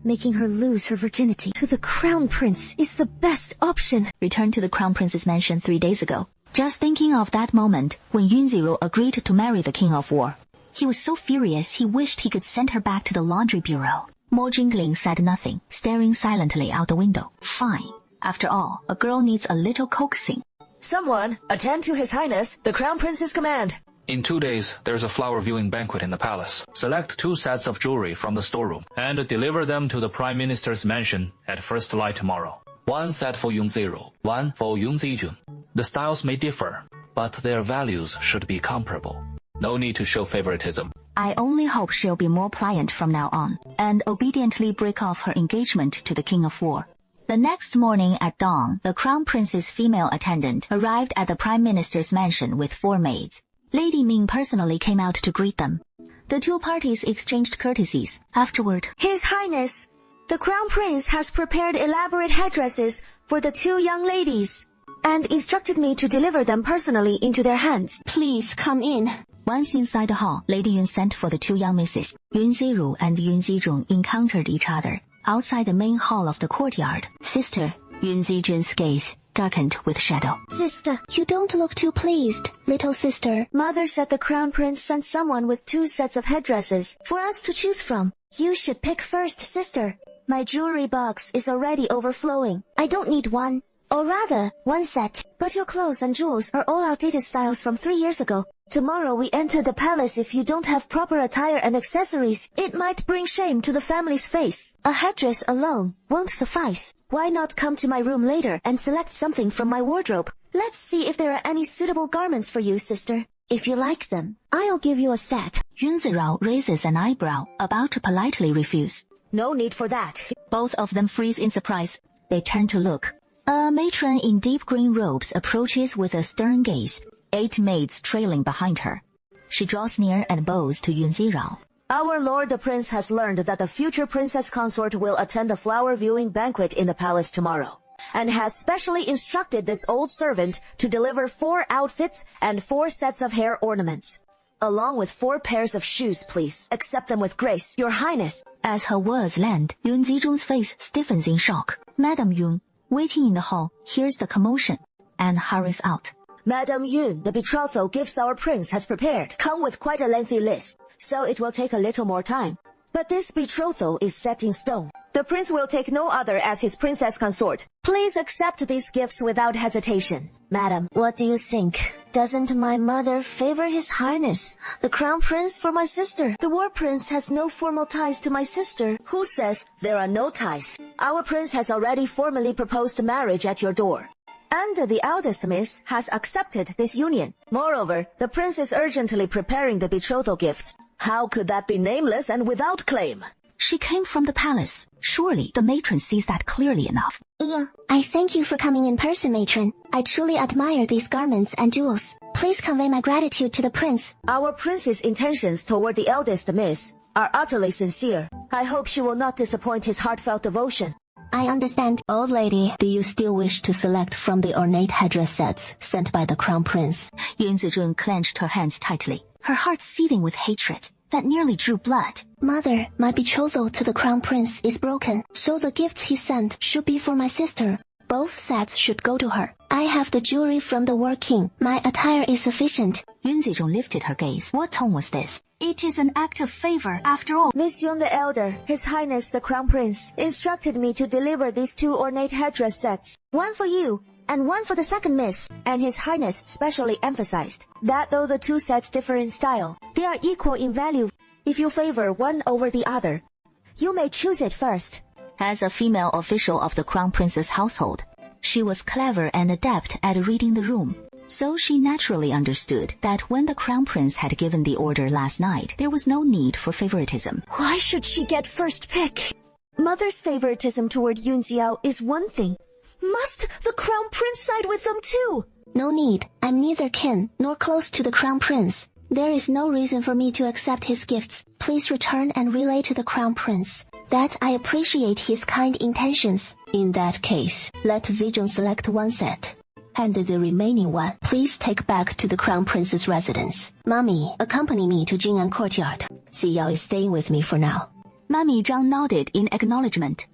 making her lose her virginity to the crown prince is the best option. Returned to the crown prince's mansion 3 days ago. Just thinking of that moment when Yun Ziro agreed to marry the king of war. He was so furious he wished he could send her back to the laundry bureau. Mo Jingling said nothing, staring silently out the window. Fine. After all, a girl needs a little coaxing. Someone, attend to His Highness, the Crown Prince's command. In 2 days, there's a flower viewing banquet in the palace. Select 2 sets of jewelry from the storeroom and deliver them to the Prime Minister's mansion at first light tomorrow. 1 set for Yun Zero, 1 for Yun Zijun. The styles may differ, but their values should be comparable. No need to show favoritism. I only hope she'll be more pliant from now on, and obediently break off her engagement to the King of War. The next morning at dawn, the Crown Prince's female attendant arrived at the Prime Minister's mansion with 4 maids. Lady Ming personally came out to greet them. The 2 parties exchanged courtesies. Afterward, His Highness, the Crown Prince has prepared elaborate headdresses for the 2 young ladies and instructed me to deliver them personally into their hands. Please come in. Once inside the hall, Lady Yun sent for the 2 young misses. Yun Ziru and Yun Zijun encountered each other outside the main hall of the courtyard. Sister, Yun Zijun's gaze darkened with shadow. Sister, You don't look too pleased, little sister. Mother said the Crown Prince sent someone with 2 sets of headdresses for us to choose from. You should pick first, sister. My jewelry box is already overflowing. I don't need 1, or rather, 1 set. But your clothes and jewels are all outdated styles from 3 years ago. Tomorrow we enter the palace. If you don't have proper attire and accessories, it might bring shame to the family's face. A headdress alone won't suffice. Why not come to my room later and select something from my wardrobe? Let's see if there are any suitable garments for you, sister. If you like them, I'll give you a set. Yun Zirao raises an eyebrow, about to politely refuse. No need for that. Both of them freeze in surprise. They turn to look. A matron in deep green robes approaches with a stern gaze, 8 maids trailing behind her. She draws near and bows to Yun Zirao. Our lord the prince has learned that the future princess consort will attend the flower viewing banquet in the palace tomorrow, and has specially instructed this old servant to deliver 4 outfits and 4 sets of hair ornaments, along with 4 pairs of shoes, please. Accept them with grace, your highness. As her words land, Yun Zijun's face stiffens in shock. Madam Yun, waiting in the hall, hears the commotion and hurries out. Madam Yun, the betrothal gifts our prince has prepared come with quite a lengthy list, so it will take a little more time. But this betrothal is set in stone. The prince will take no other as his princess consort. Please accept these gifts without hesitation. Madam, what do you think? Doesn't my mother favor His Highness, the Crown Prince, for my sister? The War Prince has no formal ties to my sister. Who says there are no ties? Our prince has already formally proposed marriage at your door, and the eldest miss has accepted this union. Moreover, the prince is urgently preparing the betrothal gifts. How could that be nameless and without claim? She came from the palace. Surely the matron sees that clearly enough. Yeah, I thank you for coming in person, matron. I truly admire these garments and jewels. Please convey my gratitude to the prince. Our prince's intentions toward the eldest miss are utterly sincere. I hope she will not disappoint his heartfelt devotion. I understand. Old lady, do you still wish to select from the ornate headdress sets sent by the Crown Prince? Yun Zijun clenched her hands tightly, her heart seething with hatred that nearly drew blood. Mother, my betrothal to the Crown Prince is broken, so the gifts he sent should be for my sister. Both sets should go to her. I have the jewelry from the War King. My attire is sufficient. Yun Zijun lifted her gaze. What tone was this? It is an act of favor, after all. Miss Yun the Elder, His Highness the Crown Prince, instructed me to deliver these 2 ornate headdress sets. 1 for you, and 1 for the second miss. And His Highness specially emphasized that though the 2 sets differ in style, they are equal in value. If you favor one over the other, you may choose it first. As a female official of the Crown Prince's household, she was clever and adept at reading the room. So she naturally understood that when the Crown Prince had given the order last night, there was no need for favoritism. Why should she get first pick? Mother's favoritism toward Yun Xiao is one thing. Must the Crown Prince side with them too? No need. I'm neither kin nor close to the Crown Prince. There is no reason for me to accept his gifts. Please return and relay to the Crown Prince that I appreciate his kind intentions. In that case, let Zijun select 1 set, and the remaining 1, please take back to the Crown Prince's residence. Mommy, accompany me to Jing'an Courtyard. Xiyao is staying with me for now. Mammy Zhang nodded in acknowledgement,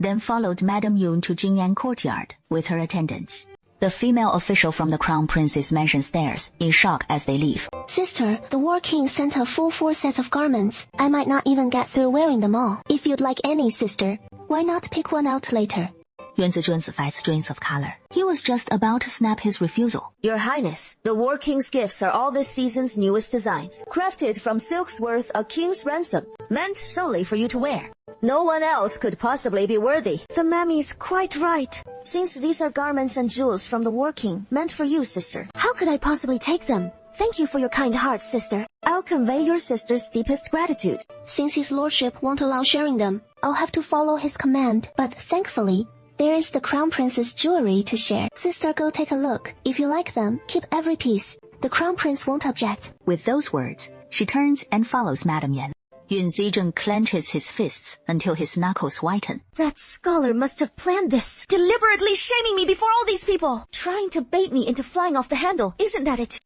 then followed Madam Yun to Jing'an Courtyard with her attendants. The female official from the Crown Prince's mansion stares, in shock as they leave. Sister, the War King sent a full 4 sets of garments. I might not even get through wearing them all. If you'd like any, sister, why not pick one out later? 原子君子 fights dreams of color. He was just about to snap his refusal. Your Highness, the War King's gifts are all this season's newest designs, crafted from silks worth a king's ransom, meant solely for you to wear. No one else could possibly be worthy. The mammy's quite right. Since these are garments and jewels from the War King, meant for you, sister, how could I possibly take them? Thank you for your kind heart, sister. I'll convey your sister's deepest gratitude. Since his lordship won't allow sharing them, I'll have to follow his command. But thankfully, there is the Crown Prince's jewelry to share. Sister, go take a look. If you like them, keep every piece. The Crown Prince won't object. With those words, she turns and follows Madame Yan. Yun Zijun clenches his fists until his knuckles whiten. That scholar must have planned this, deliberately shaming me before all these people, trying to bait me into flying off the handle. Isn't that it?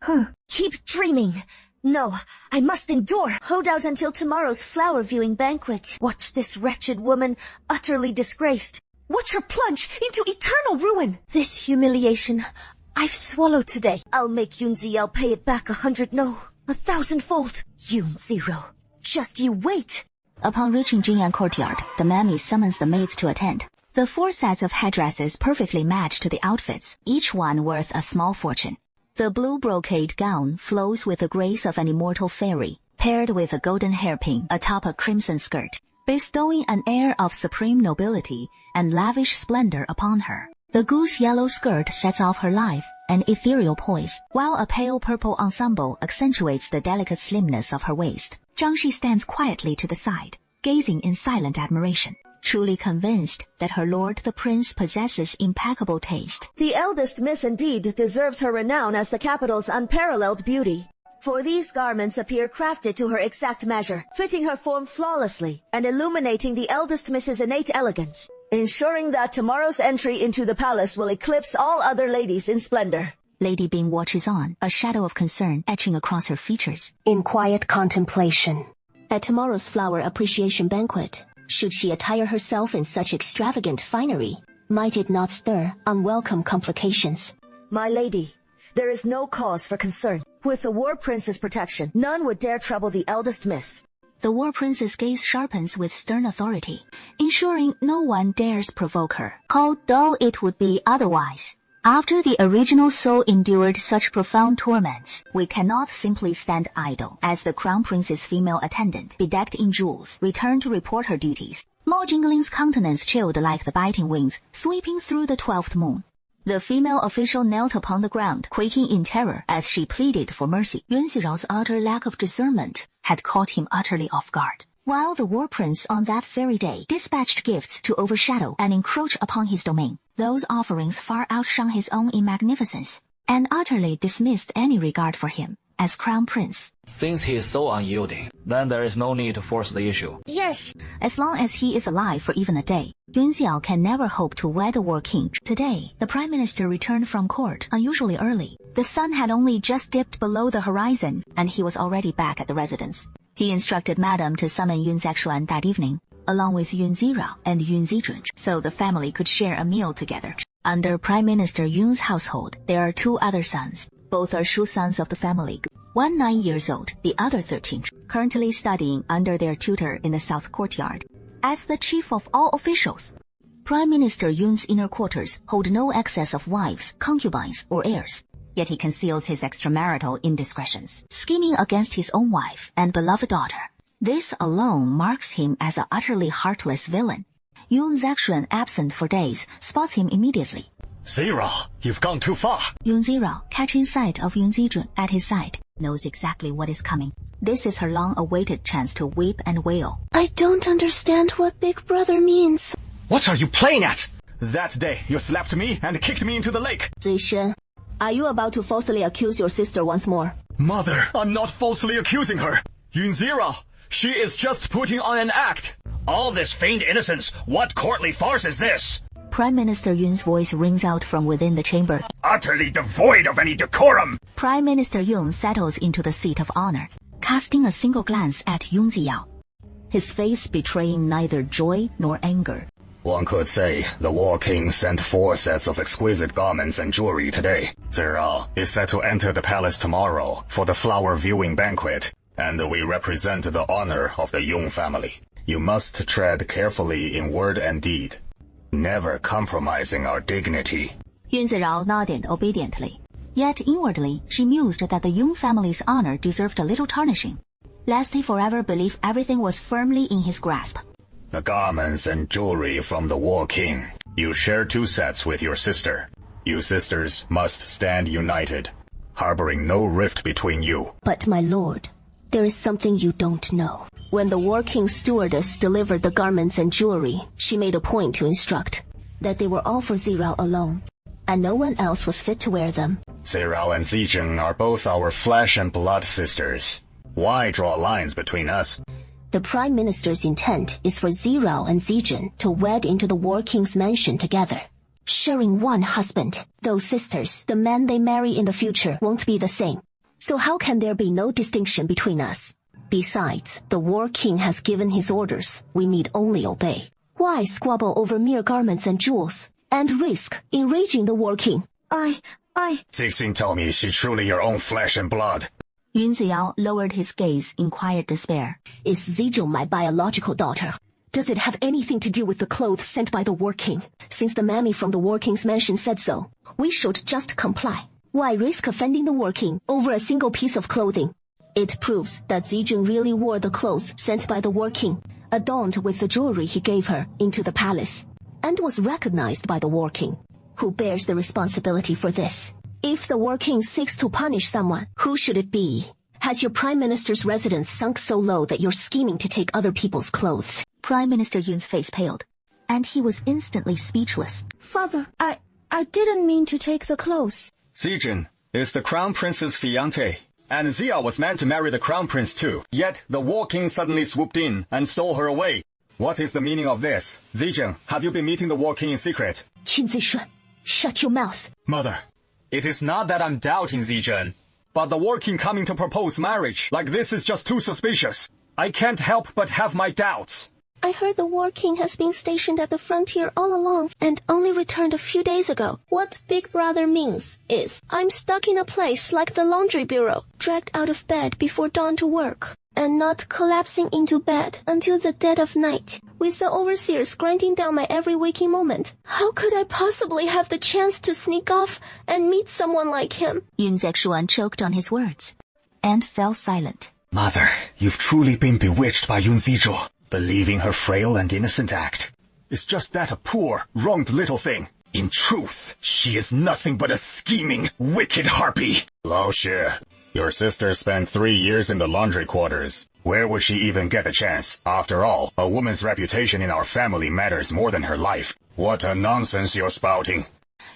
Keep dreaming. No, I must endure. Hold out until tomorrow's flower viewing banquet. Watch this wretched woman utterly disgraced. Watch her plunge into eternal ruin. This humiliation I've swallowed today. I'll make Yun Ziyao pay it back 1,000-fold. Yun Zero, just you wait. Upon reaching Jing'an courtyard, the mammy summons the maids to attend. The 4 sets of headdresses perfectly match to the outfits, each one worth a small fortune. The blue brocade gown flows with the grace of an immortal fairy, paired with a golden hairpin atop a crimson skirt, bestowing an air of supreme nobility and lavish splendor upon her. The goose-yellow skirt sets off her lithe and ethereal poise, while a pale purple ensemble accentuates the delicate slimness of her waist. Zhang Shi stands quietly to the side, gazing in silent admiration, truly convinced that her lord the prince possesses impeccable taste. The eldest miss indeed deserves her renown as the capital's unparalleled beauty. For these garments appear crafted to her exact measure, fitting her form flawlessly and illuminating the eldest miss's innate elegance, ensuring that tomorrow's entry into the palace will eclipse all other ladies in splendor. Lady Bing watches on, a shadow of concern etching across her features. In quiet contemplation. At tomorrow's flower appreciation banquet, should she attire herself in such extravagant finery, might it not stir unwelcome complications? My lady, there is no cause for concern. With the War Prince's protection, none would dare trouble the eldest miss. The War Prince's gaze sharpens with stern authority, ensuring no one dares provoke her. How dull it would be otherwise. After the original soul endured such profound torments, we cannot simply stand idle as the Crown Prince's female attendant, bedecked in jewels, returned to report her duties. Mao Jingling's countenance chilled like the biting winds sweeping through the 12th moon. The female official knelt upon the ground, quaking in terror as she pleaded for mercy. Yun Zirao's utter lack of discernment had caught him utterly off guard. While the War Prince on that very day dispatched gifts to overshadow and encroach upon his domain, those offerings far outshone his own in magnificence, and utterly dismissed any regard for him as Crown Prince. Since he is so unyielding, then there is no need to force the issue. Yes, as long as he is alive for even a day, Yun Xiao can never hope to wed the War King. Today, the Prime Minister returned from court unusually early. The sun had only just dipped below the horizon, and he was already back at the residence. He instructed Madame to summon Yun Zexuan that evening, along with Yun Zirao and Yun Zijun, so the family could share a meal together. Under Prime Minister Yun's household, there are 2 other sons. Both are Shu sons of the family. One 9 years old, the other 13, currently studying under their tutor in the South Courtyard. As the chief of all officials, Prime Minister Yun's inner quarters hold no excess of wives, concubines, or heirs. Yet he conceals his extramarital indiscretions, scheming against his own wife and beloved daughter. This alone marks him as an utterly heartless villain. Yun Zexuan, absent for days, spots him immediately. Zirao, you've gone too far. Yun Zirao, catching sight of Yun Zijun at his side, knows exactly what is coming. This is her long-awaited chance to weep and wail. I don't understand what Big Brother means. What are you playing at? That day, you slapped me and kicked me into the lake. Zishen, are you about to falsely accuse your sister once more? Mother, I'm not falsely accusing her. Yun Zirao, she is just putting on an act. All this feigned innocence, what courtly farce is this? Prime Minister Yun's voice rings out from within the chamber. Utterly devoid of any decorum! Prime Minister Yun settles into the seat of honor, casting a single glance at Yun Ziyao, his face betraying neither joy nor anger, One could say the War King sent 4 sets of exquisite garments and jewelry today. Zirao is set to enter the palace tomorrow for the flower viewing banquet, and we represent the honor of the Yun family. You must tread carefully in word and deed, never compromising our dignity. 윤 Zirao nodded obediently. Yet inwardly, she mused that the Yun family's honor deserved a little tarnishing, lest he forever believe everything was firmly in his grasp. The garments and jewelry from the War King. You share 2 sets with your sister. You sisters must stand united, harboring no rift between you. But my lord, there is something you don't know. When the War King's stewardess delivered the garments and jewelry, she made a point to instruct that they were all for Zirao alone, and no one else was fit to wear them. Zirao and Zijin are both our flesh and blood sisters. Why draw lines between us? The Prime Minister's intent is for Zirao and Zijin to wed into the War King's mansion together, sharing one husband. Those sisters, the man they marry in the future won't be the same. So how can there be no distinction between us? Besides, the War King has given his orders. We need only obey. Why squabble over mere garments and jewels, and risk enraging the War King? Zijin told me she's truly your own flesh and blood. Yun Ziyao lowered his gaze in quiet despair. Is Zijin my biological daughter? Does it have anything to do with the clothes sent by the War King? Since the mammy from the War King's mansion said so, we should just comply. Why risk offending the War King over a single piece of clothing? It proves that Zijin really wore the clothes sent by the War King, adorned with the jewelry he gave her, into the palace, and was recognized by the War King. Who bears the responsibility for this? If the War King seeks to punish someone, who should it be? Has your Prime Minister's residence sunk so low that you're scheming to take other people's clothes? Prime Minister Yun's face paled, and he was instantly speechless. Father, I didn't mean to take the clothes. Zijin is the Crown Prince's fiancé, and Zia was meant to marry the Crown Prince too. Yet the War King suddenly swooped in and stole her away. What is the meaning of this? Zijin, have you been meeting the War King in secret? Qin Zishuan, shut your mouth. Mother, it is not that I'm doubting Zijin, but the War King coming to propose marriage like this is just too suspicious. I can't help but have my doubts. I heard the War King has been stationed at the frontier all along and only returned a few days ago. What Big Brother means is I'm stuck in a place like the laundry bureau, dragged out of bed before dawn to work, and not collapsing into bed until the dead of night, with the overseers grinding down my every waking moment. How could I possibly have the chance to sneak off and meet someone like him? Yun Zexuan choked on his words and fell silent. Mother, you've truly been bewitched by Yun Zizuo, believing her frail and innocent act. Is just that a poor, wronged little thing? In truth, she is nothing but a scheming, wicked harpy. Lao Xue, your sister spent 3 years in the laundry quarters. Where would she even get a chance? After all, a woman's reputation in our family matters more than her life. What a nonsense you're spouting.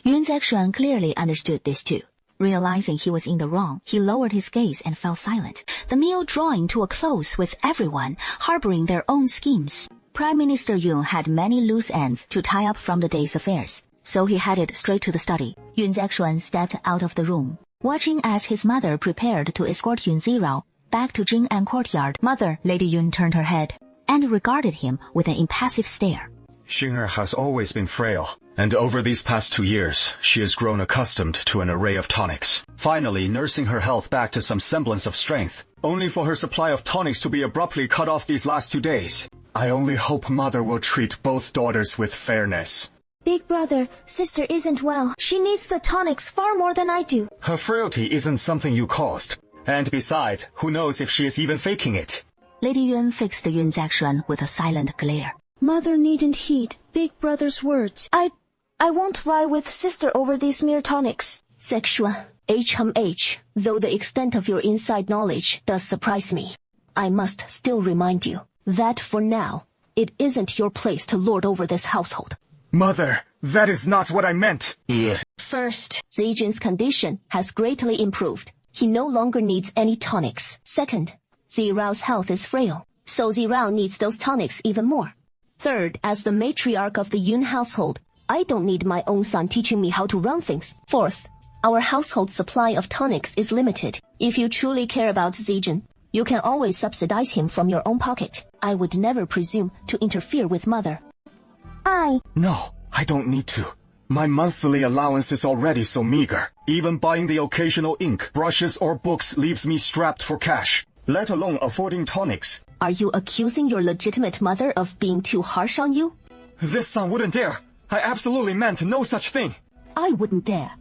Yun Zexuan clearly understood this too. Realizing he was in the wrong, he lowered his gaze and fell silent, the meal drawing to a close with everyone harboring their own schemes. Prime Minister Yun had many loose ends to tie up from the day's affairs, so he headed straight to the study. Yun Zexuan stepped out of the room, watching as his mother prepared to escort Yun Zirao back to Jing'an courtyard. Mother, Lady Yun turned her head and regarded him with an impassive stare. Xing'er has always been frail, and over these past 2 years, she has grown accustomed to an array of tonics, finally nursing her health back to some semblance of strength, only for her supply of tonics to be abruptly cut off these last 2 days. I only hope Mother will treat both daughters with fairness. Big Brother, sister isn't well. She needs the tonics far more than I do. Her frailty isn't something you caused, and besides, who knows if she is even faking it? Lady Yun fixed Yun Zexuan with a silent glare. Mother needn't heed Big Brother's words. I won't vie with sister over these mere tonics. Zexuan, HMH, though the extent of your inside knowledge does surprise me, I must still remind you that for now, it isn't your place to lord over this household. Mother, that is not what I meant. First, Zijin's condition has greatly improved. He no longer needs any tonics. Second, Zirao's health is frail, so Zirao needs those tonics even more. Third, as the matriarch of the Yun household, I don't need my own son teaching me how to run things. Fourth, our household supply of tonics is limited. If you truly care about Zijin, you can always subsidize him from your own pocket. I would never presume to interfere with Mother. No, I don't need to. My monthly allowance is already so meager. Even buying the occasional ink, brushes, or books leaves me strapped for cash, let alone affording tonics. Are you accusing your legitimate mother of being too harsh on you? This son wouldn't dare. I absolutely meant no such thing. I wouldn't dare.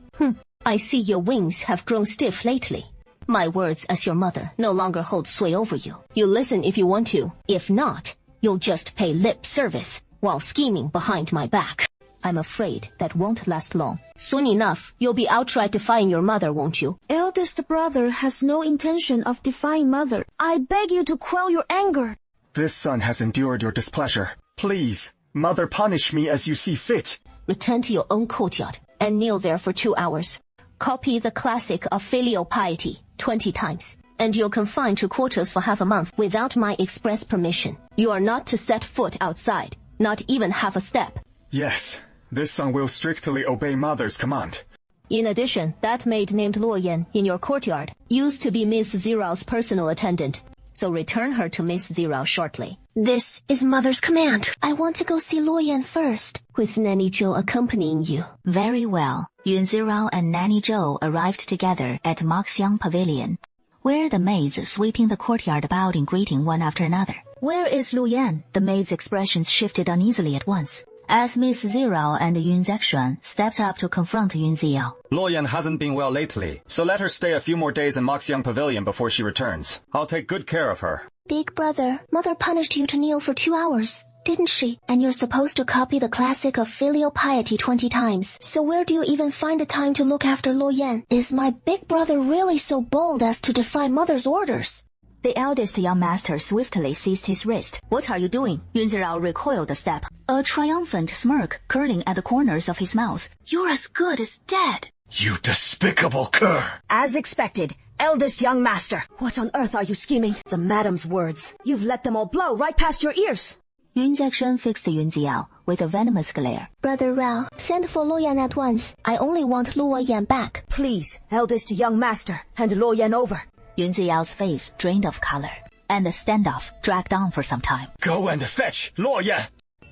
I see your wings have grown stiff lately. My words as your mother no longer hold sway over you. You listen if you want to. If not, you'll just pay lip service while scheming behind my back. I'm afraid that won't last long. Soon enough, you'll be outright defying your mother, won't you? Eldest brother has no intention of defying mother. I beg you to quell your anger. This son has endured your displeasure. Please, mother, punish me as you see fit. Return to your own courtyard and kneel there for 2 hours. Copy the classic of filial piety 20 times. And you're confined to quarters for half a month without my express permission. You are not to set foot outside, not even half a step. Yes, this son will strictly obey mother's command. In addition, that maid named Luo Yan in your courtyard used to be Miss Zirao's personal attendant. So return her to Miss Zirao shortly. This is Mother's command. I want to go see Luo Yan first, with Nanny Zhou accompanying you. Very well. Yun Zirao and Nanny Zhou arrived together at Maxiang Pavilion, where the maids sweeping the courtyard about in greeting one after another. Where is Lu Yan? The maids' expressions shifted uneasily at once, as Miss Zirao and Yun Zexuan stepped up to confront Yun Ziao. Luo Yan hasn't been well lately, so let her stay a few more days in Maxiang Pavilion before she returns. I'll take good care of her. Big brother, Mother punished you to kneel for 2 hours, didn't she? And you're supposed to copy the classic of filial piety 20 times. So where do you even find the time to look after Luo Yan? Is my big brother really so bold as to defy Mother's orders? The eldest young master swiftly seized his wrist. What are you doing? Yun Zirao recoiled a step, a triumphant smirk curling at the corners of his mouth. You're as good as dead. You despicable cur! As expected, eldest young master. What on earth are you scheming? The madam's words. You've let them all blow right past your ears. Yun Zexuan fixed Yun Ziao with a venomous glare. Brother Rao, send for Luo Yan at once. I only want Luo Yan back. Please, eldest young master, hand Luo Yan over. Yun Ziao's face drained of color, and the standoff dragged on for some time. Go and fetch Luo Yan!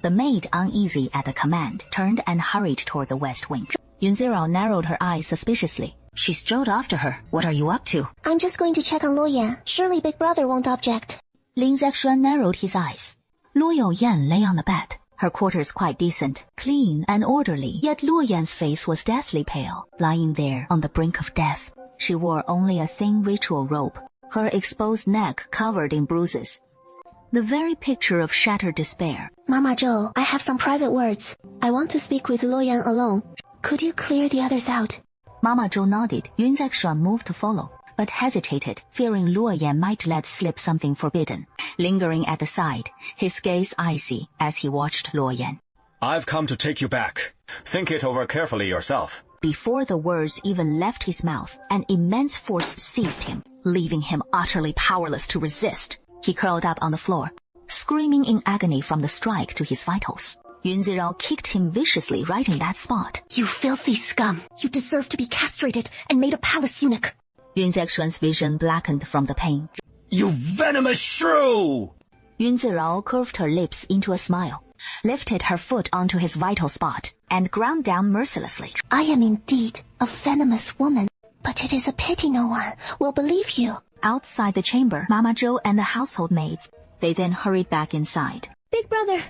The maid, uneasy at the command, turned and hurried toward the west wing. Yun Zirao narrowed her eyes suspiciously. She strode after her. What are you up to? I'm just going to check on Luo Yan. Surely Big Brother won't object. Lin Zexuan narrowed his eyes. Luo Yan lay on the bed, her quarters quite decent, clean and orderly, yet Luo Yan's face was deathly pale, lying there on the brink of death. She wore only a thin ritual robe, her exposed neck covered in bruises. The very picture of shattered despair. Mama Zhou, I have some private words. I want to speak with Luo Yan alone. Could you clear the others out? Mama Zhou nodded. Yun Zexuan moved to follow, but hesitated, fearing Luo Yan might let slip something forbidden. Lingering at the side, his gaze icy as he watched Luo Yan. I've come to take you back. Think it over carefully yourself. Before the words even left his mouth, an immense force seized him, leaving him utterly powerless to resist. He curled up on the floor, screaming in agony from the strike to his vitals. Yun Zirao kicked him viciously right in that spot. You filthy scum! You deserve to be castrated and made a palace eunuch! Yun Zexuan's vision blackened from the pain. You venomous shrew! Yun Zirao curved her lips into a smile, lifted her foot onto his vital spot, and ground down mercilessly. I am indeed a venomous woman, but it is a pity no one will believe you. Outside the chamber, Mama Zhou and the household maids. They then hurried back inside. Big brother,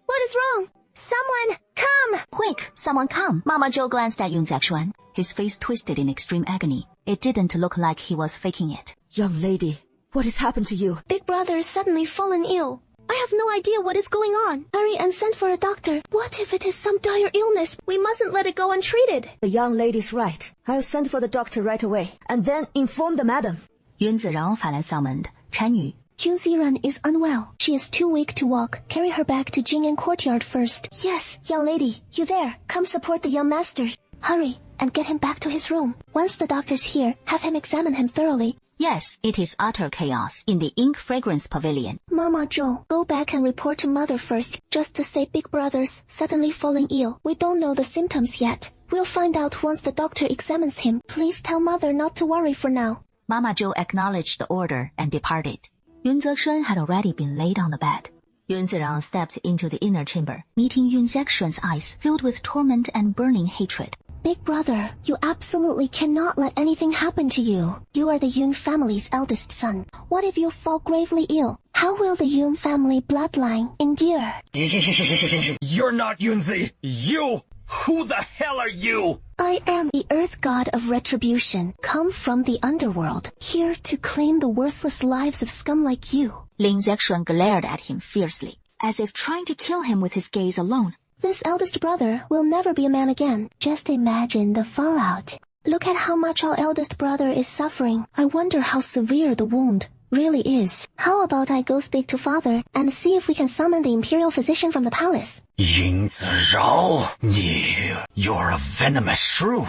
what is wrong? Someone, come! Quick, someone come! Mama Zhou glanced at Yun Zexuan, his face twisted in extreme agony. It didn't look like he was faking it. Young lady, what has happened to you? Big brother is suddenly fallen ill. I have no idea what is going on. Hurry and send for a doctor. What if it is some dire illness? We mustn't let it go untreated. The young lady's right. I'll send for the doctor right away, and then inform the madam. 윤子饶反来上门，单于 Yun Ziran is unwell. She is too weak to walk. Carry her back to Jingyan Courtyard first. Yes, young lady, you there. Come support the young master. Hurry and get him back to his room. Once the doctor's here, have him examine him thoroughly. Yes, it is utter chaos in the ink fragrance pavilion. Mama Zhou, go back and report to mother first, just to say Big Brother's suddenly falling ill. We don't know the symptoms yet. We'll find out once the doctor examines him. Please tell mother not to worry for now. Mama Zhou acknowledged the order and departed. Yun Zexuan had already been laid on the bed. Yun Zirao stepped into the inner chamber, meeting Yun Zexuan's eyes filled with torment and burning hatred. Big brother, you absolutely cannot let anything happen to you. You are the Yun family's eldest son. What if you fall gravely ill? How will the Yun family bloodline endure? You're not Yunzi. You! Who the hell are you? I am the earth god of retribution, come from the underworld, here to claim the worthless lives of scum like you. Lin Zexuan glared at him fiercely, as if trying to kill him with his gaze alone. This eldest brother will never be a man again. Just imagine the fallout. Look at how much our eldest brother is suffering. I wonder how severe the wound really is. How about I go speak to father and see if we can summon the imperial physician from the palace? Yun Zirao, you're a venomous shrew.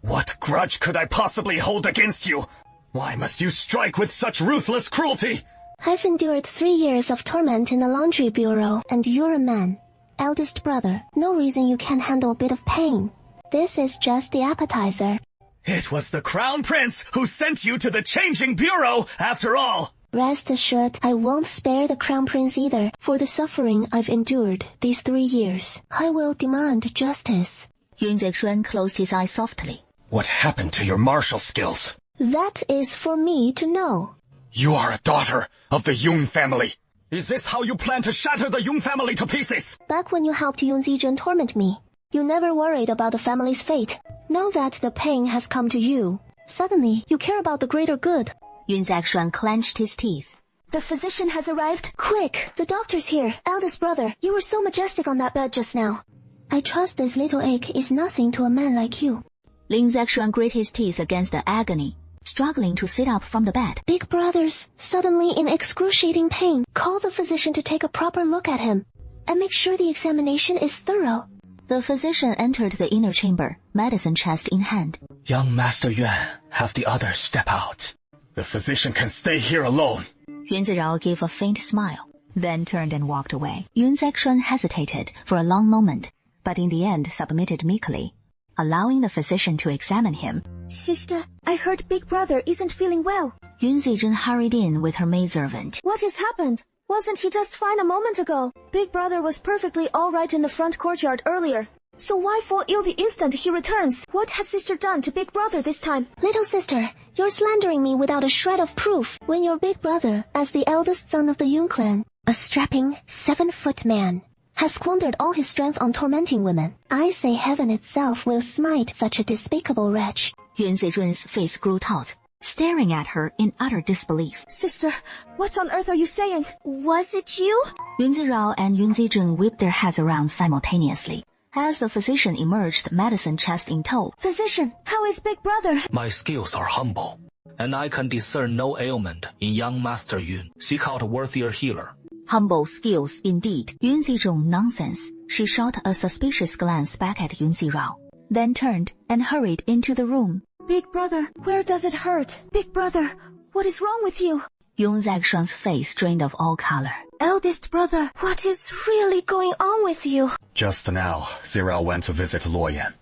What grudge could I possibly hold against you? Why must you strike with such ruthless cruelty? I've endured 3 years of torment in the laundry bureau, and you're a man. Eldest brother, no reason you can't handle a bit of pain. This is just the appetizer. It was the Crown Prince who sent you to the changing bureau, after all. Rest assured, I won't spare the Crown Prince either for the suffering I've endured these 3 years. I will demand justice. Yun Zexuan closed his eyes softly. What happened to your martial skills? That is for me to know. You are a daughter of the Yun family. Is this how you plan to shatter the Yun family to pieces? Back when you helped Yun Zijun torment me, you never worried about the family's fate. Now that the pain has come to you, suddenly you care about the greater good. Yun Zexuan clenched his teeth. The physician has arrived. Quick, the doctor's here. Eldest brother, you were so majestic on that bed just now. I trust this little ache is nothing to a man like you. Lin Zexuan grit his teeth against the agony, struggling to sit up from the bed. Big brother's suddenly in excruciating pain. Call the physician to take a proper look at him and make sure the examination is thorough. The physician entered the inner chamber, medicine chest in hand. Young Master Yuan, have the others step out. The physician can stay here alone. Yun Zirao gave a faint smile, then turned and walked away. Yun Zexuan hesitated for a long moment, but in the end submitted meekly, allowing the physician to examine him. Sister, I heard Big Brother isn't feeling well. Yun Zijun hurried in with her maidservant. What has happened? Wasn't he just fine a moment ago? Big Brother was perfectly all right in the front courtyard earlier. So why fall ill the instant he returns? What has sister done to Big Brother this time? Little sister, you're slandering me without a shred of proof. When your big brother, as the eldest son of the Yun clan, a strapping 7-foot man, has squandered all his strength on tormenting women, I say heaven itself will smite such a despicable wretch. Yun Zijun's face grew taut, staring at her in utter disbelief. Sister, what on earth are you saying? Was it you? Yun Zirao and Yun Zijun whipped their heads around simultaneously, as the physician emerged, medicine chest in tow. Physician, how is Big Brother? My skills are humble, and I can discern no ailment in young Master Yun. Seek out a worthier healer. Humble skills indeed. Yun Zijun nonsense. She shot a suspicious glance back at Yun Zirao, then turned and hurried into the room. Big Brother, where does it hurt? Big Brother, what is wrong with you? Yun Zexuan's face drained of all color. Eldest brother, what is really going on with you? Just now, Zirao went to visit Luoyan,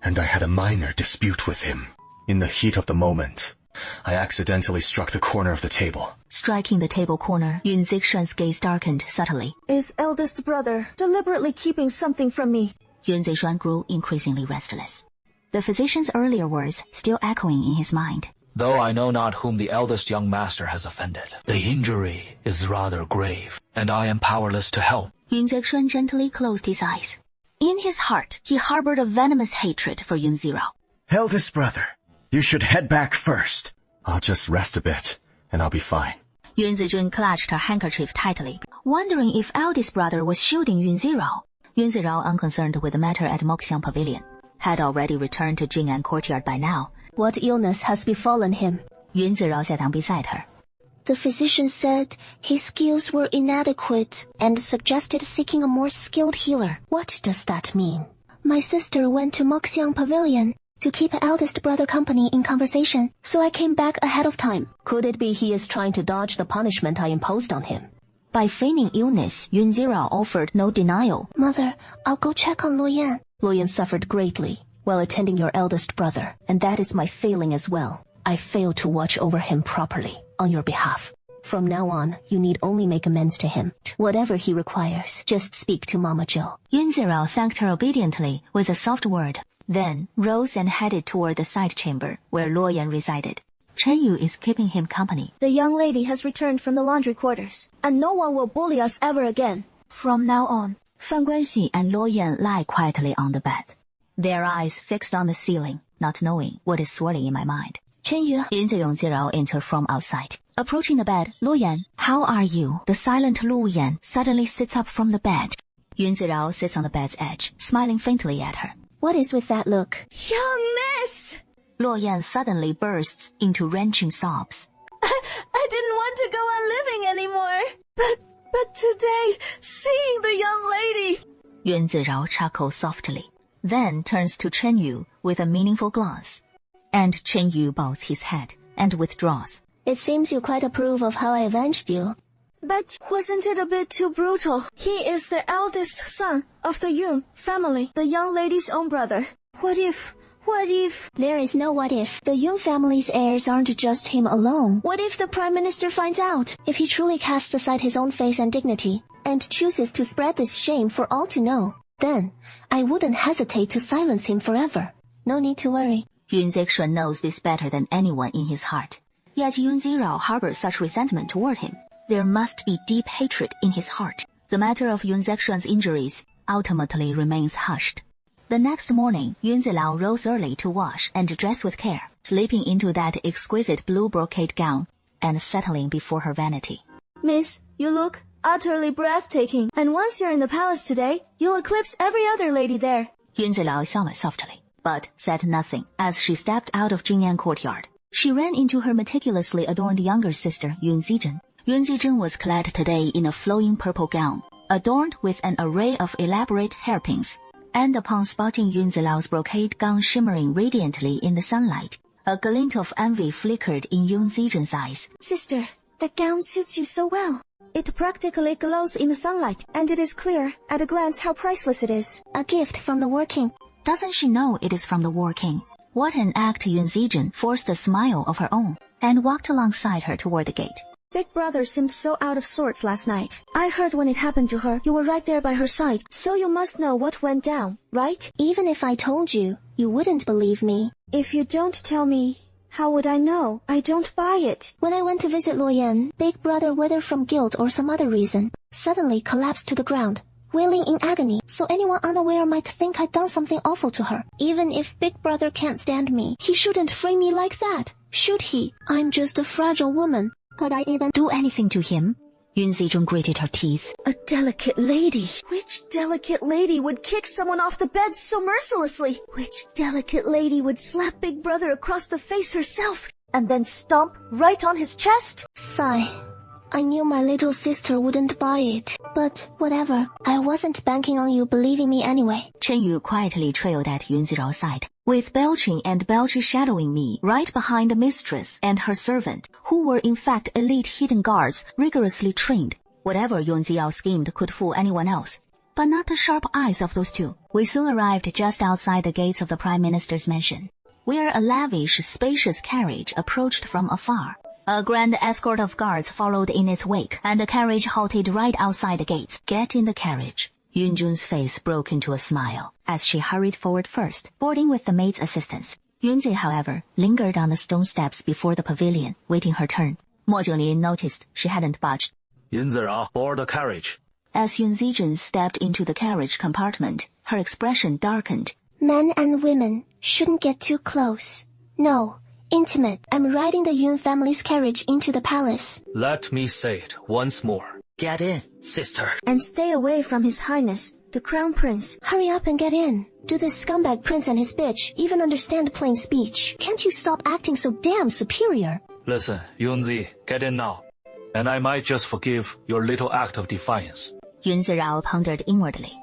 and I had a minor dispute with him. In the heat of the moment, I accidentally struck the corner of the table. Striking the table corner, Yun Zixuan's gaze darkened subtly. Is eldest brother deliberately keeping something from me? Yun Zixuan grew increasingly restless, the physician's earlier words still echoing in his mind. Though I know not whom the eldest young master has offended, the injury is rather grave, and I am powerless to help. Yun Zixuan gently closed his eyes. In his heart, he harbored a venomous hatred for Yun Zirao. Eldest brother, you should head back first. I'll just rest a bit, and I'll be fine. Yun Zijun clutched her handkerchief tightly, wondering if eldest brother was shielding Yun Zirao. Yun Zirao, unconcerned with the matter at Moxiang Pavilion, had already returned to Jing'an Courtyard by now. What illness has befallen him? Yun Zirao sat down beside her. The physician said his skills were inadequate and suggested seeking a more skilled healer. What does that mean? My sister went to Moxiang Pavilion to keep eldest brother company in conversation, so I came back ahead of time. Could it be he is trying to dodge the punishment I imposed on him? By feigning illness, Yun Zirao offered no denial. Mother, I'll go check on Luoyan. Luoyan suffered greatly while attending your eldest brother, and that is my failing as well. I failed to watch over him properly on your behalf. From now on, you need only make amends to him. Whatever he requires, just speak to Mama Zhou. Yun Zirao thanked her obediently with a soft word, then rose and headed toward the side chamber where Luo Yan resided. Chen Yu is keeping him company. The young lady has returned from the laundry quarters, and no one will bully us ever again. From now on. Fan Guanxi and Luo Yan lie quietly on the bed, their eyes fixed on the ceiling, not knowing what is swirling in my mind. Chen Yu. Yun Zirao entered from outside. Approaching the bed, Luo Yan, how are you? The silent Luo Yan suddenly sits up from the bed. Yun Zirao sits on the bed's edge, smiling faintly at her. What is with that look? Young miss! Luo Yan suddenly bursts into wrenching sobs. I didn't want to go on living anymore. But today, seeing the young lady... Yun Zirao chuckles softly, then turns to Chen Yu with a meaningful glance. And Chen Yu bows his head and withdraws. It seems you quite approve of how I avenged you. But wasn't it a bit too brutal? He is the eldest son of the Yun family, the young lady's own brother. What if... There is no what if. The Yun family's heirs aren't just him alone. What if the Prime Minister finds out? If he truly casts aside his own face and dignity, and chooses to spread this shame for all to know, then I wouldn't hesitate to silence him forever. No need to worry. Yun Zixuan knows this better than anyone in his heart. Yet Yun Zirao harbors such resentment toward him. There must be deep hatred in his heart. The matter of Yun Zixuan's injuries ultimately remains hushed. The next morning, Yun Zilao rose early to wash and dress with care, slipping into that exquisite blue brocade gown and settling before her vanity. Miss, you look utterly breathtaking, and once you're in the palace today, you'll eclipse every other lady there. Yun Zilao smiled softly, but said nothing as she stepped out of Jingyan courtyard. She ran into her meticulously adorned younger sister, Yun Zizhen. Yun Zizhen was clad today in a flowing purple gown, adorned with an array of elaborate hairpins. And upon spotting Yun Zilao's brocade gown shimmering radiantly in the sunlight, a glint of envy flickered in Yun Zizhen's eyes. Sister, the gown suits you so well. It practically glows in the sunlight, and it is clear at a glance how priceless it is. A gift from the War King. Doesn't she know it is from the War King? What an act. Yun Zizhen forced a smile of her own and walked alongside her toward the gate. Big brother seemed so out of sorts last night. I heard when it happened to her, you were right there by her side, so you must know what went down, right? Even if I told you, you wouldn't believe me. If you don't tell me, how would I know? I don't buy it. When I went to visit Luo Yan, Big brother, whether from guilt or some other reason, suddenly collapsed to the ground, wailing in agony, so anyone unaware might think I'd done something awful to her. Even if Big brother can't stand me, he shouldn't frame me like that, should he? I'm just a fragile woman. Could I even do anything to him? Yun Zizhen gritted her teeth. A delicate lady. Which delicate lady would kick someone off the bed so mercilessly? Which delicate lady would slap Big brother across the face herself and then stomp right on his chest? Sigh. I knew my little sister wouldn't buy it. But whatever. I wasn't banking on you believing me anyway. Chen Yu quietly trailed at Yun Zirao's side, with belching and belchy shadowing me right behind the mistress and her servant, who were in fact elite hidden guards rigorously trained. Whatever Yun Ziyao schemed could fool anyone else, but not the sharp eyes of those two. We soon arrived just outside the gates of the Prime Minister's mansion, where a lavish, spacious carriage approached from afar. A grand escort of guards followed in its wake, and the carriage halted right outside the gates. Get in the carriage. Yun Jun's face broke into a smile as she hurried forward first, boarding with the maid's assistance. Yunzi, however, lingered on the stone steps before the pavilion, waiting her turn. Mo Jinglin noticed she hadn't budged. Yunzi, board the carriage. As Yun Zizhen stepped into the carriage compartment, her expression darkened. Men and women shouldn't get too close. No. Intimate. I'm riding the Yun family's carriage into the palace. Let me say it once more. Get in, sister. And stay away from His Highness, the Crown Prince. Hurry up and get in. Do this scumbag prince and his bitch even understand plain speech? Can't you stop acting so damn superior? Listen, Yunzi, get in now. And I might just forgive your little act of defiance. Yun Zirao pondered inwardly.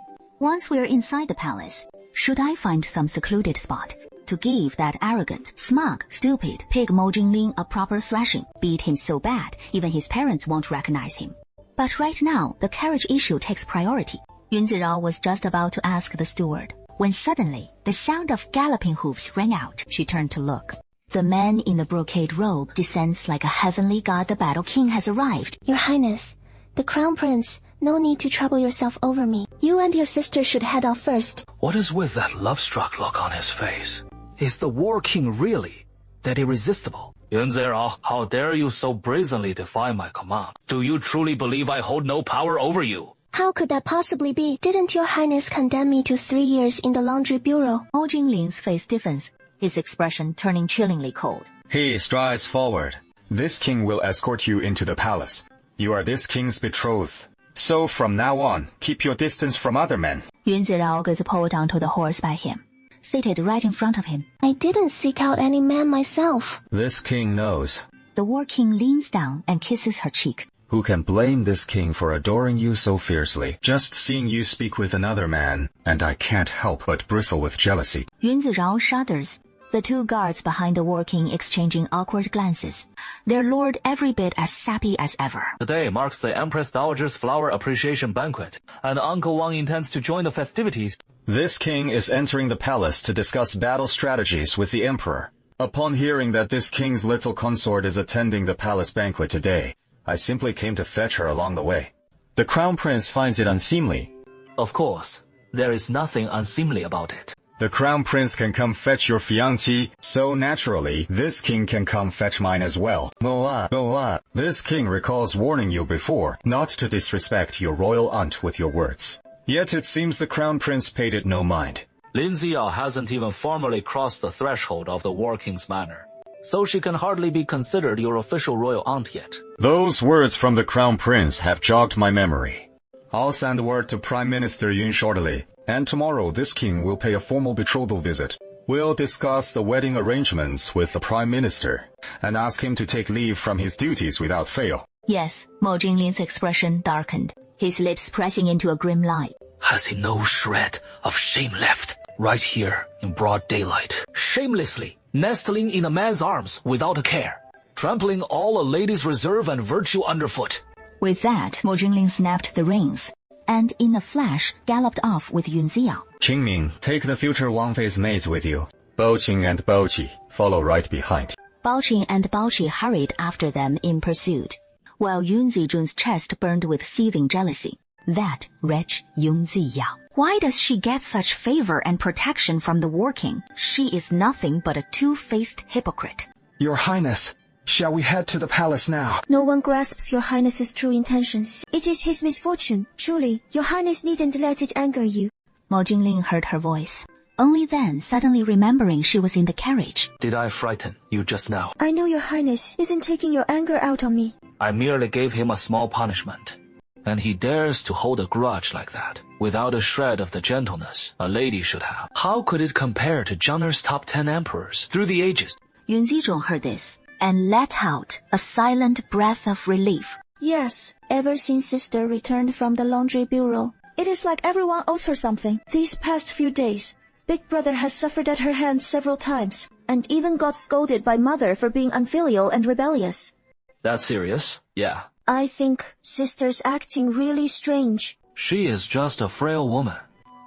Once we're inside the palace, should I find some secluded spot to give that arrogant, smug, stupid pig Mo Jinglin a proper thrashing, beat him so bad even his parents won't recognize him? But right now, the carriage issue takes priority. Yun Zirao was just about to ask the steward, when suddenly the sound of galloping hoofs rang out. She turned to look. The man in the brocade robe descends like a heavenly god. The battle king has arrived. Your Highness, the Crown Prince, no need to trouble yourself over me. You and your sister should head off first. What is with that love-struck look on his face? Is the War King really that irresistible? Yunzirao, how dare you so brazenly defy my command? Do you truly believe I hold no power over you? How could that possibly be? Didn't your Highness condemn me to 3 years in the laundry bureau? Mo Jingling's face stiffens, his expression turning chillingly cold. He strides forward. This king will escort you into the palace. You are this king's betrothed. So from now on, keep your distance from other men. Yunzirao gets pulled onto the horse by him, seated right in front of him. I didn't seek out any man myself. This king knows. The War King leans down and kisses her cheek. Who can blame this king for adoring you so fiercely? Just seeing you speak with another man, and I can't help but bristle with jealousy. Yunzirao shudders. The two guards behind the War King exchanging awkward glances, their lord every bit as sappy as ever. Today marks the Empress Dowager's Flower Appreciation Banquet, and Uncle Wang intends to join the festivities. This king is entering the palace to discuss battle strategies with the emperor. Upon hearing that this king's little consort is attending the palace banquet today, I simply came to fetch her along the way. The crown prince finds it unseemly. Of course, there is nothing unseemly about it. The crown prince can come fetch your fiancée, so naturally, this king can come fetch mine as well. Moa, this king recalls warning you before not to disrespect your royal aunt with your words. Yet it seems the crown prince paid it no mind. Lin Ziyao hasn't even formally crossed the threshold of the War King's manor, so she can hardly be considered your official royal aunt yet. Those words from the crown prince have jogged my memory. I'll send word to Prime Minister Yun shortly, and tomorrow this king will pay a formal betrothal visit. We'll discuss the wedding arrangements with the Prime Minister, and ask him to take leave from his duties without fail. Yes, Mo Jingling's expression darkened, his lips pressing into a grim line. Has he no shred of shame left? Right here in broad daylight, shamelessly nestling in a man's arms without a care, trampling all a lady's reserve and virtue underfoot. With that, Mo Jingling snapped the reins, and in a flash galloped off with Yun Ziyao. Qingming, take the future Wang Fei's maids with you. Boqing and Boqi follow right behind. Baoqing and Baoqi hurried after them in pursuit, while Yun Zijun's chest burned with seething jealousy. That wretch Yun Ziyao. Why does she get such favor and protection from the War King? She is nothing but a two-faced hypocrite. Your Highness, shall we head to the palace now? No one grasps your Highness's true intentions. It is his misfortune. Truly, your Highness needn't let it anger you. Mo Jingling heard her voice, only then suddenly remembering she was in the carriage. Did I frighten you just now? I know your Highness isn't taking your anger out on me. I merely gave him a small punishment, and he dares to hold a grudge like that, without a shred of the gentleness a lady should have. How could it compare to Zhang'er's top 10 emperors through the ages? Yun Zijun heard this, and let out a silent breath of relief. Yes, ever since sister returned from the laundry bureau, it is like everyone owes her something. These past few days, Big Brother has suffered at her hands several times, and even got scolded by Mother for being unfilial and rebellious. That's serious? Yeah. I think sister's acting really strange. She is just a frail woman,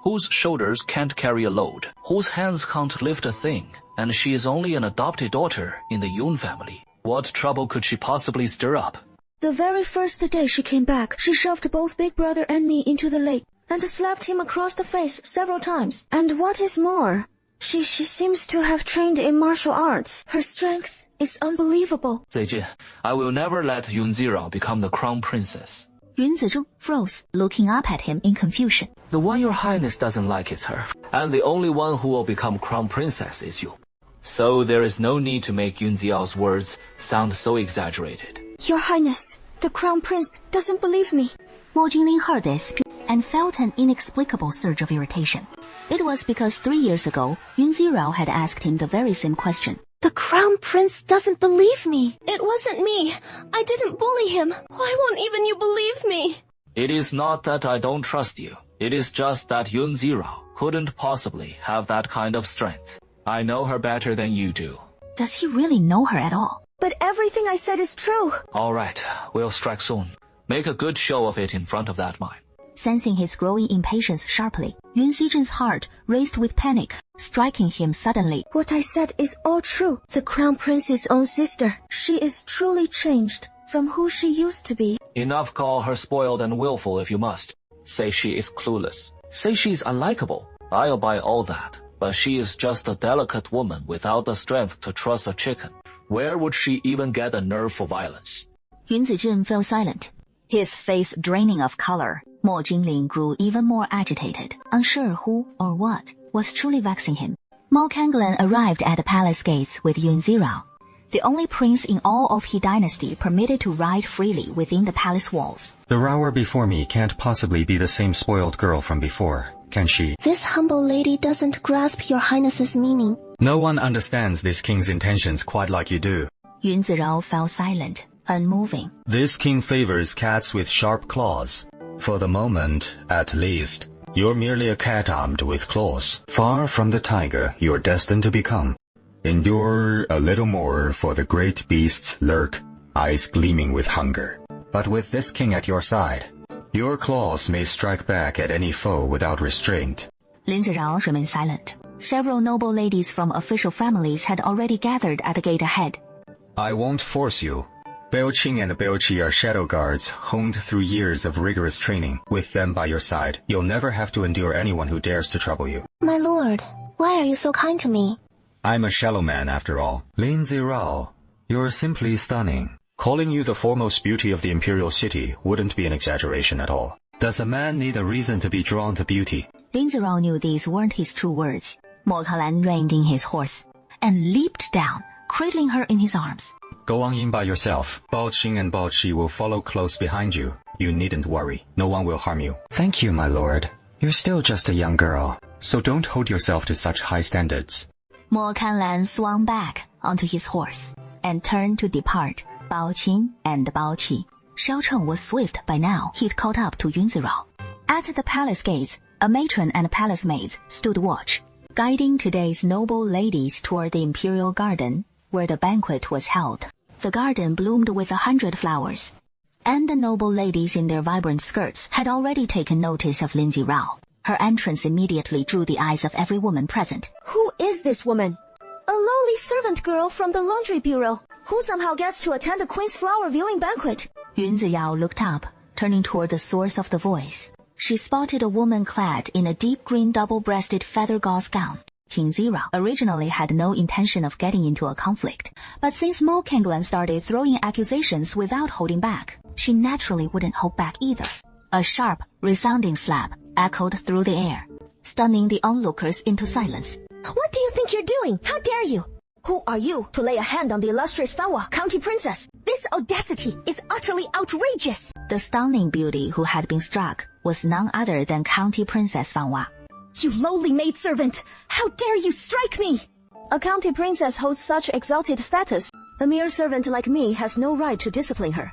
whose shoulders can't carry a load, whose hands can't lift a thing, and she is only an adopted daughter in the Yun family. What trouble could she possibly stir up? The very first day she came back, she shoved both Big Brother and me into the lake, and slapped him across the face several times. And what is more, she seems to have trained in martial arts. Her strength is unbelievable. Zeijin, I will never let Yun Zirao become the crown princess. Yun Zijun froze, looking up at him in confusion. The one your highness doesn't like is her, and the only one who will become crown princess is you. So there is no need to make Yun Ziyao's words sound so exaggerated. Your Highness, the crown prince doesn't believe me. Mo Jingling heard this and felt an inexplicable surge of irritation. It was because 3 years ago, Yun Zirao had asked him the very same question. The crown prince doesn't believe me. It wasn't me. I didn't bully him. Why won't even you believe me? It is not that I don't trust you. It is just that Yun Zirao couldn't possibly have that kind of strength. I know her better than you do. Does he really know her at all? But everything I said is true. All right, we'll strike soon. Make a good show of it in front of that mine. Sensing his growing impatience sharply, Yun Xizhen's heart raced with panic, striking him suddenly. What I said is all true. The Crown Prince's own sister. She is truly changed from who she used to be. Enough call her spoiled and willful if you must. Say she is clueless. Say she's unlikable. I'll buy all that. But she is just a delicate woman without the strength to trust a chicken. Where would she even get a nerve for violence? Yun Zizhen fell silent, his face draining of color. Mo Jingling grew even more agitated, unsure who or what was truly vexing him. Mo Kanglan arrived at the palace gates with Yun Zirao, the only prince in all of He dynasty permitted to ride freely within the palace walls. The Rower before me can't possibly be the same spoiled girl from before, can she? This humble lady doesn't grasp your highness's meaning. No one understands this king's intentions quite like you do. Yun Zirao fell silent, unmoving. This king favors cats with sharp claws. For the moment, at least, you're merely a cat armed with claws. Far from the tiger you're destined to become. Endure a little more, for the great beasts lurk, eyes gleaming with hunger. But with this king at your side, your claws may strike back at any foe without restraint. Lin Zirao remained silent. Several noble ladies from official families had already gathered at the gate ahead. I won't force you. Belqing and Belqi are shadow guards, honed through years of rigorous training. With them by your side, you'll never have to endure anyone who dares to trouble you. My lord, why are you so kind to me? I'm a shallow man after all. Lin Zirao, you're simply stunning. Calling you the foremost beauty of the imperial city wouldn't be an exaggeration at all. Does a man need a reason to be drawn to beauty? Lin Zirao knew these weren't his true words. Mo Kanglan reined in his horse and leaped down, cradling her in his arms. Go on in by yourself. Baoqing and Baoqi will follow close behind you. You needn't worry. No one will harm you. Thank you, my lord. You're still just a young girl. So don't hold yourself to such high standards. Mo Kanglan swung back onto his horse and turned to depart. Baoqing and Baoqi. Xiao Cheng was swift by now. He'd caught up to Yun Zirao. At the palace gates, a matron and palace maids stood watch, guiding today's noble ladies toward the imperial garden where the banquet was held. The garden bloomed with 100 flowers, and the noble ladies in their vibrant skirts had already taken notice of Lin Zirao. Her entrance immediately drew the eyes of every woman present. Who is this woman? A lowly servant girl from the laundry bureau, who somehow gets to attend the queen's flower viewing banquet. Yun Ziyao looked up, turning toward the source of the voice. She spotted a woman clad in a deep green double-breasted feather gauze gown. Qing Zirao originally had no intention of getting into a conflict, but since Mo Kanglan started throwing accusations without holding back, she naturally wouldn't hold back either. A sharp, resounding slap echoed through the air, stunning the onlookers into silence. What do you think you're doing? How dare you? Who are you to lay a hand on the illustrious Fanhua, county princess? This audacity is utterly outrageous. The stunning beauty who had been struck was none other than county princess Fanhua. You lowly maidservant! How dare you strike me! A county princess holds such exalted status. A mere servant like me has no right to discipline her.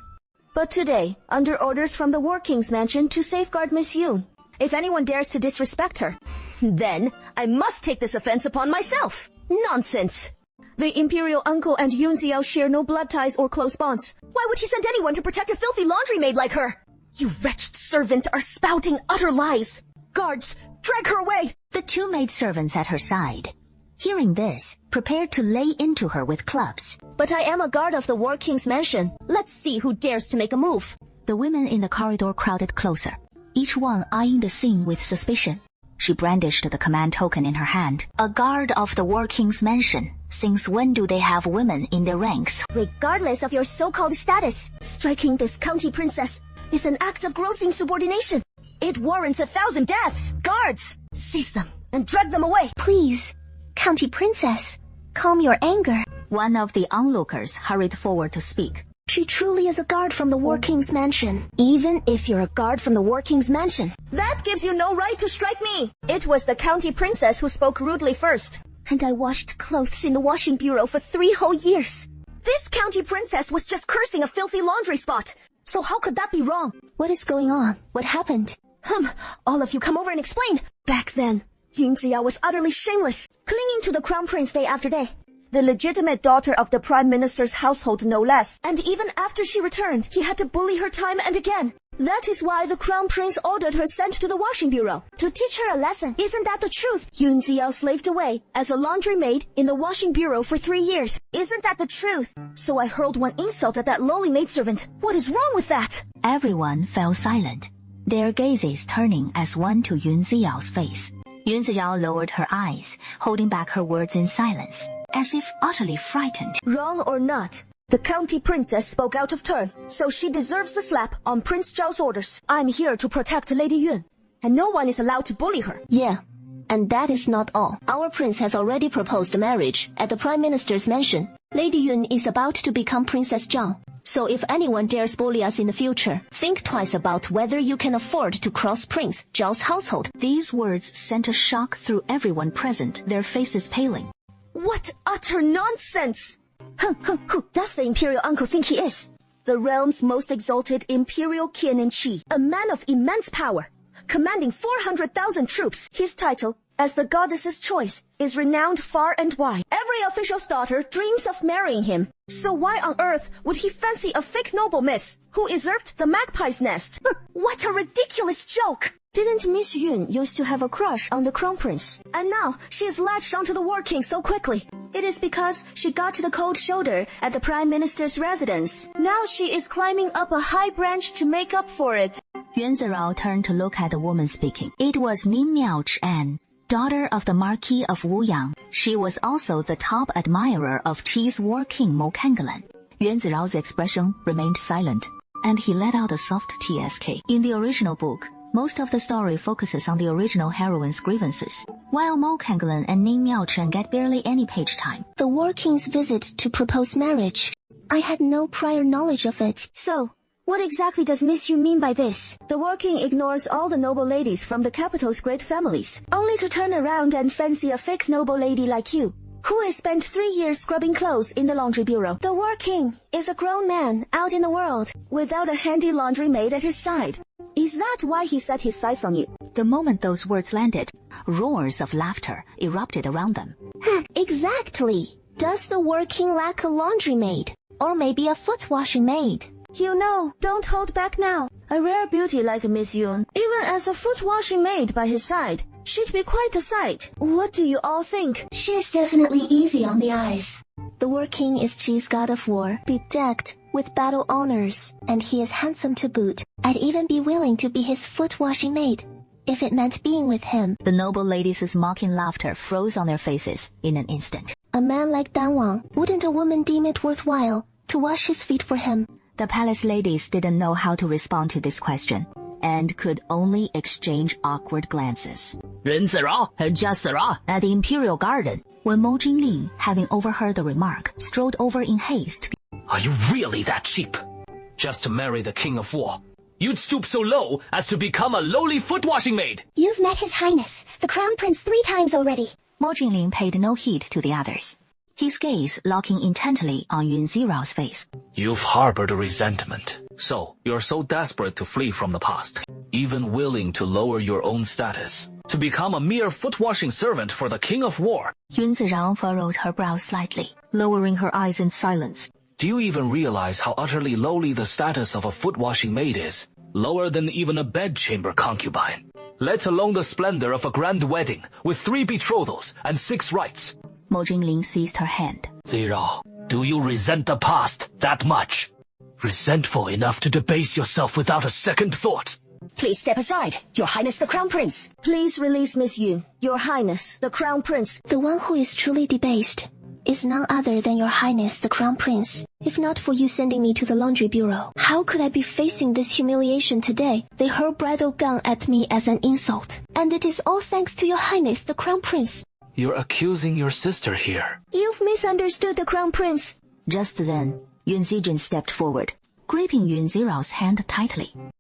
But today, under orders from the War King's mansion to safeguard Miss Yun, if anyone dares to disrespect her, then I must take this offense upon myself. Nonsense! The imperial uncle and Yun Xiao share no blood ties or close bonds. Why would he send anyone to protect a filthy laundry maid like her? You wretched servant are spouting utter lies. Guards, drag her away! The two maidservants at her side, hearing this, prepared to lay into her with clubs. But I am a guard of the War King's mansion. Let's see who dares to make a move. The women in the corridor crowded closer, each one eyeing the scene with suspicion. She brandished the command token in her hand. A guard of the War King's mansion. Since when do they have women in their ranks? Regardless of your so-called status, striking this county princess is an act of gross insubordination. It warrants 1,000 deaths. Guards, seize them and drag them away. Please, county princess, calm your anger. One of the onlookers hurried forward to speak. She truly is a guard from the War King's mansion. Even if you're a guard from the War King's mansion, that gives you no right to strike me. It was the county princess who spoke rudely first. And I washed clothes in the washing bureau for 3 whole years. This county princess was just cursing a filthy laundry spot. So how could that be wrong? What is going on? What happened? All of you come over and explain. Back then, Yun Jia was utterly shameless, clinging to the crown prince day after day. The legitimate daughter of the prime minister's household, no less. And even after she returned, he had to bully her time and again. That is why the crown prince ordered her sent to the washing bureau to teach her a lesson. Isn't that the truth? Yun Ziao slaved away as a laundry maid in the washing bureau for 3 years. Isn't that the truth? So I hurled one insult at that lowly maidservant. What is wrong with that? Everyone fell silent, their gazes turning as one to Yun Ziyao's face. Yun Ziyao lowered her eyes, holding back her words in silence, as if utterly frightened. Wrong or not, the county princess spoke out of turn, so she deserves the slap on Prince Zhao's orders. I'm here to protect Lady Yun, and no one is allowed to bully her. Yeah, and that is not all. Our prince has already proposed marriage at the Prime Minister's mansion. Lady Yun is about to become Princess Zhang. So if anyone dares bully us in the future, think twice about whether you can afford to cross Prince Zhao's household. These words sent a shock through everyone present, their faces paling. What utter nonsense! Who does the imperial uncle think he is? The realm's most exalted imperial kin-in-chief, a man of immense power, commanding 400,000 troops. His title, as the goddess's choice, is renowned far and wide. Every official's daughter dreams of marrying him. So why on earth would he fancy a fake noble miss who usurped the magpie's nest? What a ridiculous joke! Didn't Miss Yun used to have a crush on the crown prince? And now she is latched onto the war king so quickly. It is because she got the cold shoulder at the prime minister's residence. Now she is climbing up a high branch to make up for it. Yuan Zirao turned to look at the woman speaking. It was Nin Miaochen, daughter of the Marquis of Wuyang. She was also the top admirer of Qi's war king Mo Kangalan. Yuan Zirao's expression remained silent, and he let out a soft TSK. In the original book, most of the story focuses on the original heroine's grievances, while Mo Kangalan and Ning Miaochen get barely any page time. The war king's visit to propose marriage. I had no prior knowledge of it. So, what exactly does Miss Yu mean by this? The war king ignores all the noble ladies from the capital's great families, only to turn around and fancy a fake noble lady like you, who has spent 3 years scrubbing clothes in the laundry bureau. The war king is a grown man out in the world, without a handy laundry maid at his side. Is that why he set his sights on you? The moment those words landed, roars of laughter erupted around them. Exactly. Does the war king lack a laundry maid? Or maybe a foot washing maid? You know, don't hold back now. A rare beauty like Miss Yun, even as a foot washing maid by his side, she'd be quite a sight. What do you all think? She is definitely easy on the eyes. The war king is Qi's god of war, bedecked with battle honors, and he is handsome to boot. I'd even be willing to be his foot washing maid, if it meant being with him. The noble ladies' mocking laughter froze on their faces in an instant. A man like Dan Wang, wouldn't a woman deem it worthwhile to wash his feet for him? The palace ladies didn't know how to respond to this question, and could only exchange awkward glances. Ren Zirao and Jia Sira at the imperial garden, when Mo Jingling, having overheard the remark, strode over in haste. Are you really that cheap? Just to marry the king of war, you'd stoop so low as to become a lowly foot washing maid? You've met His Highness, the Crown Prince, 3 times already. Mo Jingling paid no heed to the others, his gaze locking intently on Yun Zirao's face. You've harbored a resentment, so you're so desperate to flee from the past, even willing to lower your own status, to become a mere foot-washing servant for the king of war. Yun Zirao furrowed her brow slightly, lowering her eyes in silence. Do you even realize how utterly lowly the status of a foot-washing maid is? Lower than even a bedchamber concubine, let alone the splendor of a grand wedding with 3 betrothals and 6 rites. Mo Jingling seized her hand. Zirao, do you resent the past that much? Resentful enough to debase yourself without a second thought? Please step aside, Your Highness the Crown Prince. Please release Miss Yun, Your Highness the Crown Prince. The one who is truly debased is none other than Your Highness the Crown Prince. If not for you sending me to the laundry bureau, how could I be facing this humiliation today? They hurl bridle gun at me as an insult, and it is all thanks to Your Highness the Crown Prince. You're accusing your sister here. You've misunderstood the Crown Prince. Just then, Yun Zijin stepped forward, gripping Yun Zirao's hand tightly.